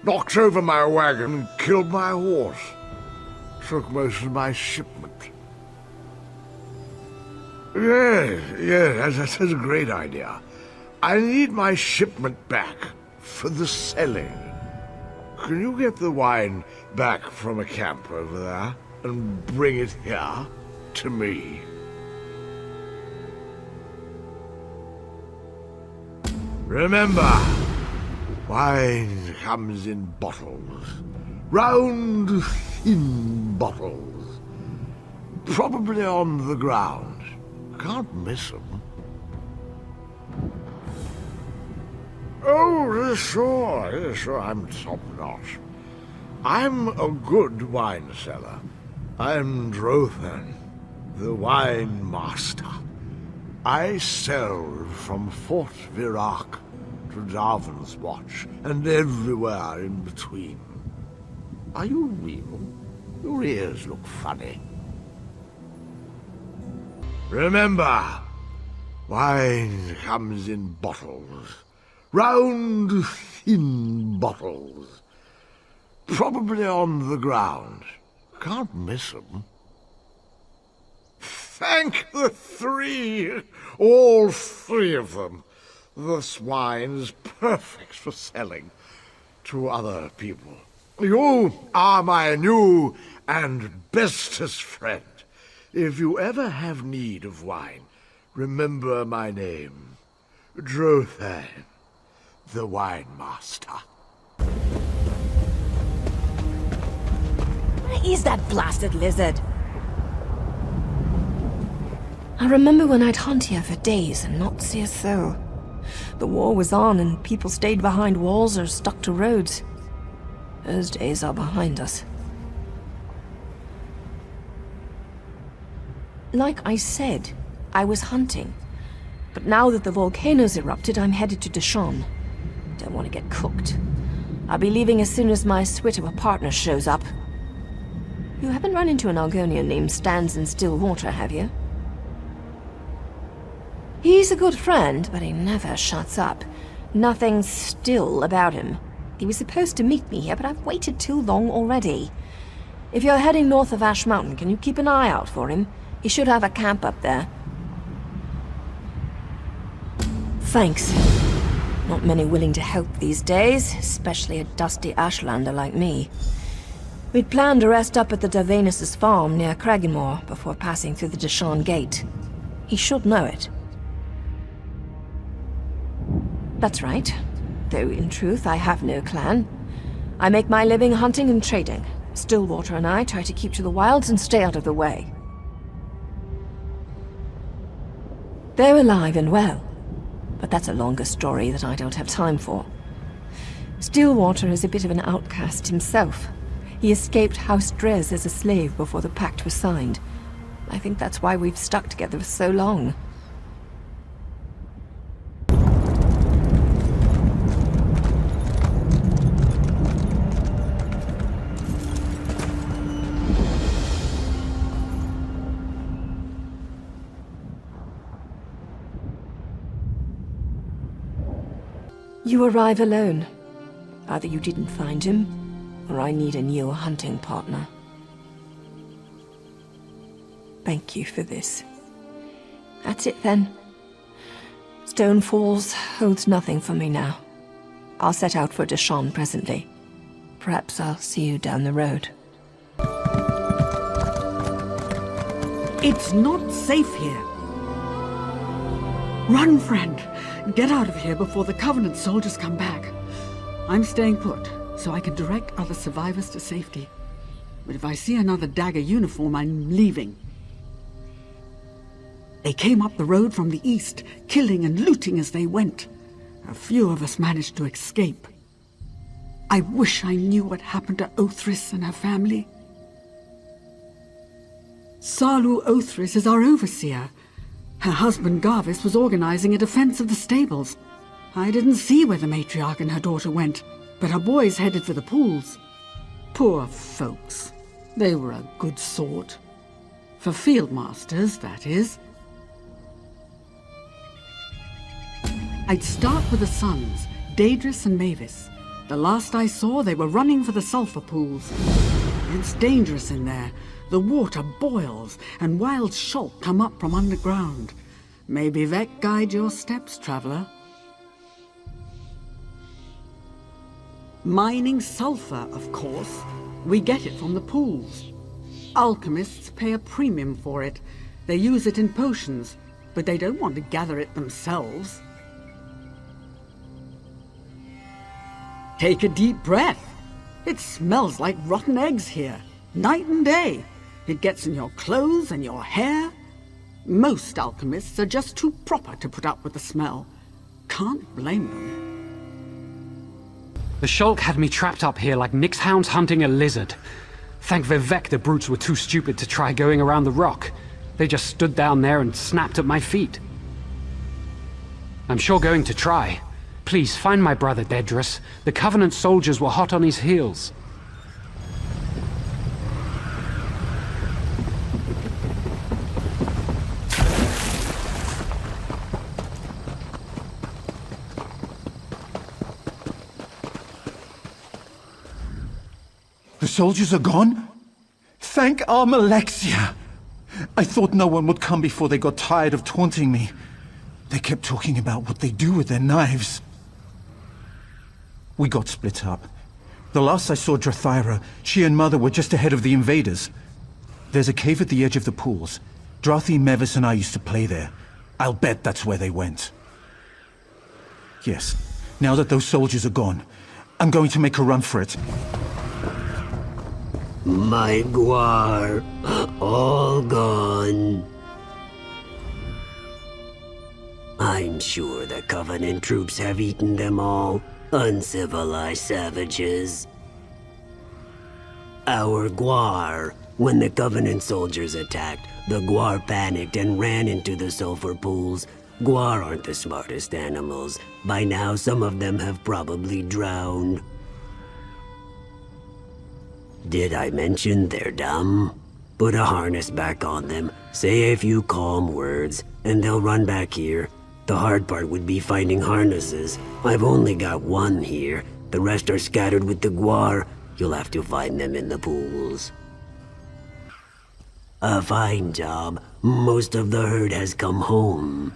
knocked over my wagon and killed my horse. Took most of my shipment. Yeah, that's a great idea. I need my shipment back for the selling. Can you get the wine back from a camp over there and bring it here to me? Remember, wine comes in bottles. Round, thin bottles. Probably on the ground. Can't miss them. Oh, sure, I'm top-notch. I'm a good wine seller. I'm Drothan, the wine master. I sell from Fort Virak to Darvin's Watch, and everywhere in between. Are you real? Your ears look funny. Remember, wine comes in bottles. Round, thin bottles. Probably on the ground. Can't miss them. Thank the 3! All 3 of them. This wine is perfect for selling to other people. You are my new and bestest friend. If you ever have need of wine, remember my name. Drothan, the wine master. Where is that blasted lizard? I remember when I'd hunt here for days and not see a soul. The war was on and people stayed behind walls or stuck to roads. Those days are behind us. Like I said, I was hunting. But now that the volcano's erupted, I'm headed to Deshawn. Don't want to get cooked. I'll be leaving as soon as my suite of a partner shows up. You haven't run into an Argonian named Stands in Stillwater, have you? He's a good friend, but he never shuts up. Nothing's still about him. He was supposed to meet me here, but I've waited too long already. If you're heading north of Ash Mountain, can you keep an eye out for him? He should have a camp up there. Thanks. Not many willing to help these days, especially a dusty Ashlander like me. We'd planned to rest up at the Darvanus' farm near Cragganmore before passing through the Deshawn Gate. He should know it. That's right. Though in truth, I have no clan. I make my living hunting and trading. Stillwater and I try to keep to the wilds and stay out of the way. They're alive and well, but that's a longer story that I don't have time for. Stillwater is a bit of an outcast himself. He escaped House Drez as a slave before the Pact was signed. I think that's why we've stuck together for so long. You arrive alone. Either you didn't find him, or I need a new hunting partner. Thank you for this. That's it then. Stonefalls holds nothing for me now. I'll set out for Deshawn presently. Perhaps I'll see you down the road. It's not safe here. Run, friend. Get out of here before the Covenant soldiers come back. I'm staying put, so I can direct other survivors to safety. But if I see another dagger uniform, I'm leaving. They came up the road from the east, killing and looting as they went. A few of us managed to escape. I wish I knew what happened to Othris and her family. Salu Othris is our overseer. Her husband Garvis was organizing a defense of the stables. I didn't see where the matriarch and her daughter went, but her boys headed for the pools. Poor folks. They were a good sort. For field masters, that is. I'd start with the sons, Daedrus and Mavis. The last I saw, they were running for the sulfur pools. It's dangerous in there. The water boils, and wild shulk come up from underground. Maybe Vec guide your steps, traveler. Mining sulfur, of course. We get it from the pools. Alchemists pay a premium for it. They use it in potions, but they don't want to gather it themselves. Take a deep breath. It smells like rotten eggs here, night and day. It gets in your clothes and your hair. Most alchemists are just too proper to put up with the smell. Can't blame them. The Shulk had me trapped up here like Nyx hounds hunting a lizard. Thank Vivek the brutes were too stupid to try going around the rock. They just stood down there and snapped at my feet. I'm sure going to try. Please, find my brother Daedrus. The Covenant soldiers were hot on his heels. The soldiers are gone? Thank our Malexia! I thought no one would come before they got tired of taunting me. They kept talking about what they do with their knives. We got split up. The last I saw Drathyra, she and Mother were just ahead of the invaders. There's a cave at the edge of the pools. Drathi, Mevis and I used to play there. I'll bet that's where they went. Yes. Now that those soldiers are gone, I'm going to make a run for it. My guar, all gone. I'm sure the Covenant troops have eaten them all. Uncivilized savages. Our guar. When the Covenant soldiers attacked, the guar panicked and ran into the sulfur pools. Guar aren't the smartest animals. By now, some of them have probably drowned. Did I mention they're dumb? Put a harness back on them, say a few calm words, and they'll run back here. The hard part would be finding harnesses. I've only got one here. The rest are scattered with the guar. You'll have to find them in the pools. A fine job. Most of the herd has come home.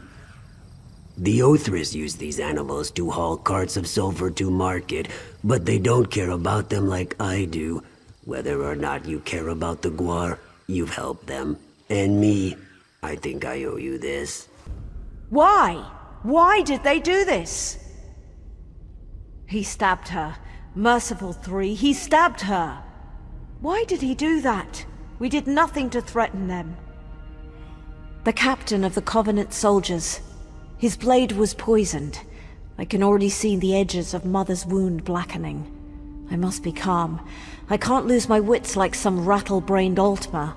The Othris use these animals to haul carts of sulfur to market, but they don't care about them like I do. Whether or not you care about the guar, you've helped them. And me, I think I owe you this. Why? Why did they do this? He stabbed her. Merciful 3, he stabbed her. Why did he do that? We did nothing to threaten them. The captain of the Covenant soldiers. His blade was poisoned. I can already see the edges of Mother's wound blackening. I must be calm. I can't lose my wits like some rattle-brained Altmer.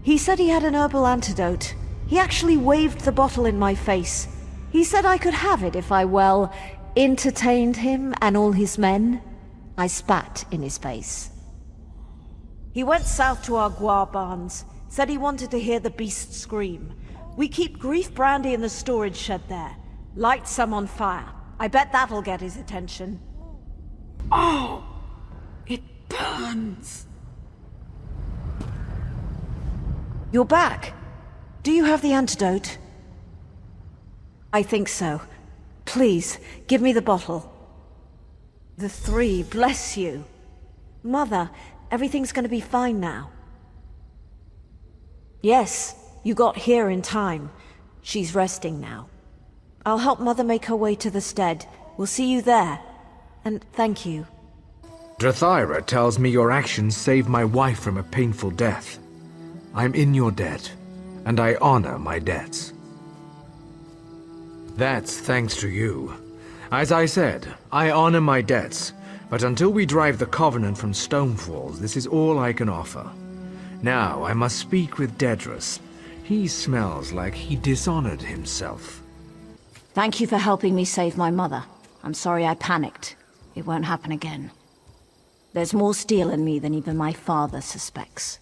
He said he had an herbal antidote. He actually waved the bottle in my face. He said I could have it if I, well, entertained him and all his men. I spat in his face. He went south to our guar barns, said he wanted to hear the beast scream. We keep grief brandy in the storage shed there. Light some on fire. I bet that'll get his attention. Oh! It burns! You're back. Do you have the antidote? I think so. Please, give me the bottle. The 3, bless you. Mother, everything's gonna be fine now. Yes, you got here in time. She's resting now. I'll help Mother make her way to the stead. We'll see you there. And thank you. Drathyra tells me your actions saved my wife from a painful death. I'm in your debt, and I honor my debts. That's thanks to you. As I said, I honor my debts, but until we drive the Covenant from Stonefalls, this is all I can offer. Now I must speak with Dedrus. He smells like he dishonored himself. Thank you for helping me save my mother. I'm sorry I panicked. It won't happen again. There's more steel in me than even my father suspects.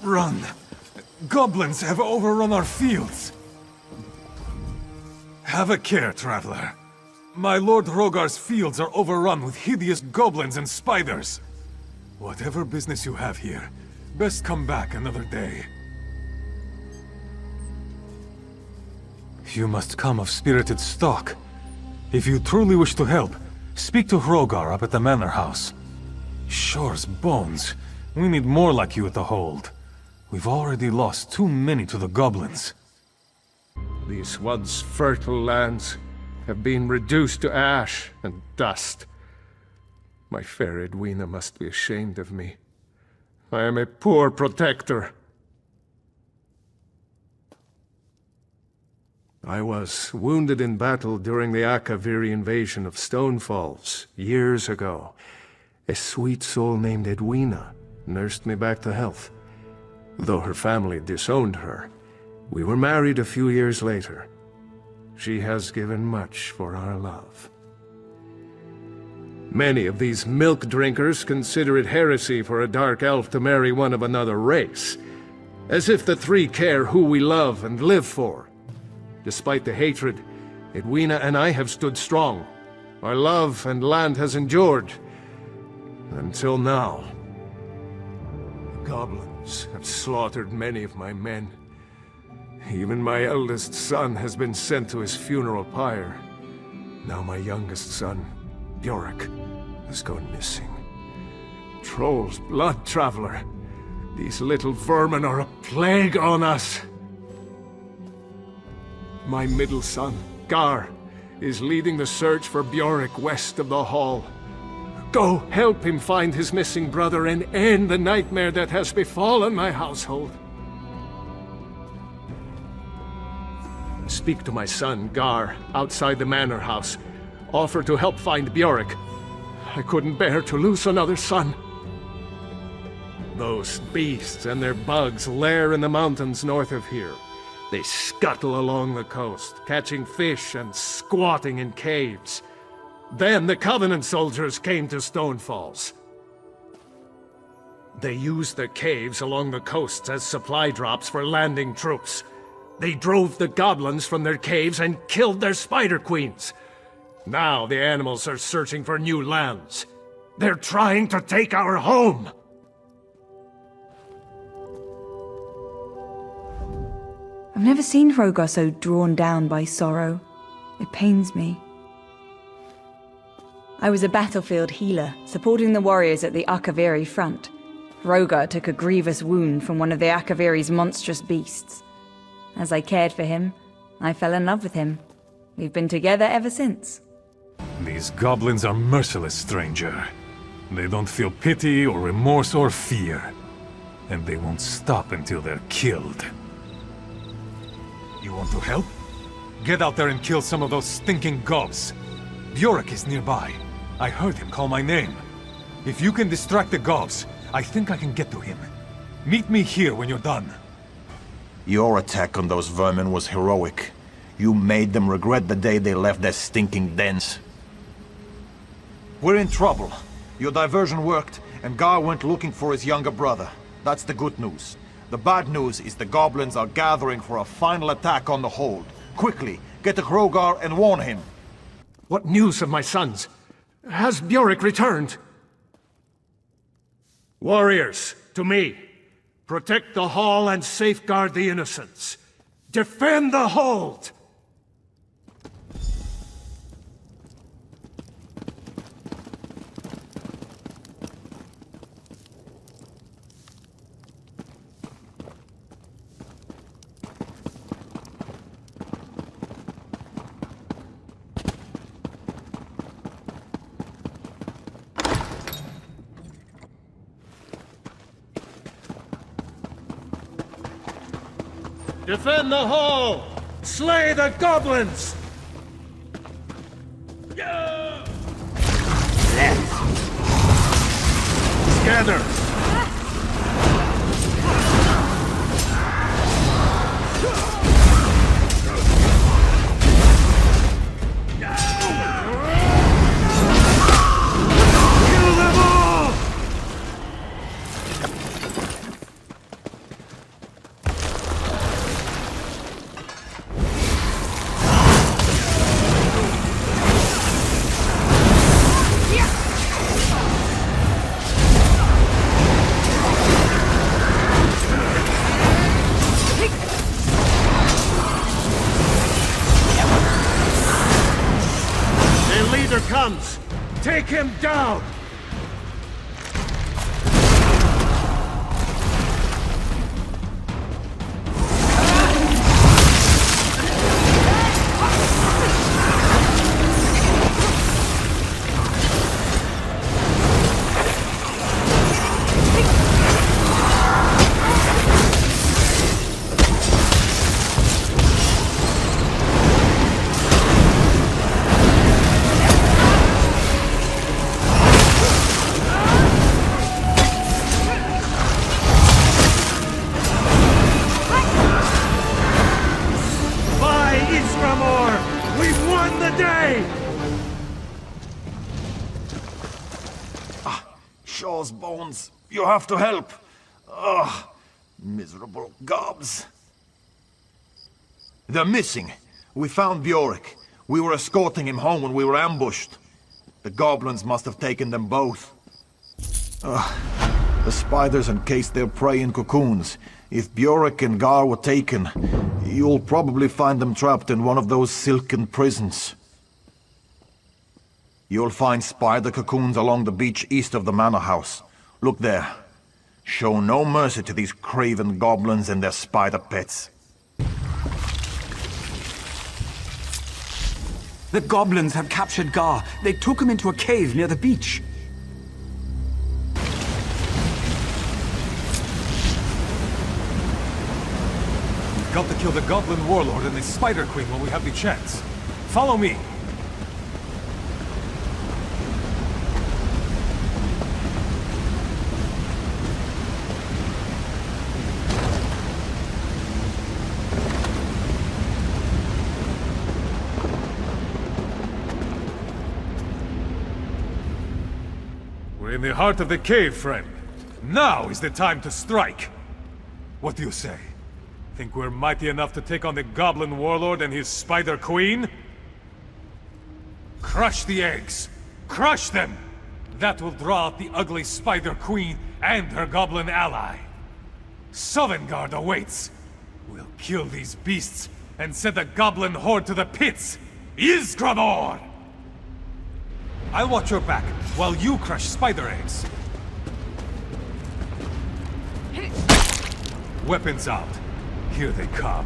Run! Goblins have overrun our fields! Have a care, traveler. My Lord Rogar's fields are overrun with hideous goblins and spiders. Whatever business you have here, best come back another day. You must come of spirited stock. If you truly wish to help, speak to Hrogar up at the manor house. Shore's bones. We need more like you at the hold. We've already lost too many to the goblins. These once fertile lands have been reduced to ash and dust. My fair Edwina must be ashamed of me. I am a poor protector. I was wounded in battle during the Akaviri invasion of Stonefalls years ago. A sweet soul named Edwina nursed me back to health. Though her family disowned her, we were married a few years later. She has given much for our love. Many of these milk drinkers consider it heresy for a dark elf to marry one of another race, as if the 3 care who we love and live for. Despite the hatred, Edwina and I have stood strong. Our love and land has endured. Until now. The goblins have slaughtered many of my men. Even my eldest son has been sent to his funeral pyre. Now my youngest son, Bjork, has gone missing. Trolls, blood traveler. These little vermin are a plague on us. My middle son, Gar, is leading the search for Bjork west of the Hall. Go help him find his missing brother and end the nightmare that has befallen my household. Speak to my son, Gar, outside the manor house. Offer to help find Bjork. I couldn't bear to lose another son. Those beasts and their bugs lair in the mountains north of here. They scuttle along the coast, catching fish and squatting in caves. Then the Covenant soldiers came to Stonefalls. They used the caves along the coasts as supply drops for landing troops. They drove the goblins from their caves and killed their spider queens. Now the animals are searching for new lands. They're trying to take our home! I've never seen Hrogar so drawn down by sorrow. It pains me. I was a battlefield healer, supporting the warriors at the Akaviri front. Hrogar took a grievous wound from one of the Akaviri's monstrous beasts. As I cared for him, I fell in love with him. We've been together ever since. These goblins are merciless, stranger. They don't feel pity or remorse or fear. And they won't stop until they're killed. You want to help? Get out there and kill some of those stinking gobs. Bjork is nearby. I heard him call my name. If you can distract the gobs, I think I can get to him. Meet me here when you're done. Your attack on those vermin was heroic. You made them regret the day they left their stinking dens. We're in trouble. Your diversion worked, and Gar went looking for his younger brother. That's the good news. The bad news is the goblins are gathering for a final attack on the hold. Quickly, get to Hrogar and warn him. What news of my sons? Has Bjork returned? Warriors, to me. Protect the hall and safeguard the innocents. Defend the hold! Defend the hall! Slay the goblins! Gather! Kill them all! Comes! Take him down! Shaw's bones. You have to help. Ugh. Miserable gobs. They're missing. We found Bjork. We were escorting him home when we were ambushed. The goblins must have taken them both. The spiders encased their prey in cocoons. If Bjork and Gar were taken, you'll probably find them trapped in one of those silken prisons. You'll find spider cocoons along the beach east of the manor house. Look there. Show no mercy to these craven goblins and their spider pets. The goblins have captured Gar. They took him into a cave near the beach. We've got to kill the Goblin Warlord and the Spider Queen when we have the chance. Follow me. We're in the heart of the cave, friend. Now is the time to strike. What do you say? Think we're mighty enough to take on the Goblin Warlord and his Spider Queen? Crush the eggs! Crush them! That will draw out the ugly Spider Queen and her Goblin ally. Sovngarde awaits! We'll kill these beasts and send the Goblin horde to the pits! Ysgramor! I'll watch your back while you crush spider eggs. Weapons out. Here they come.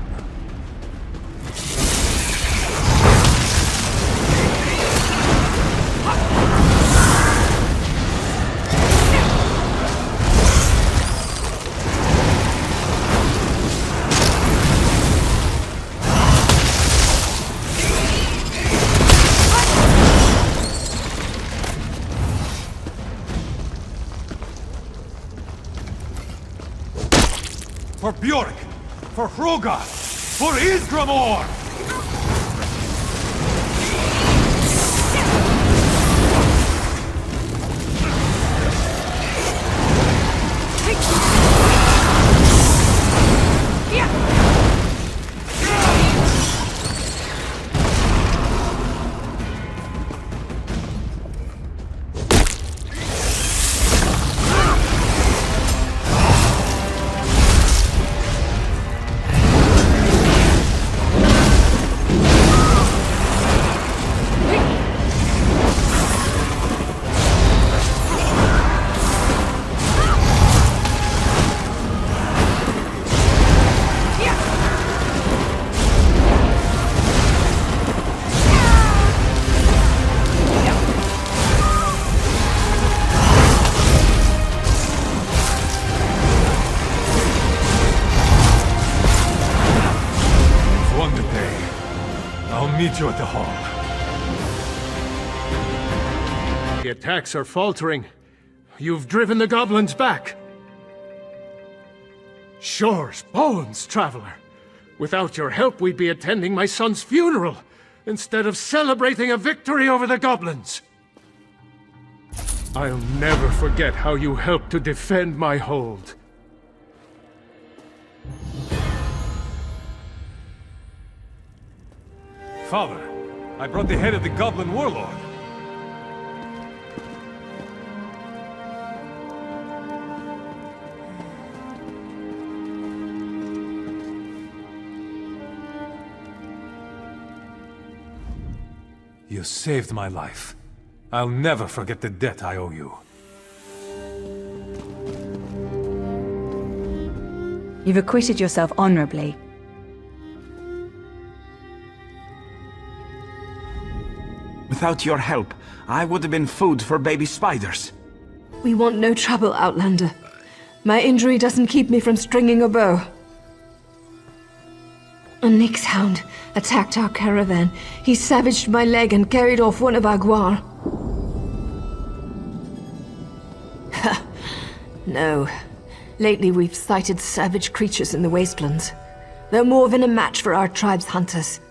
For Bjork! For Hrogar! For Ysgramor! Meet you at the hall. The attacks are faltering. You've driven the goblins back. Shore's bones, traveler. Without your help, we'd be attending my son's funeral, instead of celebrating a victory over the goblins. I'll never forget how you helped to defend my hold. Father, I brought the head of the Goblin Warlord. You saved my life. I'll never forget the debt I owe you. You've acquitted yourself honorably. Without your help, I would have been food for baby spiders. We want no trouble, Outlander. My injury doesn't keep me from stringing a bow. A Nyx hound attacked our caravan. He savaged my leg and carried off one of our guar. No. Lately we've sighted savage creatures in the wastelands. They're more than a match for our tribe's hunters.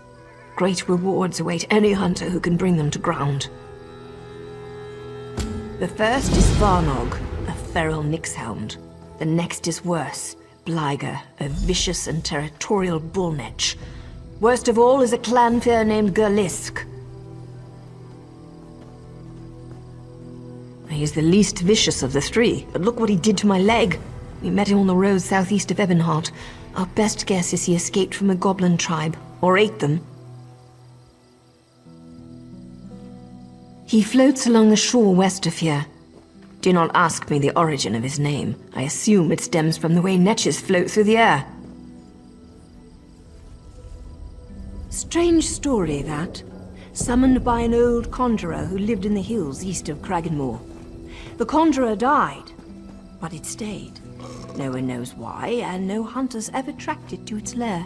Great rewards await any hunter who can bring them to ground. The first is Varnog, a feral Nyx hound. The next is worse, Bliger, a vicious and territorial bullnetch. Worst of all is a clanfear named Gerlisk. He is the least vicious of the three, but look what he did to my leg. We met him on the road southeast of EbonHeart. Our best guess is he escaped from a goblin tribe, or ate them. He floats along the shore west of here. Do not ask me the origin of his name. I assume it stems from the way netches float through the air. Strange story, that. summoned by an old conjurer who lived in the hills east of Kraganmore. The conjurer died, but it stayed. No one knows why, and no hunters ever tracked it to its lair.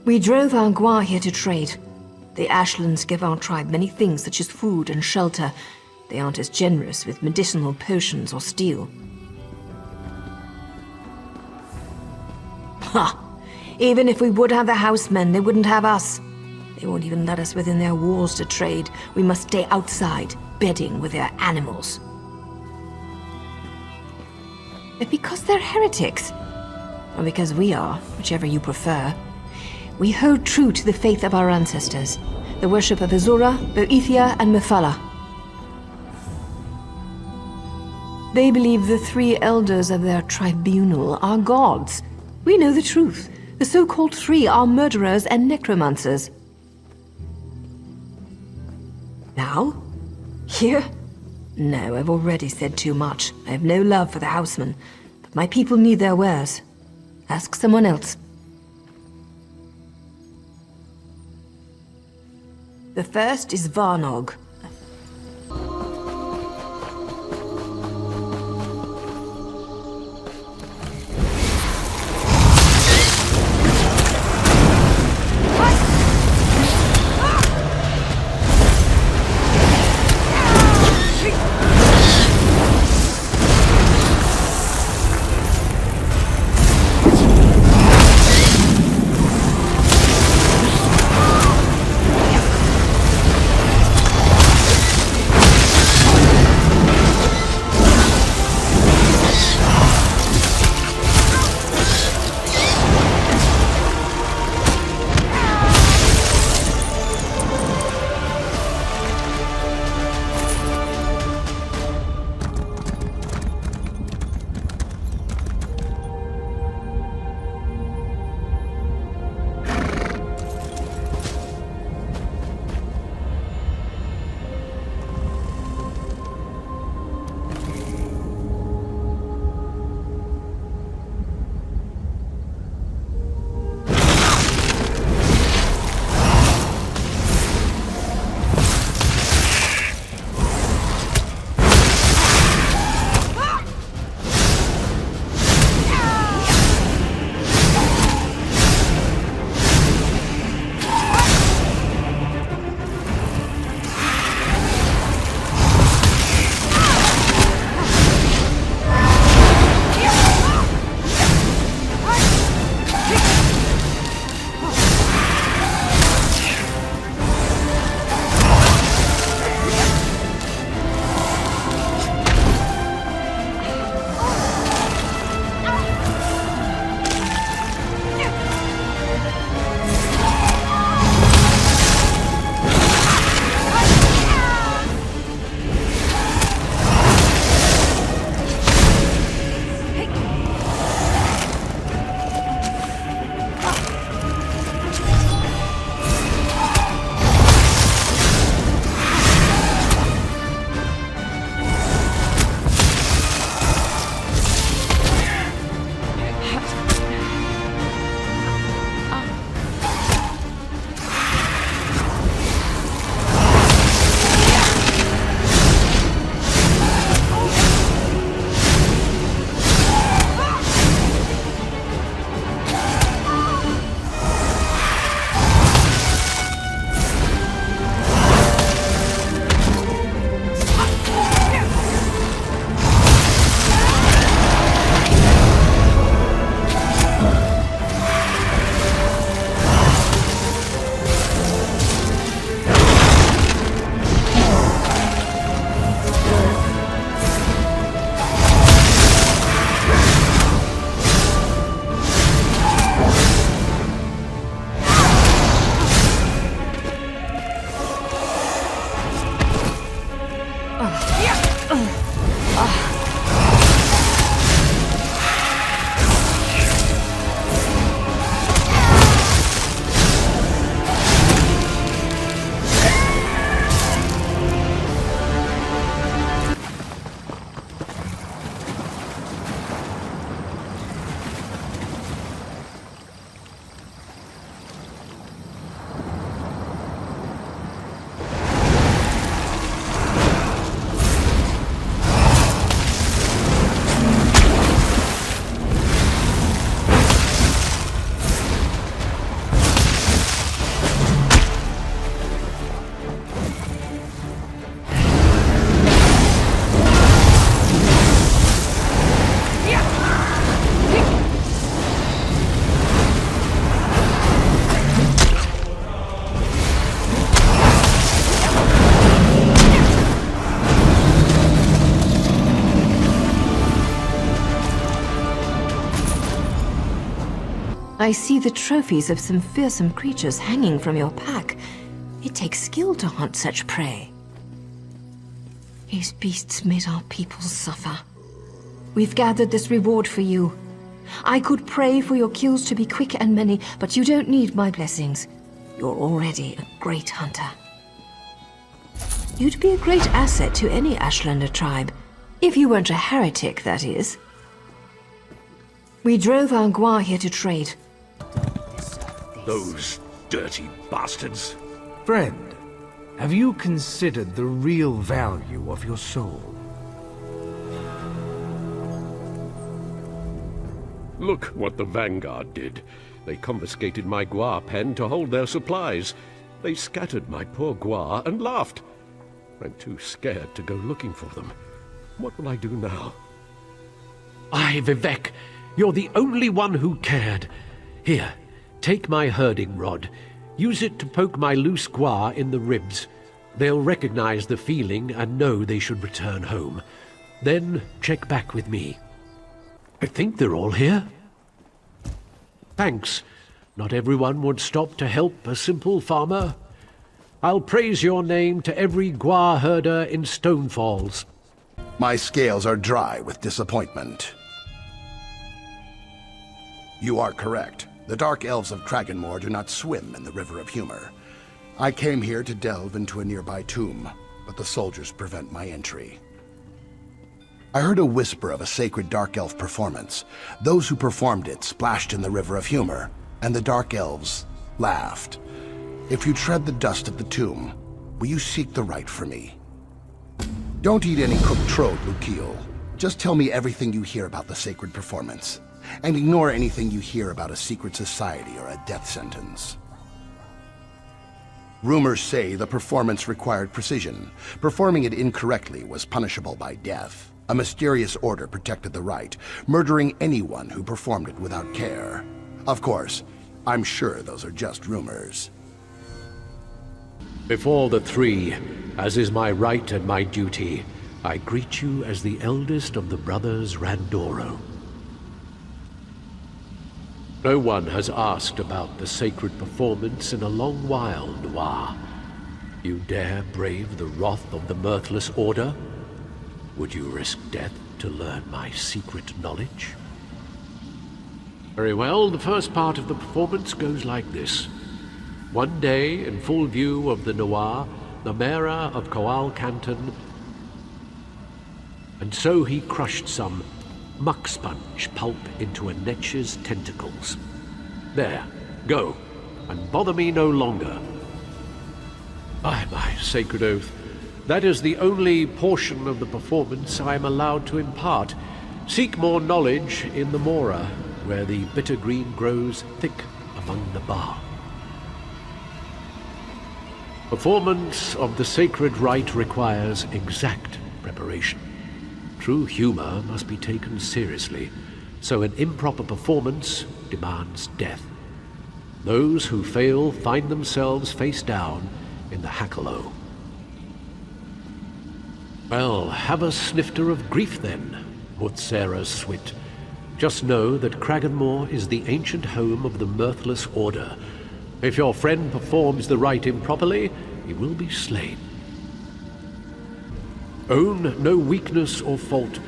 We drove our Gua here to trade. The Ashlands give our tribe many things such as food and shelter. They aren't as generous with medicinal potions or steel. Ha! Even if we would have the housemen, they wouldn't have us. They won't even let us within their walls to trade. We must stay outside, bedding with their animals. But because they're heretics, or because we are, whichever you prefer, we hold true to the faith of our ancestors, the worship of Azura, Boethia, and Mephala. They believe the 3 elders of their tribunal are gods. We know the truth. The so-called 3 are murderers and necromancers. Now? Here? No, I've already said too much. I have no love for the housemen, but my people need their wares. Ask someone else. The first is Varnog. I see the trophies of some fearsome creatures hanging from your pack. It takes skill to hunt such prey. These beasts made our people suffer. We've gathered this reward for you. I could pray for your kills to be quick and many, but you don't need my blessings. You're already a great hunter. You'd be a great asset to any Ashlander tribe. If you weren't a heretic, that is. We drove our Gua here to trade. Those dirty bastards. Friend, have you considered the real value of your soul? Look what the Vanguard did. They confiscated my Gua pen to hold their supplies. They scattered my poor Gua and laughed. I'm too scared to go looking for them. What will I do now? Aye, Vivek, you're the only one who cared. Here, take my herding rod. Use it to poke my loose Gua in the ribs. They'll recognize the feeling and know they should return home. Then check back with me. I think they're all here. Thanks. Not everyone would stop to help a simple farmer. I'll praise your name to every Gua herder in Stonefalls. My scales are dry with disappointment. You are correct. The Dark Elves of Kraganmore do not swim in the River of Humor. I came here to delve into a nearby tomb, but the soldiers prevent my entry. I heard a whisper of a sacred Dark Elf performance. Those who performed it splashed in the River of Humor, and the Dark Elves laughed. If you tread the dust of the tomb, will you seek the right for me? Don't eat any cooked trode, Lukiel. Just tell me everything you hear about the sacred performance, and ignore anything you hear about a secret society or a death sentence. Rumors say the performance required precision. Performing it incorrectly was punishable by death. A mysterious order protected the right, murdering anyone who performed it without care. Of course, I'm sure those are just rumors. Before the three, as is my right and my duty, I greet you as the eldest of the brothers Randoro. No one has asked about the sacred performance in a long while, Noir. You dare brave the wrath of the Mirthless Order? Would you risk death to learn my secret knowledge? Very well, the first part of the performance goes like this. One day, in full view of the Noir, the Mera of Coal Canton, and so he crushed some muck sponge pulp into a Netch's tentacles. There, go, and bother me no longer. By my sacred oath, that is the only portion of the performance I am allowed to impart. Seek more knowledge in the Mora, where the bitter green grows thick among the bark. Performance of the sacred rite requires exact preparation. True humor must be taken seriously, so an improper performance demands death. Those who fail find themselves face down in the Hackalow. Well, have a snifter of grief then, Mutsera Swit. Just know that Kraganmore is the ancient home of the Mirthless Order. If your friend performs the rite improperly, he will be slain. Own no weakness or fault.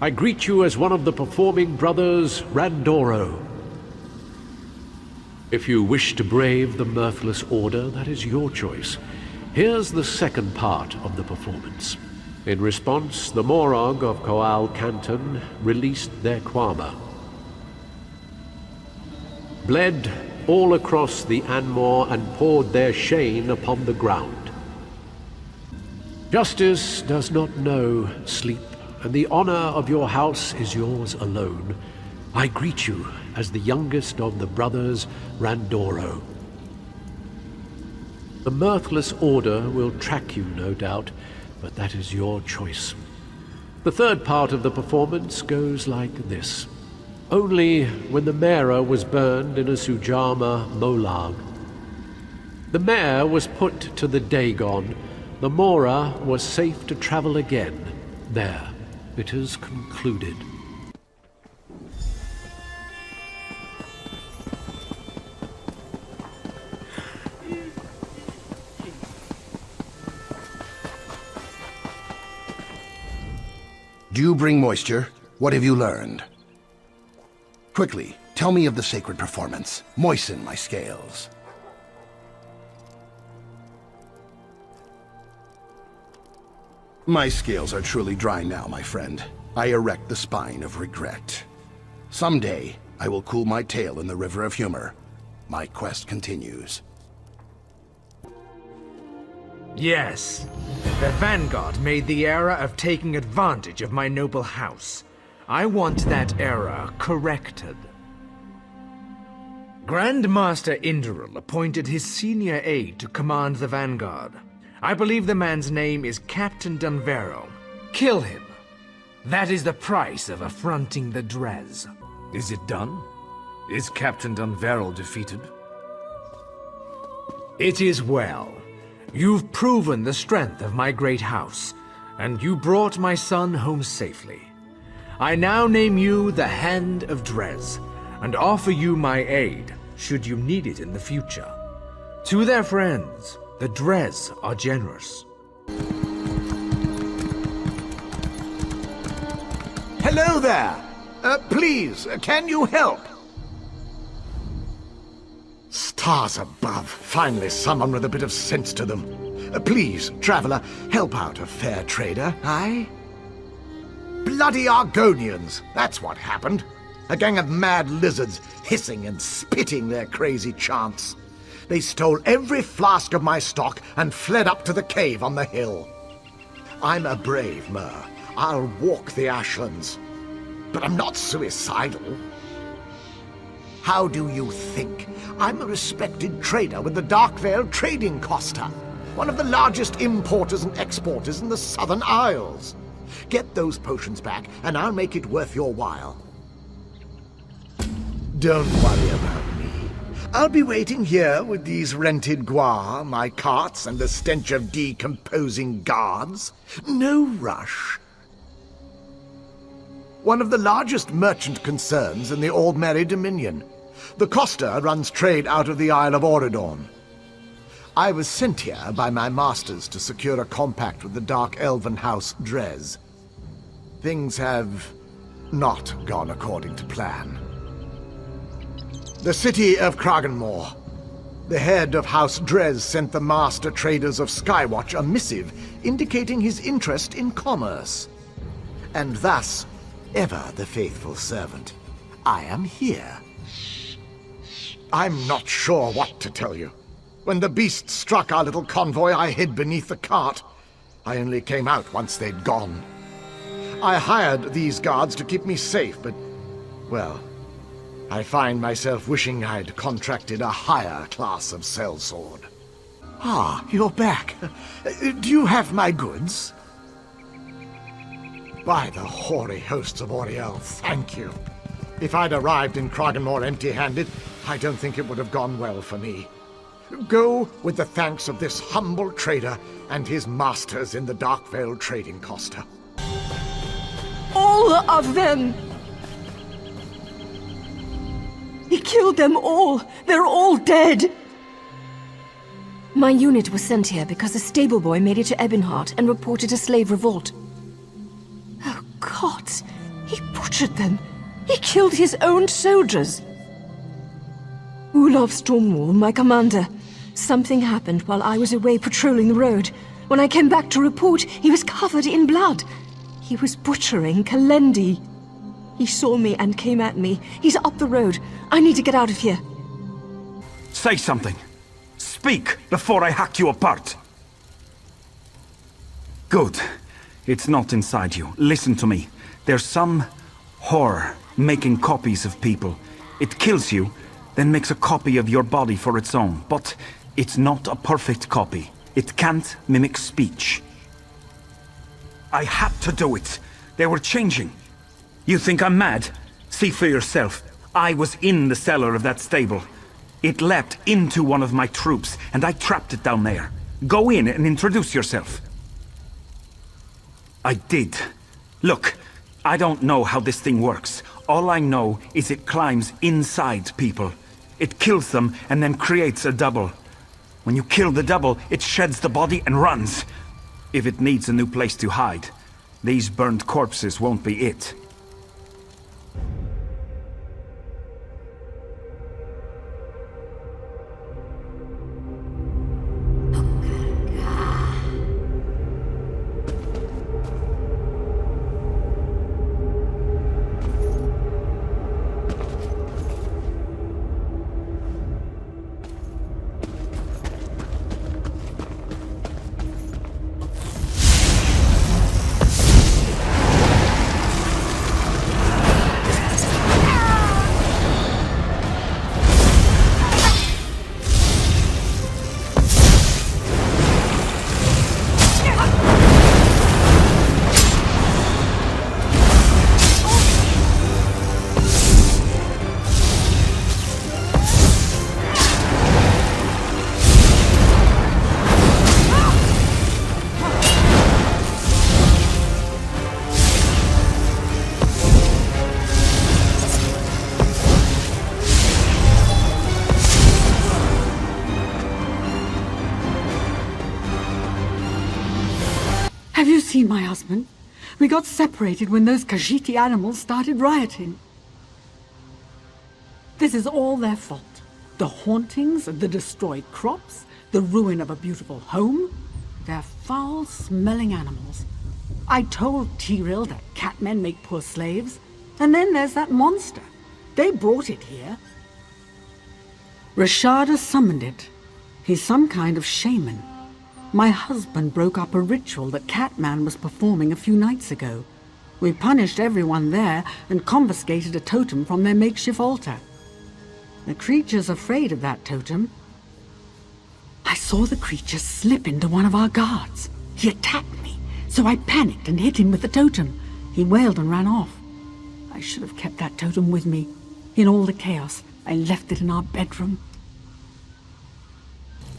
I greet you as one of the performing brothers Randoro. If you wish to brave the Mirthless Order, that is your choice. Here's the second part of the performance. In response, the Morog of Coal Canton released their Kwama. Bled all across the Anmore and poured their Shane upon the ground. Justice does not know sleep, and the honor of your house is yours alone. I greet you as the youngest of the brothers Randoro. The Mirthless Order will track you, no doubt, but that is your choice. The third part of the performance goes like this. Only when the Mera was burned in a Sujama Molag. The mare was put to the Dagon. The Mora was safe to travel again. There, it is concluded. Dew bring moisture. What have you learned? Quickly, tell me of the sacred performance. Moisten my scales. My scales are truly dry now, my friend. I erect the spine of regret. Someday, I will cool my tail in the river of humor. My quest continues. Yes, the Vanguard made the error of taking advantage of my noble house. I want that error corrected. Grandmaster Induril appointed his senior aide to command the Vanguard. I believe the man's name is Captain Dunveril. Kill him. That is the price of affronting the Dres. Is it done? Is Captain Dunveril defeated? It is well. You've proven the strength of my great house, and you brought my son home safely. I now name you the Hand of Dres, and offer you my aid, should you need it in the future. To their friends, the Dres are generous. Hello there! Please, can you help? Stars above. Finally someone with a bit of sense to them. Please, traveler, help out a fair trader, aye? Bloody Argonians! That's what happened. A gang of mad lizards, hissing and spitting their crazy chants. They stole every flask of my stock and fled up to the cave on the hill. I'm a brave mer. I'll walk the ashlands. But I'm not suicidal. How do you think? I'm a respected trader with the Darkvale Trading Costa, one of the largest importers and exporters in the Southern Isles. Get those potions back, and I'll make it worth your while. Don't worry about me. I'll be waiting here with these rented guar, my carts, and the stench of decomposing guards. No rush. One of the largest merchant concerns in the Aldmeri Dominion. The Costa runs trade out of the Isle of Auridorn. I was sent here by my masters to secure a compact with the Dark Elven House Dres. Things have not gone according to plan. The city of Kraganmore. The head of House Dres sent the master traders of Skywatch a missive indicating his interest in commerce. And thus, ever the faithful servant, I am here. I'm not sure what to tell you. When the beast struck our little convoy, I hid beneath the cart. I only came out once they'd gone. I hired these guards to keep me safe, but, well, I find myself wishing I'd contracted a higher class of sellsword. Ah, you're back. Do you have my goods? By the hoary hosts of Oriel, thank you. If I'd arrived in Kraganmore empty-handed, I don't think it would have gone well for me. Go with the thanks of this humble trader and his masters in the Darkvale Trading Costa. All of them! He killed them all! They're all dead! My unit was sent here because a stable boy made it to EbonHeart and reported a slave revolt. Oh, God! He butchered them! He killed his own soldiers! Olaf Stormwall, my commander. Something happened while I was away patrolling the road. When I came back to report, he was covered in blood. He was butchering Kalendi. He saw me and came at me. He's up the road. I need to get out of here. Say something. Speak before I hack you apart. Good. It's not inside you. Listen to me. There's some horror making copies of people. It kills you, then makes a copy of your body for its own. But it's not a perfect copy. It can't mimic speech. I had to do it. They were changing. You think I'm mad? See for yourself. I was in the cellar of that stable. It leapt into one of my troops, and I trapped it down there. Go in and introduce yourself. I did. Look, I don't know how this thing works. All I know is it climbs inside people. It kills them and then creates a double. When you kill the double, it sheds the body and runs. If it needs a new place to hide. These burned corpses won't be it. Have you seen my husband? We got separated when those Khajiiti animals started rioting. This is all their fault. The hauntings, the destroyed crops, the ruin of a beautiful home. They're foul-smelling animals. I told Tyrell that catmen make poor slaves. And then there's that monster. They brought it here. Rashada summoned it. He's some kind of shaman. My husband broke up a ritual that Catman was performing a few nights ago. We punished everyone there and confiscated a totem from their makeshift altar. The creature's afraid of that totem. I saw the creature slip into one of our guards. He attacked me, so I panicked and hit him with the totem. He wailed and ran off. I should have kept that totem with me. In all the chaos, I left it in our bedroom.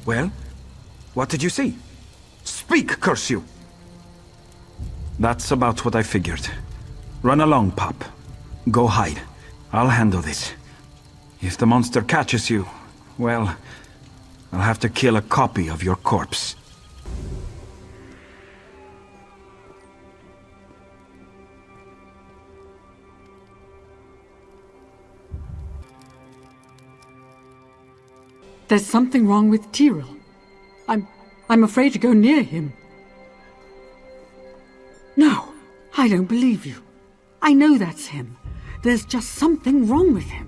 Well? What did you see? Speak, curse you! That's about what I figured. Run along, Pop. Go hide. I'll handle this. If the monster catches you, well, I'll have to kill a copy of your corpse. There's something wrong with Tyrell. I'm afraid to go near him. No, I don't believe you. I know that's him. There's just something wrong with him.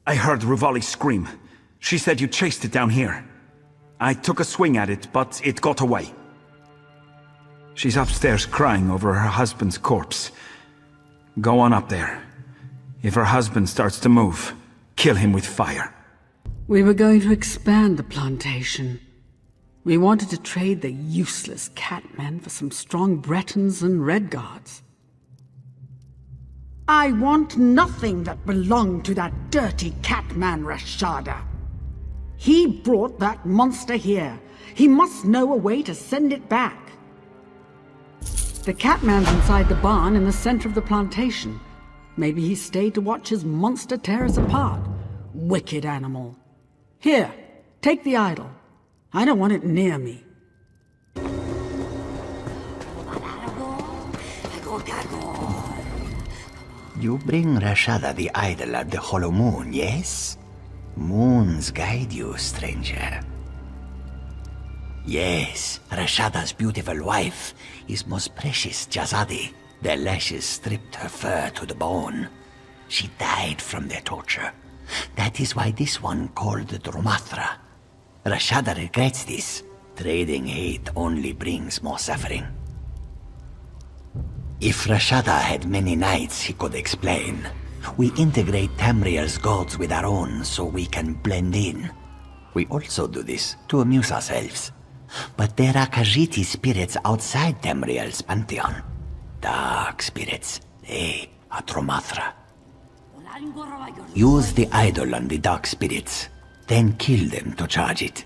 I heard Ruvali scream. She said you chased it down here. I took a swing at it, but it got away. She's upstairs crying over her husband's corpse. Go on up there. If her husband starts to move, kill him with fire. We were going to expand the plantation. We wanted to trade the useless catmen for some strong Bretons and Redguards. I want nothing that belonged to that dirty catman Rashada. He brought that monster here. He must know a way to send it back. The catman's inside the barn in the center of the plantation. Maybe he stayed to watch his monster tear us apart. Wicked animal. Here, take the idol. I don't want it near me. You bring Rashada the idol at the hollow moon, yes? Moons guide you, stranger. Yes, Rashada's beautiful wife is most precious Jazadi. Their lashes stripped her fur to the bone. She died from their torture. That is why this one called Dromathra. Rashada regrets this. Trading hate only brings more suffering. If Rashada had many nights, he could explain. We integrate Tamriel's gods with our own so we can blend in. We also do this to amuse ourselves. But there are Khajiiti spirits outside Tamriel's pantheon. Dark spirits. They Atromathra. Use the idol on the dark spirits, then kill them to charge it.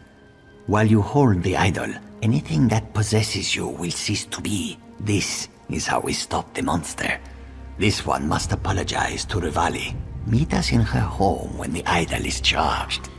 While you hold the idol, anything that possesses you will cease to be. This is how we stop the monster. This one must apologize to Rivali. Meet us in her home when the idol is charged.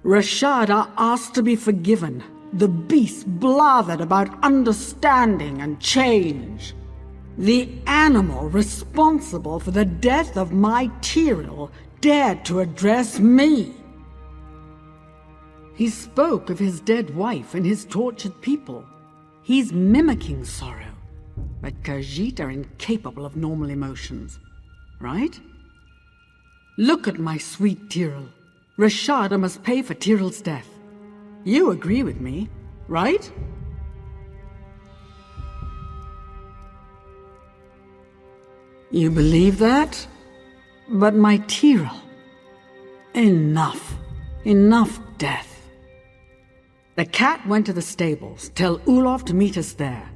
Rashada asked to be forgiven. The beast blathered about understanding and change. The animal responsible for the death of my Tyrell dared to address me. He spoke of his dead wife and his tortured people. He's mimicking sorrow. But Khajiit are incapable of normal emotions. Right? Look at my sweet Tyrell. Rashada must pay for Tyrell's death. You agree with me, right? You believe that? But my Tyrell... Enough. Enough death. The cat went to the stables. Tell Ulov to meet us there.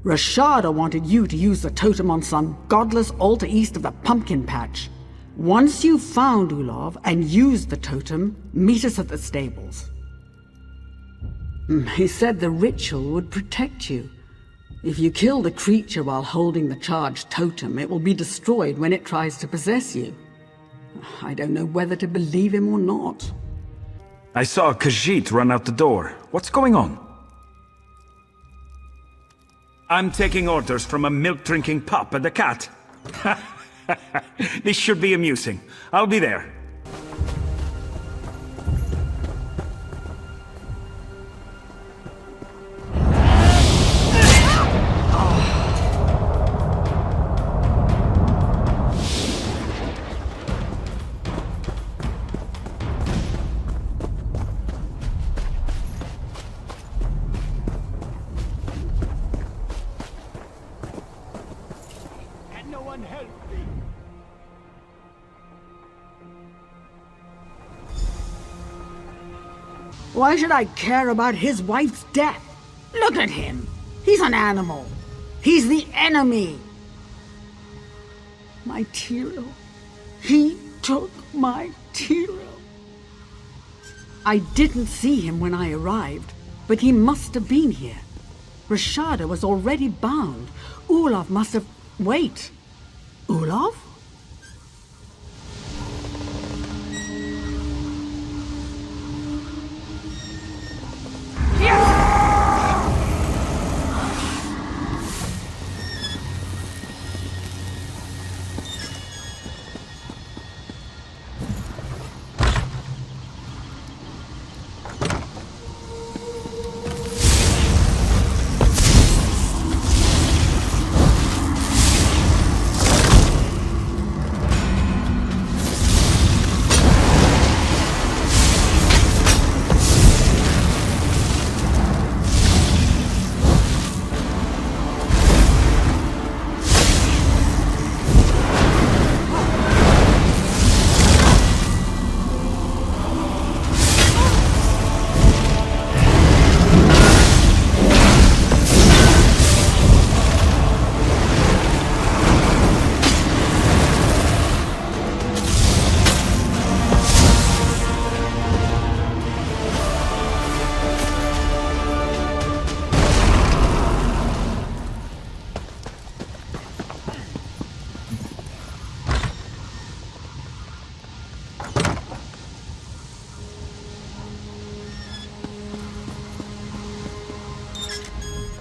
Rashada wanted you to use the totem on some godless altar east of the pumpkin patch. Once you've found Ulov and used the totem, meet us at the stables. He said the ritual would protect you. If you kill the creature while holding the charged totem, it will be destroyed when it tries to possess you. I don't know whether to believe him or not. I saw Khajiit run out the door. What's going on? I'm taking orders from a milk-drinking pup and a cat. This should be amusing. I'll be there. Can no one help me? Why should I care about his wife's death? Look at him. He's an animal. He's the enemy. My Tyrell. He took my Tyrell. I didn't see him when I arrived, but he must have been here. Rashada was already bound. Ulov must have... Wait. Ulov?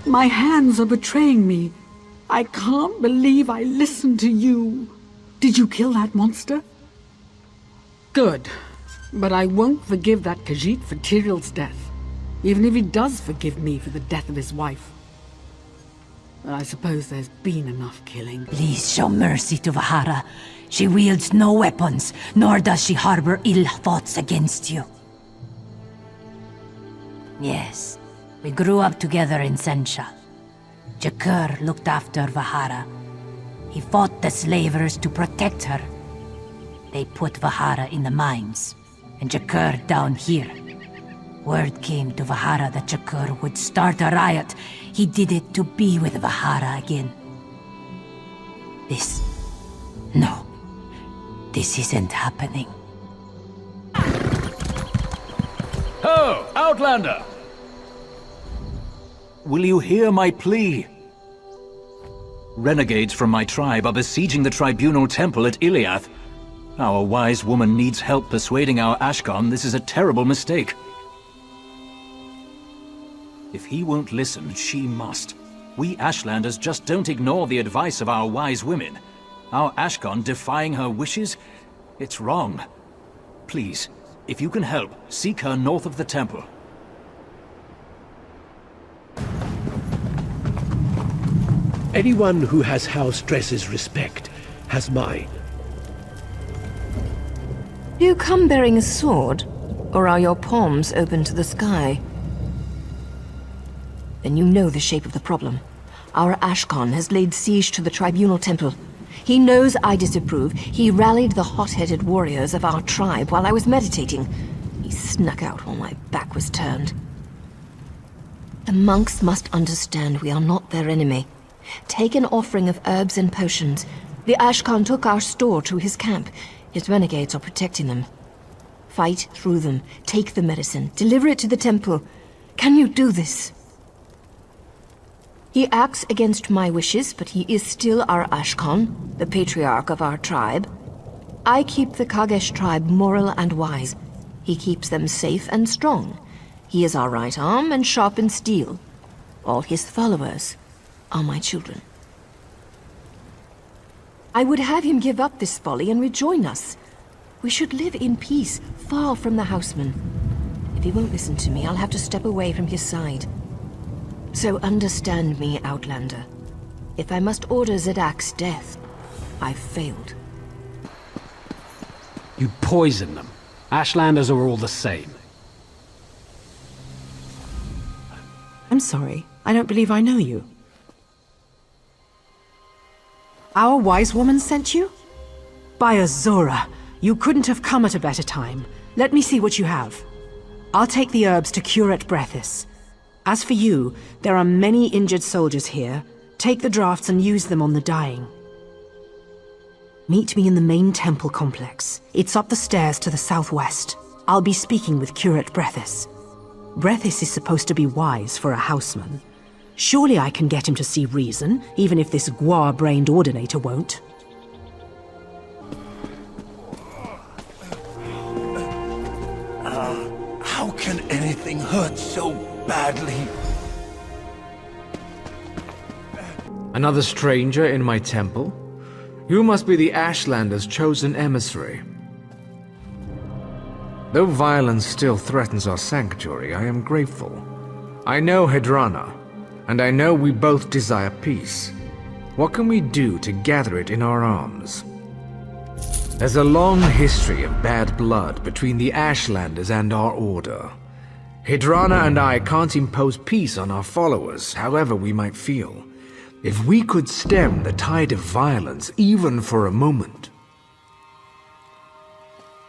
My hands are betraying me. I can't believe I listened to you. Did you kill that monster? Good. But I won't forgive that Khajiit for Tyrell's death. Even if he does forgive me for the death of his wife. But I suppose there's been enough killing. Please show mercy to Vahara. She wields no weapons, nor does she harbor ill thoughts against you. Yes, we grew up together in Sensha. Jakar looked after Vahara. He fought the slavers to protect her. They put Vahara in the mines, and Jakur down here. Word came to Vahara that Jakur would start a riot. He did it to be with Vahara again. No. This isn't happening. Ho, Outlander! Will you hear my plea? Renegades from my tribe are besieging the tribunal temple at Iliath. Our wise woman needs help persuading our Ashkon this is a terrible mistake. If he won't listen, she must. We Ashlanders just don't ignore the advice of our wise women. Our Ashkon defying her wishes? It's wrong. Please, if you can help, seek her north of the temple. Anyone who has House Dress's respect has mine. Do you come bearing a sword? Or are your palms open to the sky? Then you know the shape of the problem. Our Ashkon has laid siege to the Tribunal Temple. He knows I disapprove. He rallied the hot-headed warriors of our tribe while I was meditating. He snuck out while my back was turned. The monks must understand we are not their enemy. Take an offering of herbs and potions. The Ashkon took our store to his camp. His renegades are protecting them. Fight through them. Take the medicine. Deliver it to the temple. Can you do this? He acts against my wishes, but he is still our Ashkon, the patriarch of our tribe. I keep the Kagesh tribe moral and wise. He keeps them safe and strong. He is our right arm and sharp in steel. All his followers are my children. I would have him give up this folly and rejoin us. We should live in peace, far from the houseman. If he won't listen to me, I'll have to step away from his side. So understand me, Outlander. If I must order Zedak's death, I've failed. You poison them. Ashlanders are all the same. I'm sorry. I don't believe I know you. Our wise woman sent you? By Azora, you couldn't have come at a better time. Let me see what you have. I'll take the herbs to Curate Brethis. As for you, there are many injured soldiers here. Take the drafts and use them on the dying. Meet me in the main temple complex. It's up the stairs to the southwest. I'll be speaking with Curate Brethis. Brethis is supposed to be wise for a houseman. Surely I can get him to see reason, even if this guar-brained ordinator won't. How can anything hurt so badly? Another stranger in my temple? You must be the Ashlander's chosen emissary. Though violence still threatens our sanctuary, I am grateful. I know Hedrana, and I know we both desire peace. What can we do to gather it in our arms? There's a long history of bad blood between the Ashlanders and our order. Hedrana and I can't impose peace on our followers, however we might feel. If we could stem the tide of violence, even for a moment.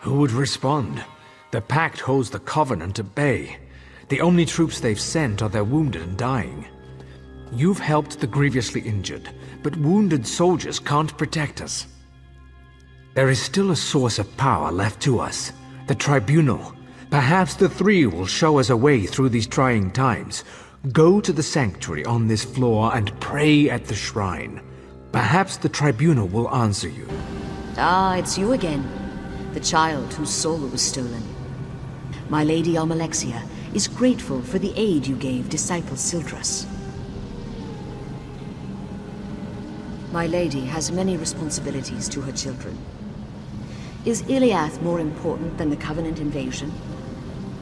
Who would respond? The Pact holds the Covenant at bay. The only troops they've sent are their wounded and dying. You've helped the grievously injured, but wounded soldiers can't protect us. There is still a source of power left to us, the Tribunal. Perhaps the three will show us a way through these trying times. Go to the sanctuary on this floor and pray at the shrine. Perhaps the Tribunal will answer you. Ah, it's you again. The child whose soul was stolen. My lady Almalexia is grateful for the aid you gave disciple Sildras. My lady has many responsibilities to her children. Is Iliath more important than the Covenant invasion?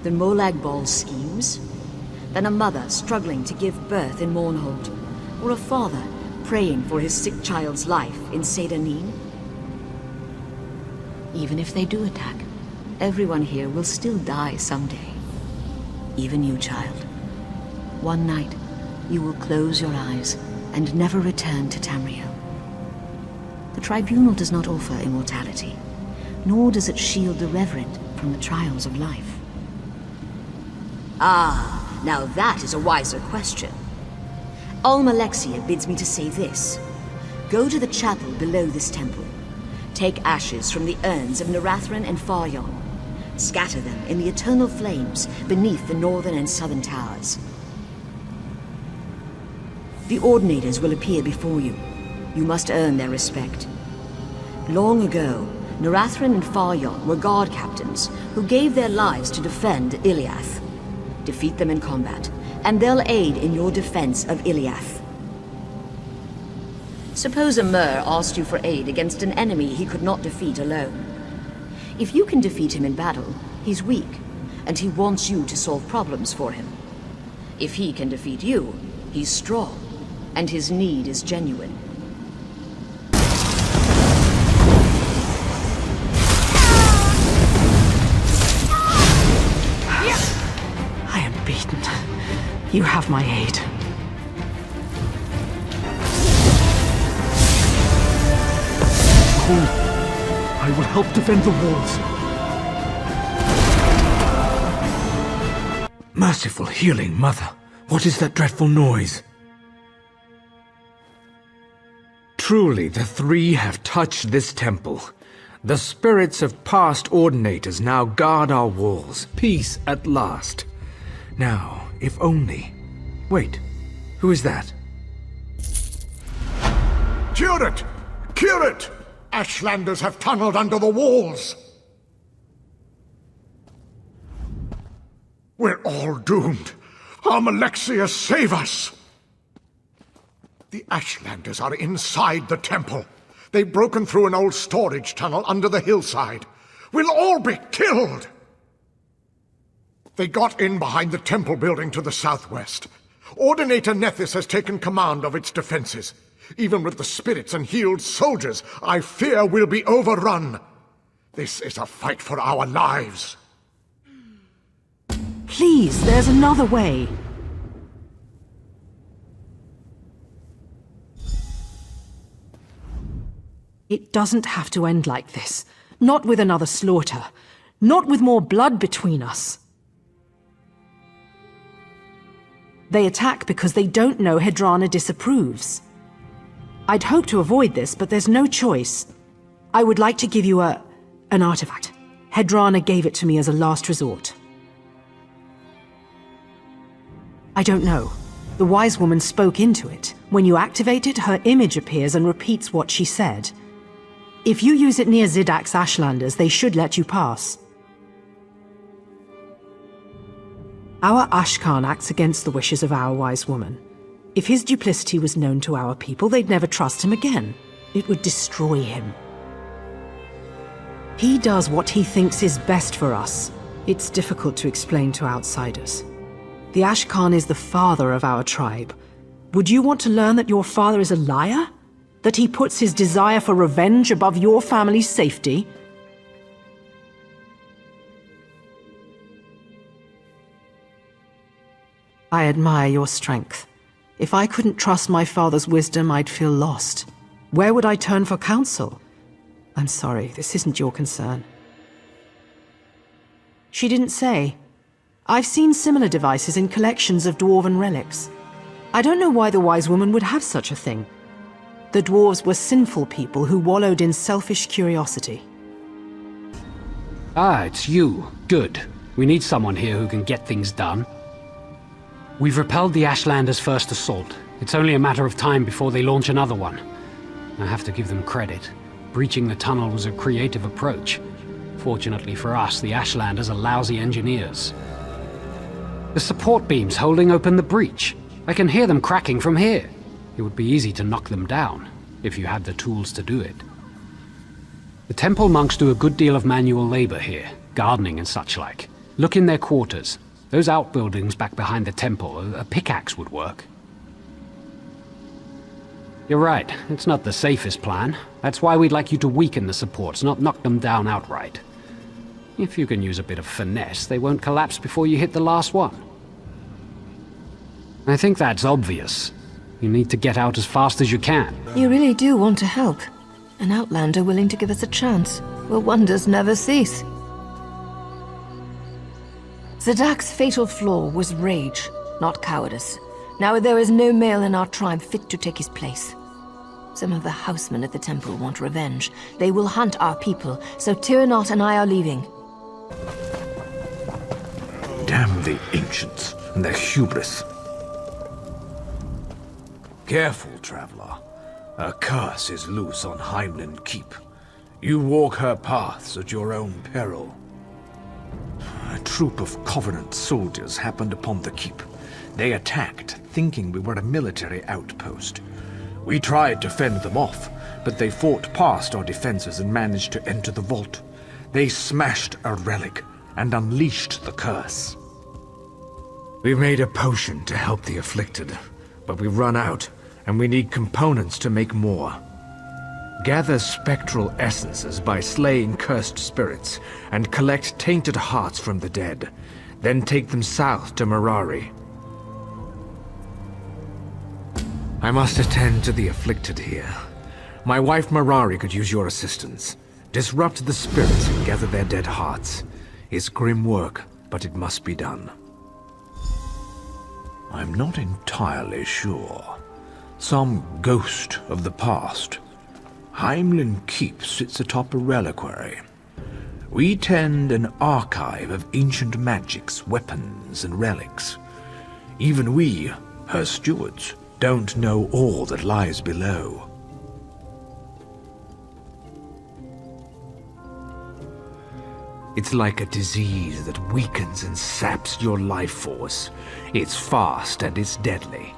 Than Molag Bal's schemes? Than a mother struggling to give birth in Mournhold? Or a father praying for his sick child's life in Sedanin? Even if they do attack, everyone here will still die someday. Even you, child. One night, you will close your eyes and never return to Tamriel. The Tribunal does not offer immortality, nor does it shield the Reverend from the trials of life. Ah, now that is a wiser question. Almalexia bids me to say this. Go to the chapel below this temple. Take ashes from the urns of Narathran and Faryon. Scatter them in the eternal flames beneath the northern and southern towers. The Ordinators will appear before you. You must earn their respect. Long ago, Narathran and Faryon were guard captains who gave their lives to defend Iliath. Defeat them in combat, and they'll aid in your defense of Iliath. Suppose a Mer asked you for aid against an enemy he could not defeat alone. If you can defeat him in battle, he's weak, and he wants you to solve problems for him. If he can defeat you, he's strong, and his need is genuine. I am beaten. You have my aid. Cool. I will help defend the walls. Merciful healing mother, what is that dreadful noise? Truly, the three have touched this temple. The spirits of past Ordinators now guard our walls. Peace at last. Now, if only... Wait, who is that? Curate! Curate! Ashlanders have tunneled under the walls! We're all doomed. Almalexia, save us! The Ashlanders are inside the temple. They've broken through an old storage tunnel under the hillside. We'll all be killed! They got in behind the temple building to the southwest. Ordinator Nethys has taken command of its defenses. Even with the spirits and healed soldiers, I fear we'll be overrun. This is a fight for our lives. Please, there's another way. It doesn't have to end like this. Not with another slaughter. Not with more blood between us. They attack because they don't know Hedrana disapproves. I'd hoped to avoid this, but there's no choice. I would like to give you an artifact. Hedrana gave it to me as a last resort. I don't know. The wise woman spoke into it. When you activate it, her image appears and repeats what she said. If you use it near Zidak's Ashlanders, they should let you pass. Our Ashkan acts against the wishes of our wise woman. If his duplicity was known to our people, they'd never trust him again. It would destroy him. He does what he thinks is best for us. It's difficult to explain to outsiders. The Ashkan is the father of our tribe. Would you want to learn that your father is a liar? That he puts his desire for revenge above your family's safety? I admire your strength. If I couldn't trust my father's wisdom, I'd feel lost. Where would I turn for counsel? I'm sorry, this isn't your concern. She didn't say. I've seen similar devices in collections of dwarven relics. I don't know why the wise woman would have such a thing. The dwarves were sinful people who wallowed in selfish curiosity. Ah, it's you. Good. We need someone here who can get things done. We've repelled the Ashlanders' first assault. It's only a matter of time before they launch another one. I have to give them credit. Breaching the tunnel was a creative approach. Fortunately for us, the Ashlanders are lousy engineers. The support beam's holding open the breach. I can hear them cracking from here. It would be easy to knock them down, if you had the tools to do it. The temple monks do a good deal of manual labor here, gardening and such like. Look in their quarters. Those outbuildings back behind the temple, a pickaxe would work. You're right, it's not the safest plan. That's why we'd like you to weaken the supports, not knock them down outright. If you can use a bit of finesse, they won't collapse before you hit the last one. I think that's obvious. You need to get out as fast as you can. You really do want to help. An outlander willing to give us a chance. Will wonders never cease? Zadak's fatal flaw was rage, not cowardice. Now there is no male in our tribe fit to take his place. Some of the housemen at the temple want revenge. They will hunt our people, so Tyrnot and I are leaving. Damn the ancients and their hubris. Careful, traveler. A curse is loose on Heimland Keep. You walk her paths at your own peril. A troop of Covenant soldiers happened upon the keep. They attacked, thinking we were a military outpost. We tried to fend them off, but they fought past our defenses and managed to enter the vault. They smashed a relic and unleashed the curse. We made a potion to help the afflicted, but we've run out, and we need components to make more. Gather spectral essences by slaying cursed spirits, and collect tainted hearts from the dead. Then take them south to Mirari. I must attend to the afflicted here. My wife Mirari could use your assistance. Disrupt the spirits and gather their dead hearts. It's grim work, but it must be done. I'm not entirely sure. Some ghost of the past. Heimland Keep sits atop a reliquary. We tend an archive of ancient magics, weapons, and relics. Even we, her stewards, don't know all that lies below. It's like a disease that weakens and saps your life force. It's fast and it's deadly.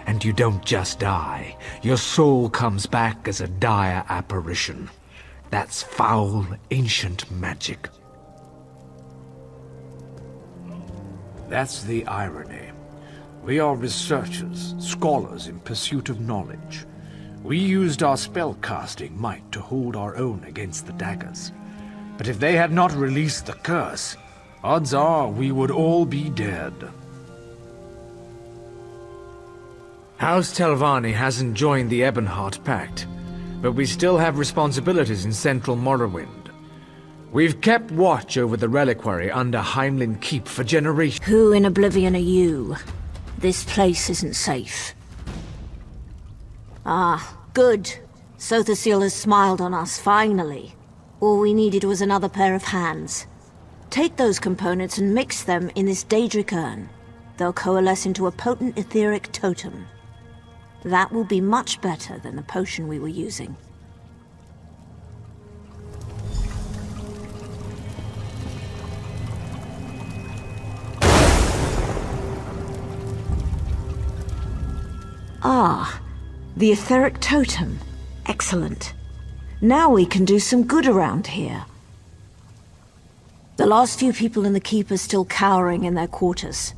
And you don't just die. Your soul comes back as a dire apparition. That's foul, ancient magic. That's the irony. We are researchers, scholars in pursuit of knowledge. We used our spellcasting might to hold our own against the daggers. But if they had not released the curse, odds are we would all be dead. House Telvanni hasn't joined the EbonHeart Pact, but we still have responsibilities in central Morrowind. We've kept watch over the reliquary under Heimland Keep for generations. Who in oblivion are you? This place isn't safe. Ah, good. Sothasil has smiled on us, finally. All we needed was another pair of hands. Take those components and mix them in this Daedric urn. They'll coalesce into a potent etheric totem. That will be much better than the potion we were using. Ah, the etheric totem. Excellent. Now we can do some good around here. The last few people in the keep are still cowering in their quarters.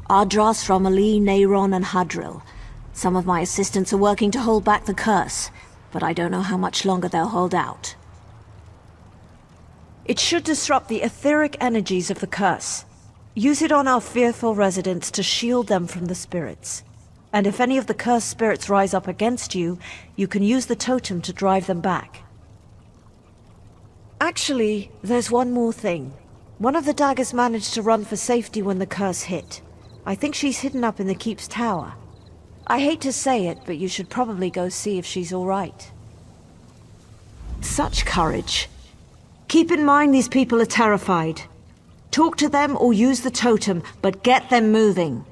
Ardras, Romilly, Neyron, and Hadril. Some of my assistants are working to hold back the curse, but I don't know how much longer they'll hold out. It should disrupt the etheric energies of the curse. Use it on our fearful residents to shield them from the spirits. And if any of the cursed spirits rise up against you, you can use the totem to drive them back. Actually, there's one more thing. One of the daggers managed to run for safety when the curse hit. I think she's hidden up in the keep's tower. I hate to say it, but you should probably go see if she's all right. Such courage. Keep in mind these people are terrified. Talk to them or use the totem, but get them moving.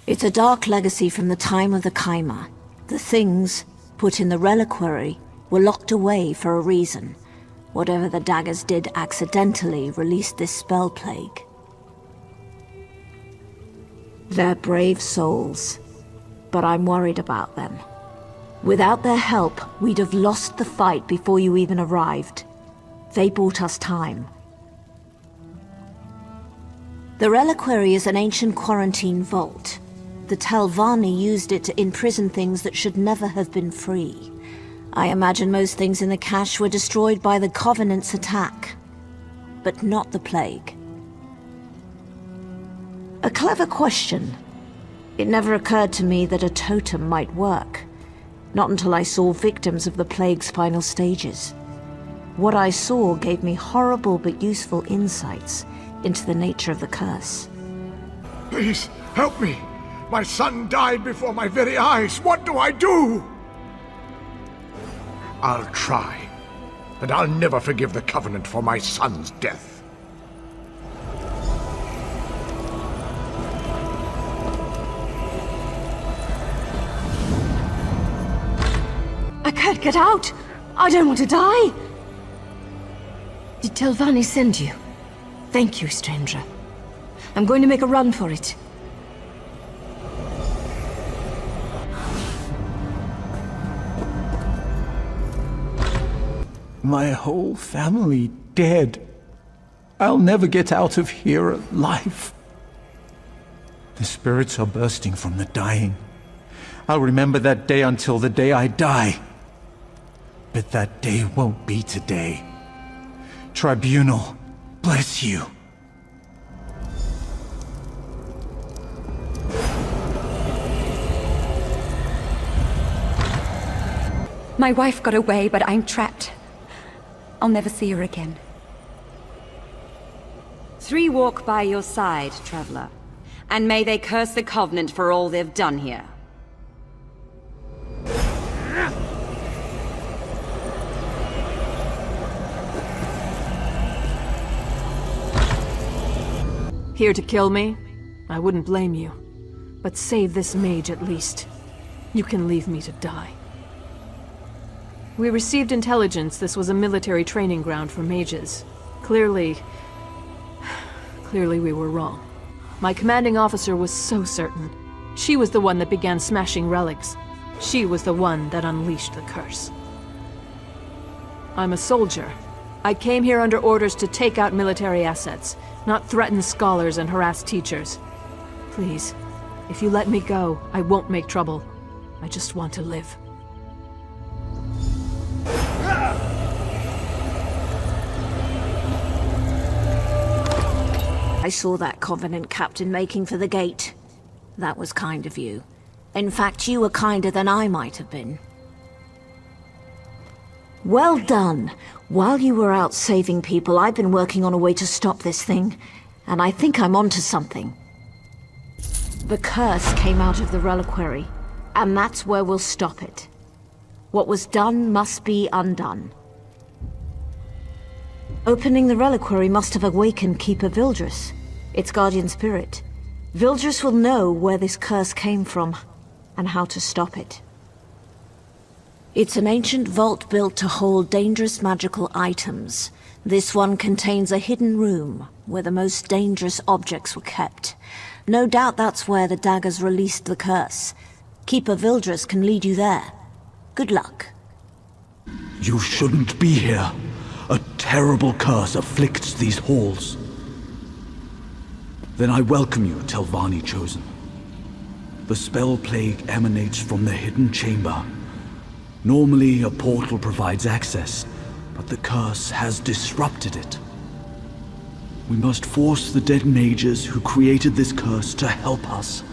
It's a dark legacy from the time of the Kaima. The things put in the reliquary were locked away for a reason. Whatever the daggers did accidentally released this spell plague. They're brave souls, but I'm worried about them. Without their help, we'd have lost the fight before you even arrived. They bought us time. The reliquary is an ancient quarantine vault. The Telvanni used it to imprison things that should never have been free. I imagine most things in the cache were destroyed by the Covenant's attack, but not the plague. A clever question. It never occurred to me that a totem might work. Not until I saw victims of the plague's final stages. What I saw gave me horrible but useful insights into the nature of the curse. Please, help me! My son died before my very eyes! What do I do? I'll try. But I'll never forgive the Covenant for my son's death. I can't get out! I don't want to die! Did Telvanni send you? Thank you, stranger. I'm going to make a run for it. My whole family dead. I'll never get out of here alive. The spirits are bursting from the dying. I'll remember that day until the day I die. But that day won't be today. Tribunal, bless you. My wife got away, but I'm trapped. I'll never see her again. 3 walk by your side, traveler. And may they curse the Covenant for all they've done here. Here to kill me? I wouldn't blame you. But save this mage at least. You can leave me to die. We received intelligence this was a military training ground for mages. Clearly we were wrong. My commanding officer was so certain. She was the one that began smashing relics. She was the one that unleashed the curse. I'm a soldier. I came here under orders to take out military assets, not threaten scholars and harass teachers. Please, if you let me go, I won't make trouble. I just want to live. I saw that Covenant captain making for the gate. That was kind of you. In fact, you were kinder than I might have been. Well done. While you were out saving people, I've been working on a way to stop this thing. And I think I'm onto something. The curse came out of the reliquary. And that's where we'll stop it. What was done must be undone. Opening the reliquary must have awakened Keeper Vildris, its guardian spirit. Vildris will know where this curse came from, and how to stop it. It's an ancient vault built to hold dangerous magical items. This one contains a hidden room, where the most dangerous objects were kept. No doubt that's where the daggers released the curse. Keeper Vildris can lead you there. Good luck. You shouldn't be here. A terrible curse afflicts these halls. Then I welcome you, Telvanni Chosen. The spell plague emanates from the hidden chamber. Normally, a portal provides access, but the curse has disrupted it. We must force the dead mages who created this curse to help us.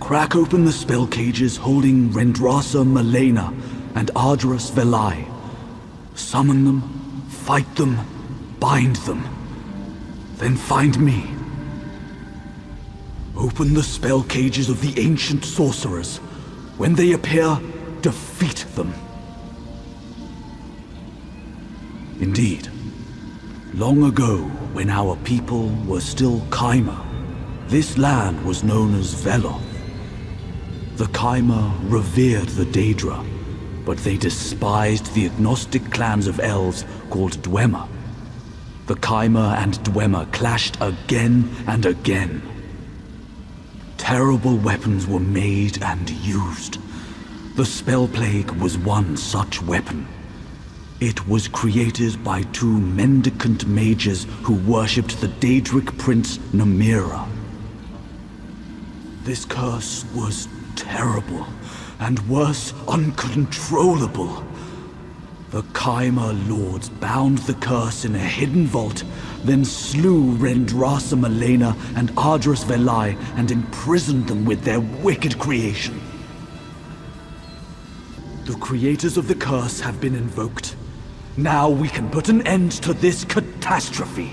Crack open the spell cages holding Rendrasa Malena and Ardras Velai. Summon them, fight them, bind them. Then find me. Open the spell cages of the ancient sorcerers. When they appear, defeat them. Indeed, long ago, when our people were still Kaima, this land was known as Veloth. The Kaima revered the Daedra, but they despised the agnostic clans of elves called Dwemer. The Kaima and Dwemer clashed again and again. Terrible weapons were made and used. The spell plague was one such weapon. It was created by 2 mendicant mages who worshipped the Daedric prince Namira. This curse was terrible, and worse, uncontrollable. The Kaima lords bound the curse in a hidden vault, then slew Rendrasa Malena and Ardras Velai and imprisoned them with their wicked creation. The creators of the curse have been invoked. Now we can put an end to this catastrophe.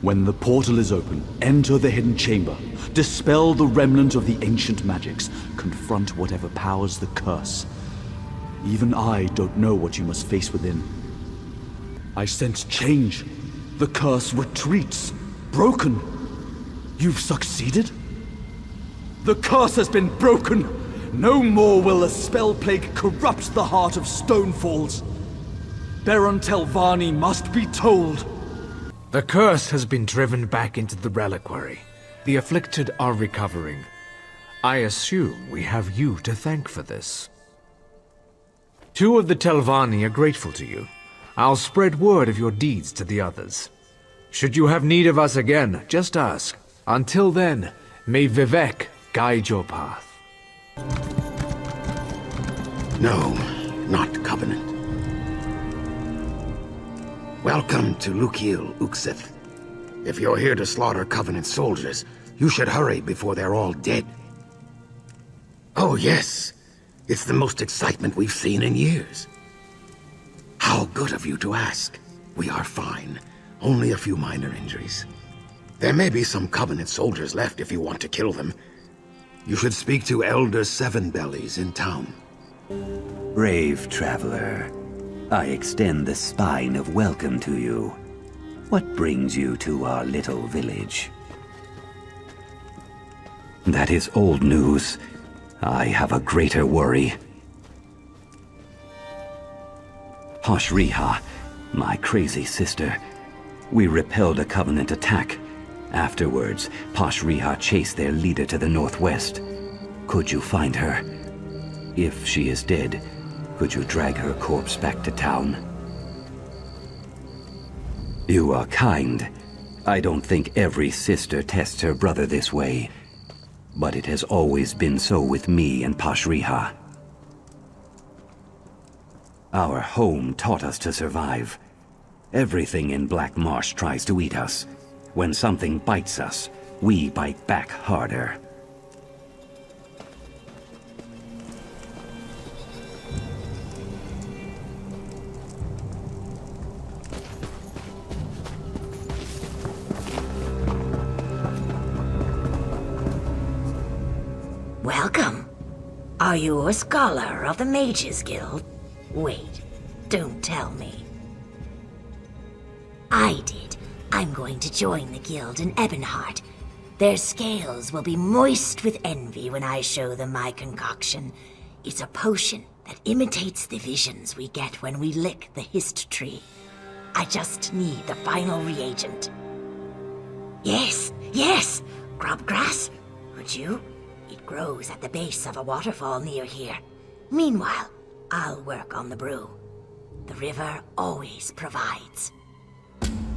When the portal is open, enter the hidden chamber. Dispel the remnant of the ancient magics. Confront whatever powers the curse. Even I don't know what you must face within. I sense change. The curse retreats. Broken. You've succeeded? The curse has been broken! No more will the spell plague corrupt the heart of Stonefalls. Baron Telvanni must be told. The curse has been driven back into the reliquary. The afflicted are recovering. I assume we have you to thank for this. 2 of the Telvanni are grateful to you. I'll spread word of your deeds to the others. Should you have need of us again, just ask. Until then, may Vivek guide your path. No, not Covenant. Welcome to Lukiel Uxith. If you're here to slaughter Covenant soldiers, you should hurry before they're all dead. Oh yes, it's the most excitement we've seen in years. How good of you to ask. We are fine. Only a few minor injuries. There may be some Covenant soldiers left if you want to kill them. You should speak to Elder Sevenbellies in town. Brave traveler, I extend the spine of welcome to you. What brings you to our little village? That is old news. I have a greater worry. Pashriha, my crazy sister. We repelled a Covenant attack. Afterwards, Pashriha chased their leader to the northwest. Could you find her? If she is dead, could you drag her corpse back to town? You are kind. I don't think every sister tests her brother this way. But it has always been so with me and Pashriha. Our home taught us to survive. Everything in Black Marsh tries to eat us. When something bites us, we bite back harder. Welcome. Are you a scholar of the Mages Guild? Wait, don't tell me. I did. I'm going to join the guild in EbonHeart. Their scales will be moist with envy when I show them my concoction. It's a potion that imitates the visions we get when we lick the Hist tree. I just need the final reagent. Yes, yes! Grubgrass? Would you? It grows at the base of a waterfall near here. Meanwhile, I'll work on the brew. The river always provides.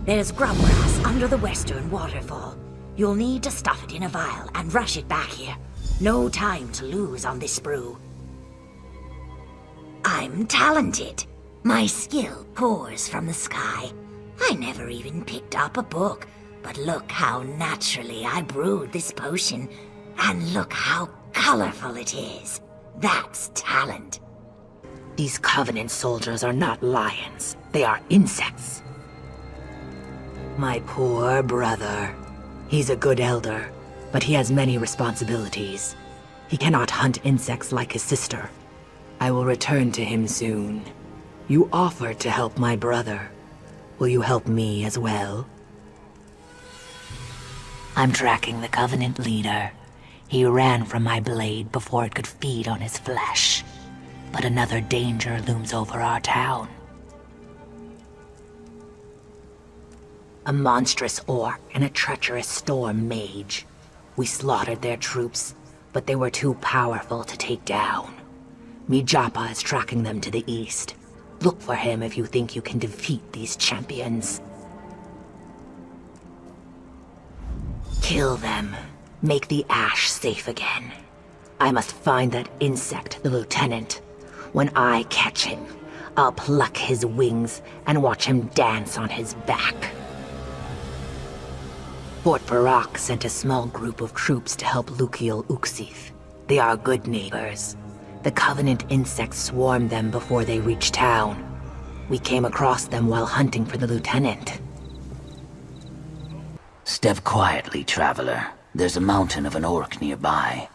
There's grubgrass under the western waterfall. You'll need to stuff it in a vial and rush it back here. No time to lose on this brew. I'm talented. My skill pours from the sky. I never even picked up a book, but look how naturally I brewed this potion. And look how colorful it is. That's talent. These Covenant soldiers are not lions. They are insects. My poor brother. He's a good elder, but he has many responsibilities. He cannot hunt insects like his sister. I will return to him soon. You offered to help my brother. Will you help me as well? I'm tracking the Covenant leader. He ran from my blade before it could feed on his flesh. But another danger looms over our town. A monstrous orc and a treacherous storm mage. We slaughtered their troops, but they were too powerful to take down. Mijapa is tracking them to the east. Look for him if you think you can defeat these champions. Kill them. Make the ash safe again. I must find that insect, the lieutenant. When I catch him, I'll pluck his wings and watch him dance on his back. Fort Barak sent a small group of troops to help Lukiel Uxith. They are good neighbors. The Covenant insects swarmed them before they reached town. We came across them while hunting for the lieutenant. Step quietly, traveler. There's a mountain of an orc nearby.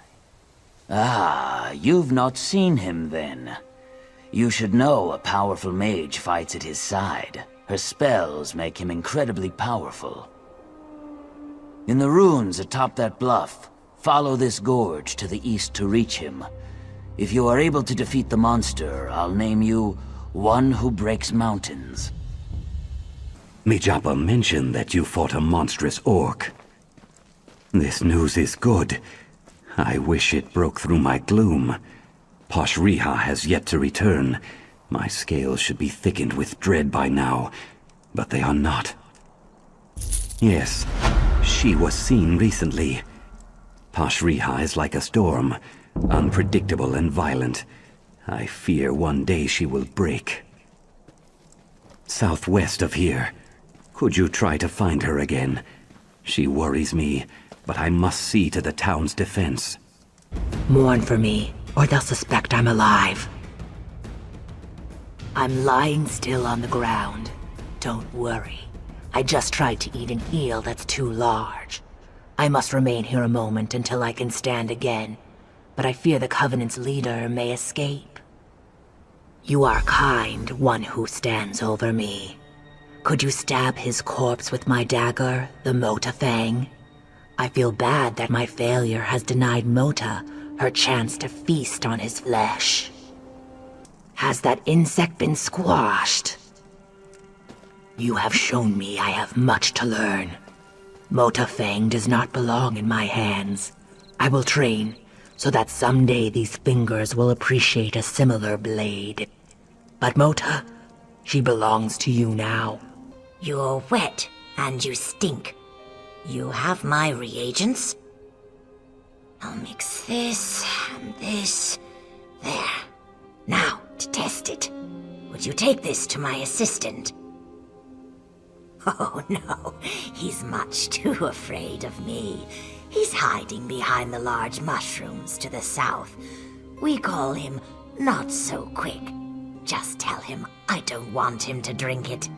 Ah, you've not seen him then. You should know a powerful mage fights at his side. Her spells make him incredibly powerful. In the ruins atop that bluff, follow this gorge to the east to reach him. If you are able to defeat the monster, I'll name you One Who Breaks Mountains. Mijapa mentioned that you fought a monstrous orc. This news is good. I wish it broke through my gloom. Posh Riha has yet to return. My scales should be thickened with dread by now, but they are not. Yes, she was seen recently. Posh Riha is like a storm, unpredictable and violent. I fear one day she will break. Southwest of here. Could you try to find her again? She worries me, but I must see to the town's defense. Mourn for me, or they'll suspect I'm alive. I'm lying still on the ground. Don't worry. I just tried to eat an eel that's too large. I must remain here a moment until I can stand again, but I fear the Covenant's leader may escape. You are kind, one who stands over me. Could you stab his corpse with my dagger, the Mota Fang? I feel bad that my failure has denied Mota her chance to feast on his flesh. Has that insect been squashed? You have shown me I have much to learn. Mota Fang does not belong in my hands. I will train, so that someday these fingers will appreciate a similar blade. But Mota, she belongs to you now. You're wet, and you stink. You have my reagents. I'll mix this and this. There. Now, to test it, would you take this to my assistant? Oh no, he's much too afraid of me. He's hiding behind the large mushrooms to the south. We call him Not So Quick. Just tell him I don't want him to drink it.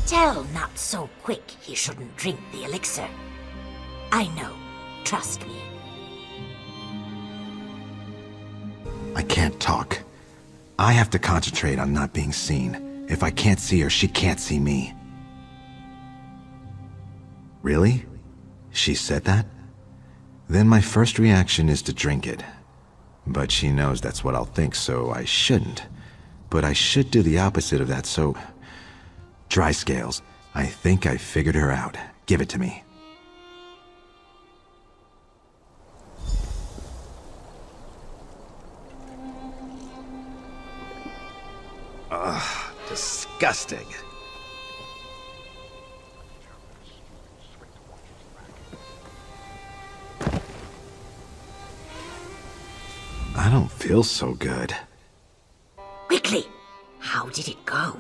Tell Not So Quick he shouldn't drink the elixir. I know. Trust me. I can't talk. I have to concentrate on not being seen. If I can't see her, she can't see me. Really? She said that? Then my first reaction is to drink it. But she knows that's what I'll think, so I shouldn't. But I should do the opposite of that, so... Dry scales. I think I figured her out. Give it to me. Ugh, disgusting. I don't feel so good. Quickly! How did it go?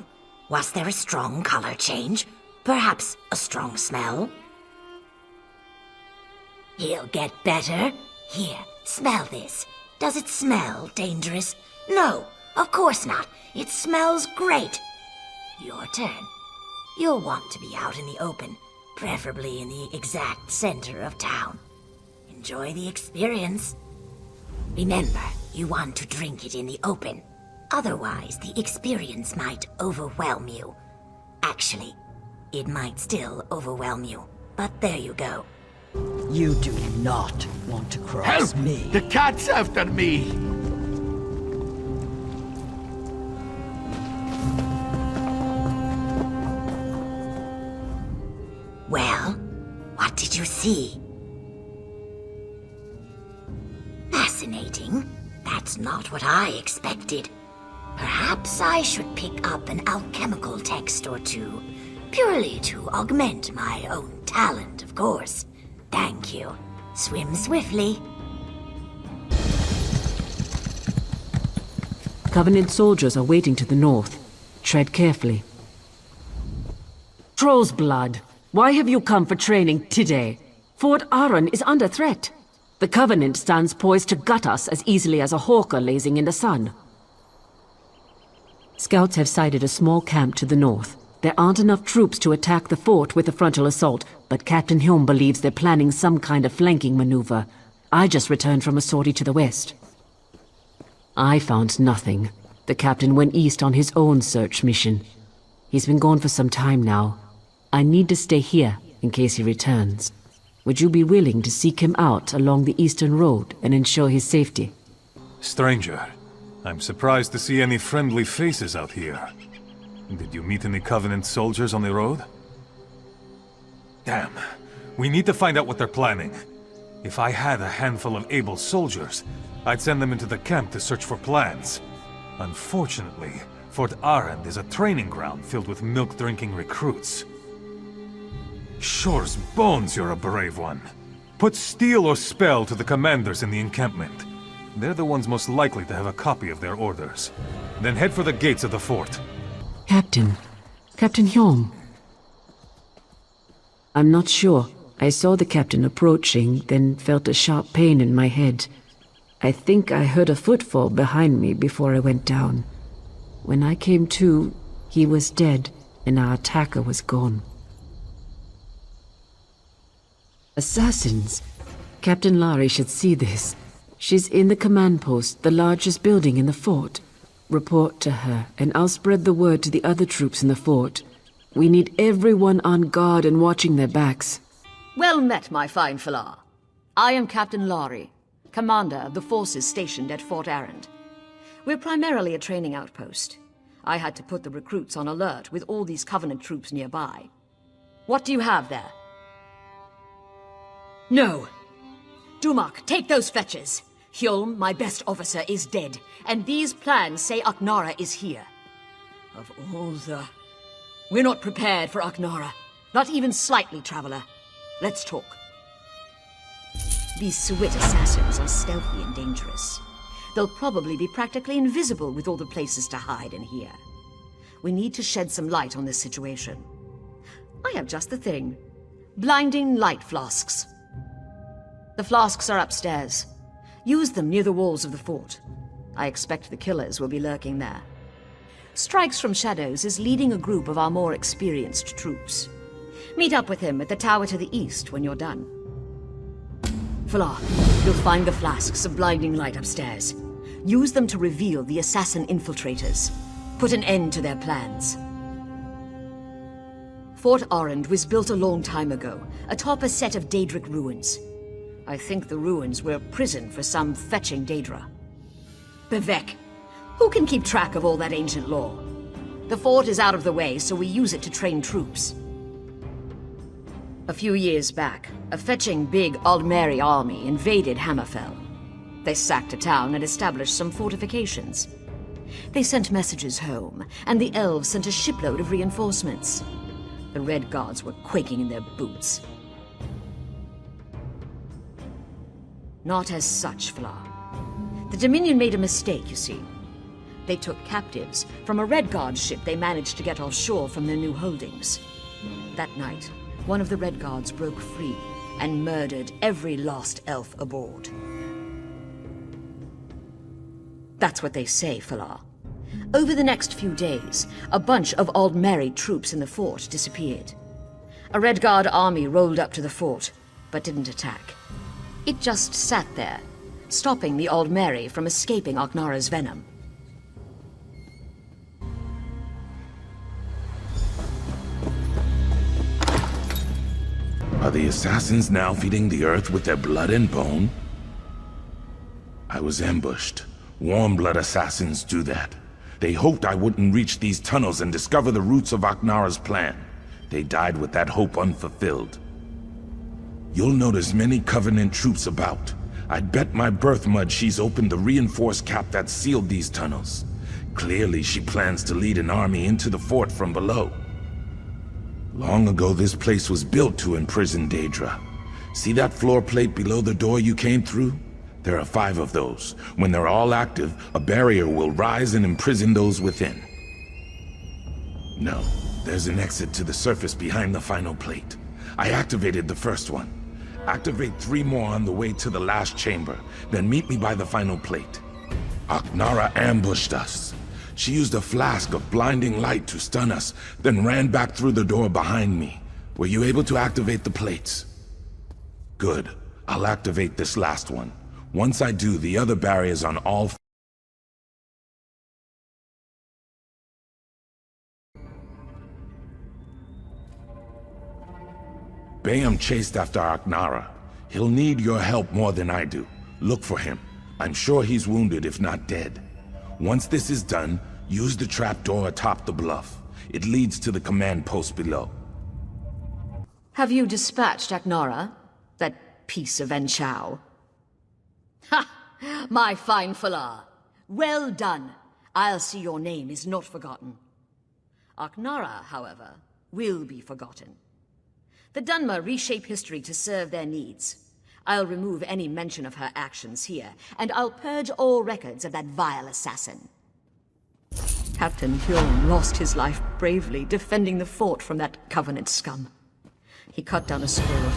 Was there a strong color change? Perhaps a strong smell? He'll get better. Here, smell this. Does it smell dangerous? No, of course not. It smells great. Your turn. You'll want to be out in the open, preferably in the exact center of town. Enjoy the experience. Remember, you want to drink it in the open. Otherwise, the experience might overwhelm you. Actually, it might still overwhelm you. But there you go. You do not want to cross me. The cat's after me! Well, what did you see? Fascinating. That's not what I expected. Perhaps I should pick up an alchemical text or two, purely to augment my own talent, of course. Thank you. Swim swiftly. Covenant soldiers are waiting to the north. Tread carefully. Troll's blood. Why have you come for training today? Fort Aran is under threat. The Covenant stands poised to gut us as easily as a hawker lazing in the sun. Scouts have sighted a small camp to the north. There aren't enough troops to attack the fort with a frontal assault, but Captain Hume believes they're planning some kind of flanking maneuver. I just returned from a sortie to the west. I found nothing. The captain went east on his own search mission. He's been gone for some time now. I need to stay here in case he returns. Would you be willing to seek him out along the eastern road and ensure his safety? Stranger, I'm surprised to see any friendly faces out here. Did you meet any Covenant soldiers on the road? Damn. We need to find out what they're planning. If I had a handful of able soldiers, I'd send them into the camp to search for plans. Unfortunately, Fort Arend is a training ground filled with milk-drinking recruits. Shore's bones, you're a brave one. Put steel or spell to the commanders in the encampment. They're the ones most likely to have a copy of their orders. Then head for the gates of the fort. Captain Hume. I'm not sure. I saw the captain approaching, then felt a sharp pain in my head. I think I heard a footfall behind me before I went down. When I came to, he was dead, and our attacker was gone. Assassins? Captain Lari should see this. She's in the command post, the largest building in the fort. Report to her, and I'll spread the word to the other troops in the fort. We need everyone on guard and watching their backs. Well met, my fine Falar. I am Captain Lari, commander of the forces stationed at Fort Arend. We're primarily a training outpost. I had to put the recruits on alert with all these Covenant troops nearby. What do you have there? No. Dumak, take those fetches. Hjolm, my best officer, is dead, and these plans say Aknara is here. Of all the... We're not prepared for Aknara. Not even slightly, Traveler. Let's talk. These Swit assassins are stealthy and dangerous. They'll probably be practically invisible with all the places to hide in here. We need to shed some light on this situation. I have just the thing. Blinding light flasks. The flasks are upstairs. Use them near the walls of the fort. I expect the killers will be lurking there. Strikes from Shadows is leading a group of our more experienced troops. Meet up with him at the tower to the east when you're done. Falar, you'll find the flasks of blinding light upstairs. Use them to reveal the assassin infiltrators. Put an end to their plans. Fort Arend was built a long time ago, atop a set of Daedric ruins. I think the ruins were a prison for some fetching Daedra. Bevek, who can keep track of all that ancient lore? The fort is out of the way, so we use it to train troops. A few years back, a fetching big Aldmeri army invaded Hammerfell. They sacked a town and established some fortifications. They sent messages home, and the elves sent a shipload of reinforcements. The Red Guards were quaking in their boots. Not as such, Fla. The Dominion made a mistake, you see. They took captives from a Red Guard ship they managed to get offshore from their new holdings. That night, one of the Red Guards broke free and murdered every lost elf aboard. That's what they say, Falar. Over the next few days, a bunch of Aldmeri troops in the fort disappeared. A Red Guard army rolled up to the fort, but didn't attack. It just sat there, stopping the Aldmeri from escaping Aknara's venom. Are the assassins now feeding the earth with their blood and bone? I was ambushed. Warm blood assassins do that. They hoped I wouldn't reach these tunnels and discover the roots of Aknara's plan. They died with that hope unfulfilled. You'll notice many Covenant troops about. I'd bet my birth mud she's opened the reinforced cap that sealed these tunnels. Clearly she plans to lead an army into the fort from below. Long ago this place was built to imprison Daedra. See that floor plate below the door you came through? There are 5 of those. When they're all active, a barrier will rise and imprison those within. No, there's an exit to the surface behind the final plate. I activated the first one. Activate 3 more on the way to the last chamber, then meet me by the final plate. Aknara ambushed us. She used a flask of blinding light to stun us, then ran back through the door behind me. Were you able to activate the plates? Good. I'll activate this last one. Once I do, the other barriers on all Bayam chased after Aknara. He'll need your help more than I do. Look for him. I'm sure he's wounded, if not dead. Once this is done, use the trapdoor atop the bluff. It leads to the command post below. Have you dispatched Aknara? That piece of Enchow? Ha! My fine Falar. Well done. I'll see your name is not forgotten. Aknara, however, will be forgotten. The Dunmer reshape history to serve their needs. I'll remove any mention of her actions here, and I'll purge all records of that vile assassin. Captain Hjorn lost his life bravely defending the fort from that Covenant scum. He cut down a sword,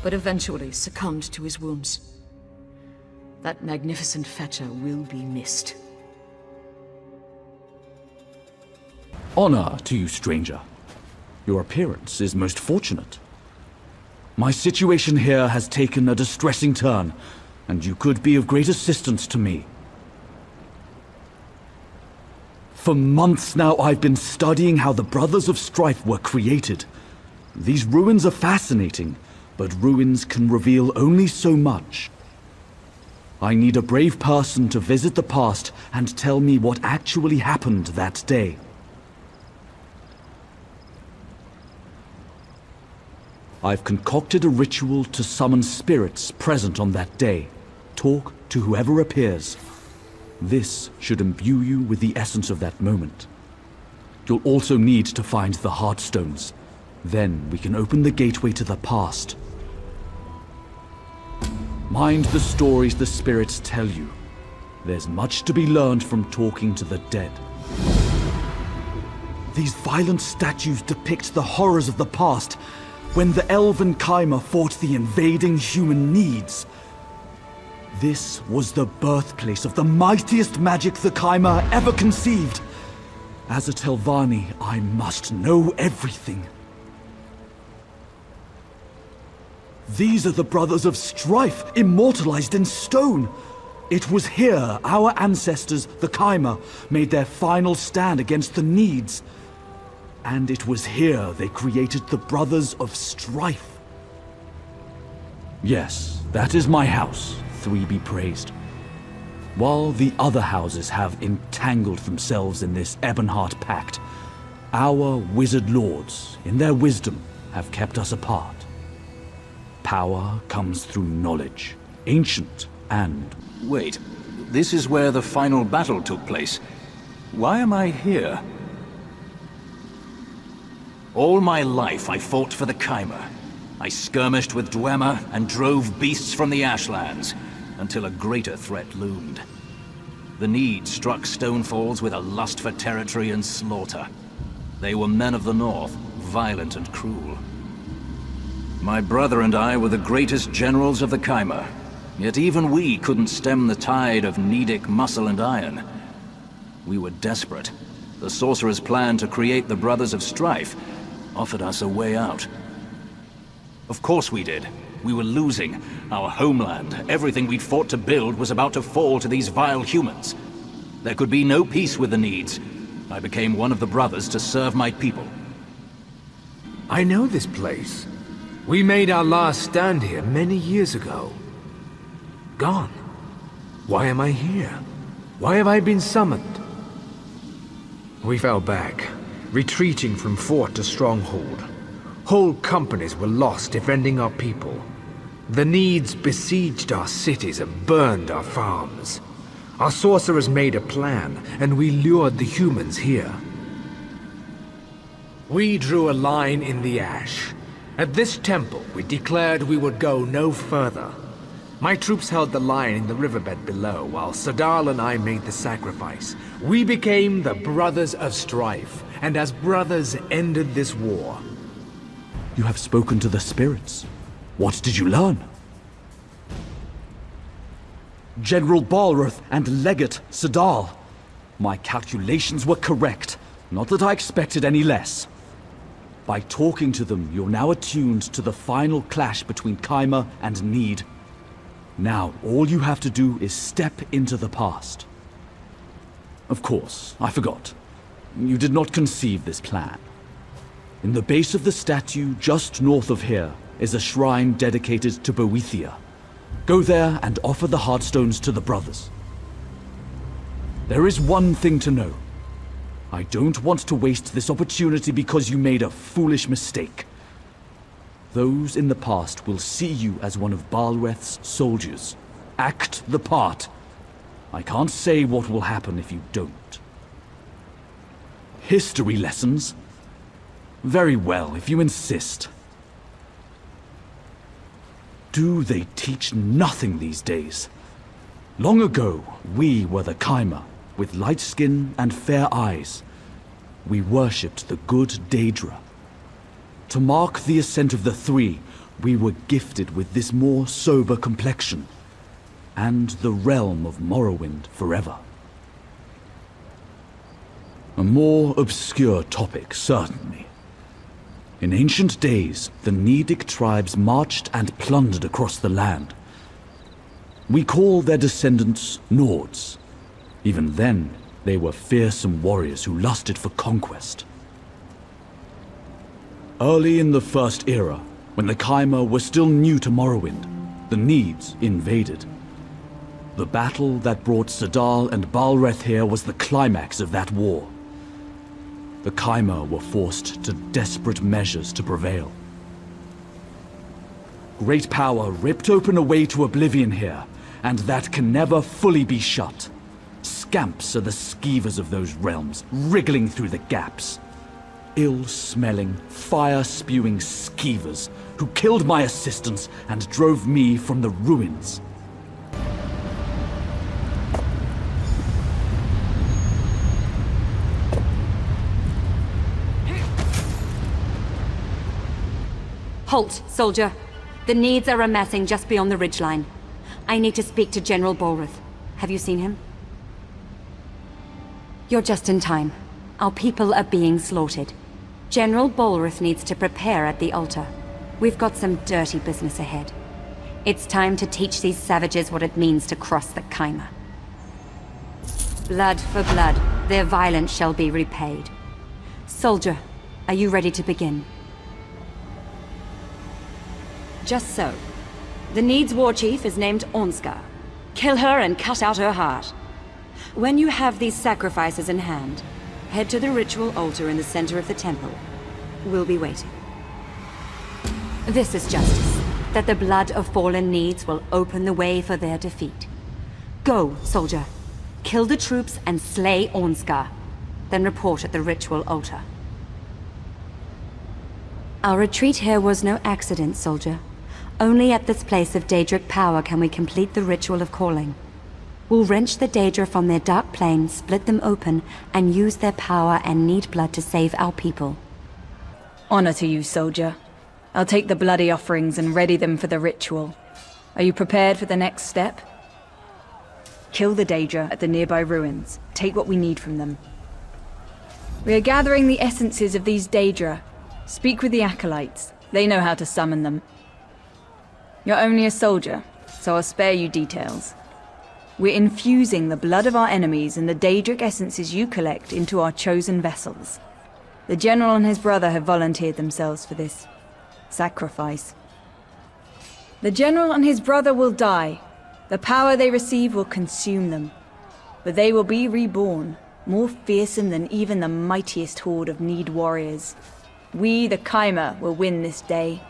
but eventually succumbed to his wounds. That magnificent fetcher will be missed. Honor to you, stranger. Your appearance is most fortunate. My situation here has taken a distressing turn, and you could be of great assistance to me. For months now, I've been studying how the Brothers of Strife were created. These ruins are fascinating, but ruins can reveal only so much. I need a brave person to visit the past and tell me what actually happened that day. I've concocted a ritual to summon spirits present on that day. Talk to whoever appears. This should imbue you with the essence of that moment. You'll also need to find the Heartstones. Then we can open the gateway to the past. Mind the stories the spirits tell you. There's much to be learned from talking to the dead. These violent statues depict the horrors of the past, when the elven Chimera fought the invading human needs. This was the birthplace of the mightiest magic the Chimera ever conceived. As a Telvanni, I must know everything. These are the Brothers of Strife, immortalized in stone. It was here our ancestors, the Chimera, made their final stand against the needs. And it was here they created the Brothers of Strife. Yes, that is my house, 3 be praised. While the other houses have entangled themselves in this EbonHeart Pact, our wizard lords, in their wisdom, have kept us apart. Power comes through knowledge, ancient and... Wait, this is where the final battle took place. Why am I here? All my life I fought for the Chimera. I skirmished with Dwemer and drove beasts from the Ashlands, until a greater threat loomed. The Need struck Stonefalls with a lust for territory and slaughter. They were men of the North, violent and cruel. My brother and I were the greatest generals of the Chimera, yet even we couldn't stem the tide of Needic muscle and iron. We were desperate. The sorcerer's plan to create the Brothers of Strife offered us a way out. Of course we did. We were losing. Our homeland, everything we'd fought to build, was about to fall to these vile humans. There could be no peace with the Needs. I became one of the brothers to serve my people. I know this place. We made our last stand here many years ago. Gone. Why am I here? Why have I been summoned? We fell back, retreating from fort to stronghold. Whole companies were lost defending our people. The Needs besieged our cities and burned our farms. Our sorcerers made a plan, and we lured the humans here. We drew a line in the ash. At this temple, we declared we would go no further. My troops held the line in the riverbed below, while Sadal and I made the sacrifice. We became the Brothers of Strife, and as brothers ended this war. You have spoken to the spirits. What did you learn? General Balrith and Legate Sadal. My calculations were correct. Not that I expected any less. By talking to them, you're now attuned to the final clash between Khyma and Need. Now, all you have to do is step into the past. Of course, I forgot. You did not conceive this plan. In the base of the statue, just north of here, is a shrine dedicated to Boethia. Go there and offer the Heartstones to the brothers. There is one thing to know. I don't want to waste this opportunity because you made a foolish mistake. Those in the past will see you as one of Balreth's soldiers. Act the part. I can't say what will happen if you don't. History lessons? Very well, if you insist. Do they teach nothing these days? Long ago, we were the Khyma, with light skin and fair eyes. We worshipped the good Daedra. To mark the ascent of the Three, we were gifted with this more sober complexion, and the realm of Morrowind forever. A more obscure topic, certainly. In ancient days, the Nedic tribes marched and plundered across the land. We call their descendants Nords. Even then, they were fearsome warriors who lusted for conquest. Early in the First Era, when the Khyma were still new to Morrowind, the Needs invaded. The battle that brought Sadal and Balreth here was the climax of that war. The Khyma were forced to desperate measures to prevail. Great power ripped open a way to oblivion here, and that can never fully be shut. Scamps are the skeevers of those realms, wriggling through the gaps. Ill-smelling, fire-spewing skeevers who killed my assistants and drove me from the ruins. Halt, soldier. The Needs are amassing just beyond the ridgeline. I need to speak to General Balrith. Have you seen him? You're just in time. Our people are being slaughtered. General Balrith needs to prepare at the altar. We've got some dirty business ahead. It's time to teach these savages what it means to cross the Khyma. Blood for blood, their violence shall be repaid. Soldier, are you ready to begin? Just so. The Needs war chief is named Ornskar. Kill her and cut out her heart. When you have these sacrifices in hand, head to the ritual altar in the center of the temple. We'll be waiting. This is justice, that the blood of fallen Needs will open the way for their defeat. Go, soldier. Kill the troops and slay Ornskar. Then report at the ritual altar. Our retreat here was no accident, soldier. Only at this place of Daedric power can we complete the ritual of calling. We'll wrench the Daedra from their dark plane, split them open, and use their power and need blood to save our people. Honor to you, soldier. I'll take the bloody offerings and ready them for the ritual. Are you prepared for the next step? Kill the Daedra at the nearby ruins. Take what we need from them. We are gathering the essences of these Daedra. Speak with the acolytes. They know how to summon them. You're only a soldier, so I'll spare you details. We're infusing the blood of our enemies and the Daedric essences you collect into our chosen vessels. The general and his brother have volunteered themselves for this sacrifice. The general and his brother will die. The power they receive will consume them. But they will be reborn, more fearsome than even the mightiest horde of Need warriors. We, the Khyma, will win this day.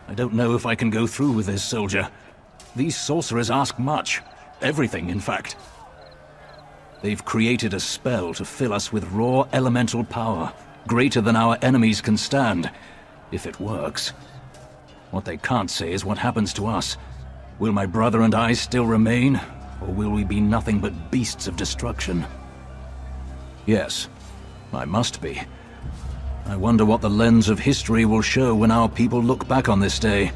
I don't know if I can go through with this, soldier. These sorcerers ask much. Everything, in fact. They've created a spell to fill us with raw elemental power, greater than our enemies can stand, if it works. What they can't say is what happens to us. Will my brother and I still remain, or will we be nothing but beasts of destruction? Yes, I must be. I wonder what the lens of history will show when our people look back on this day.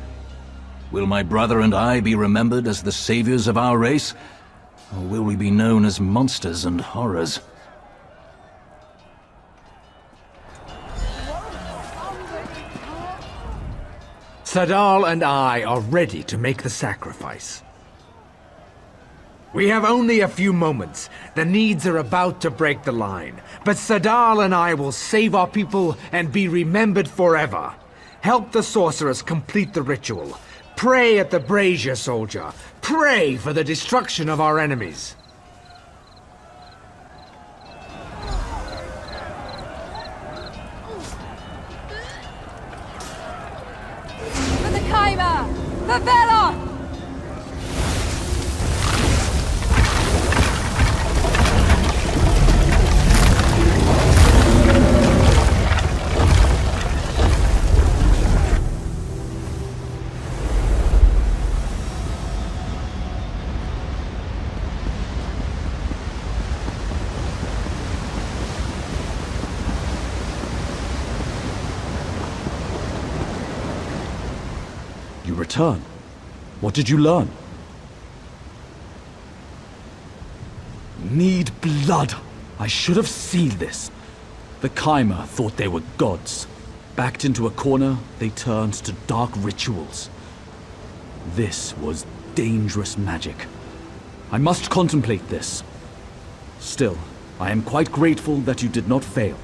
Will my brother and I be remembered as the saviors of our race? Or will we be known as monsters and horrors? Sadal and I are ready to make the sacrifice. We have only a few moments. The needs are about to break the line. But Sadal and I will save our people and be remembered forever. Help the sorcerers complete the ritual. Pray at the brazier, soldier. Pray for the destruction of our enemies. For the Kaiba! For Velok! You return. What did you learn? Need blood. I should have seen this. The Kaimer thought they were gods. Backed into a corner, they turned to dark rituals. This was dangerous magic. I must contemplate this. Still, I am quite grateful that you did not fail.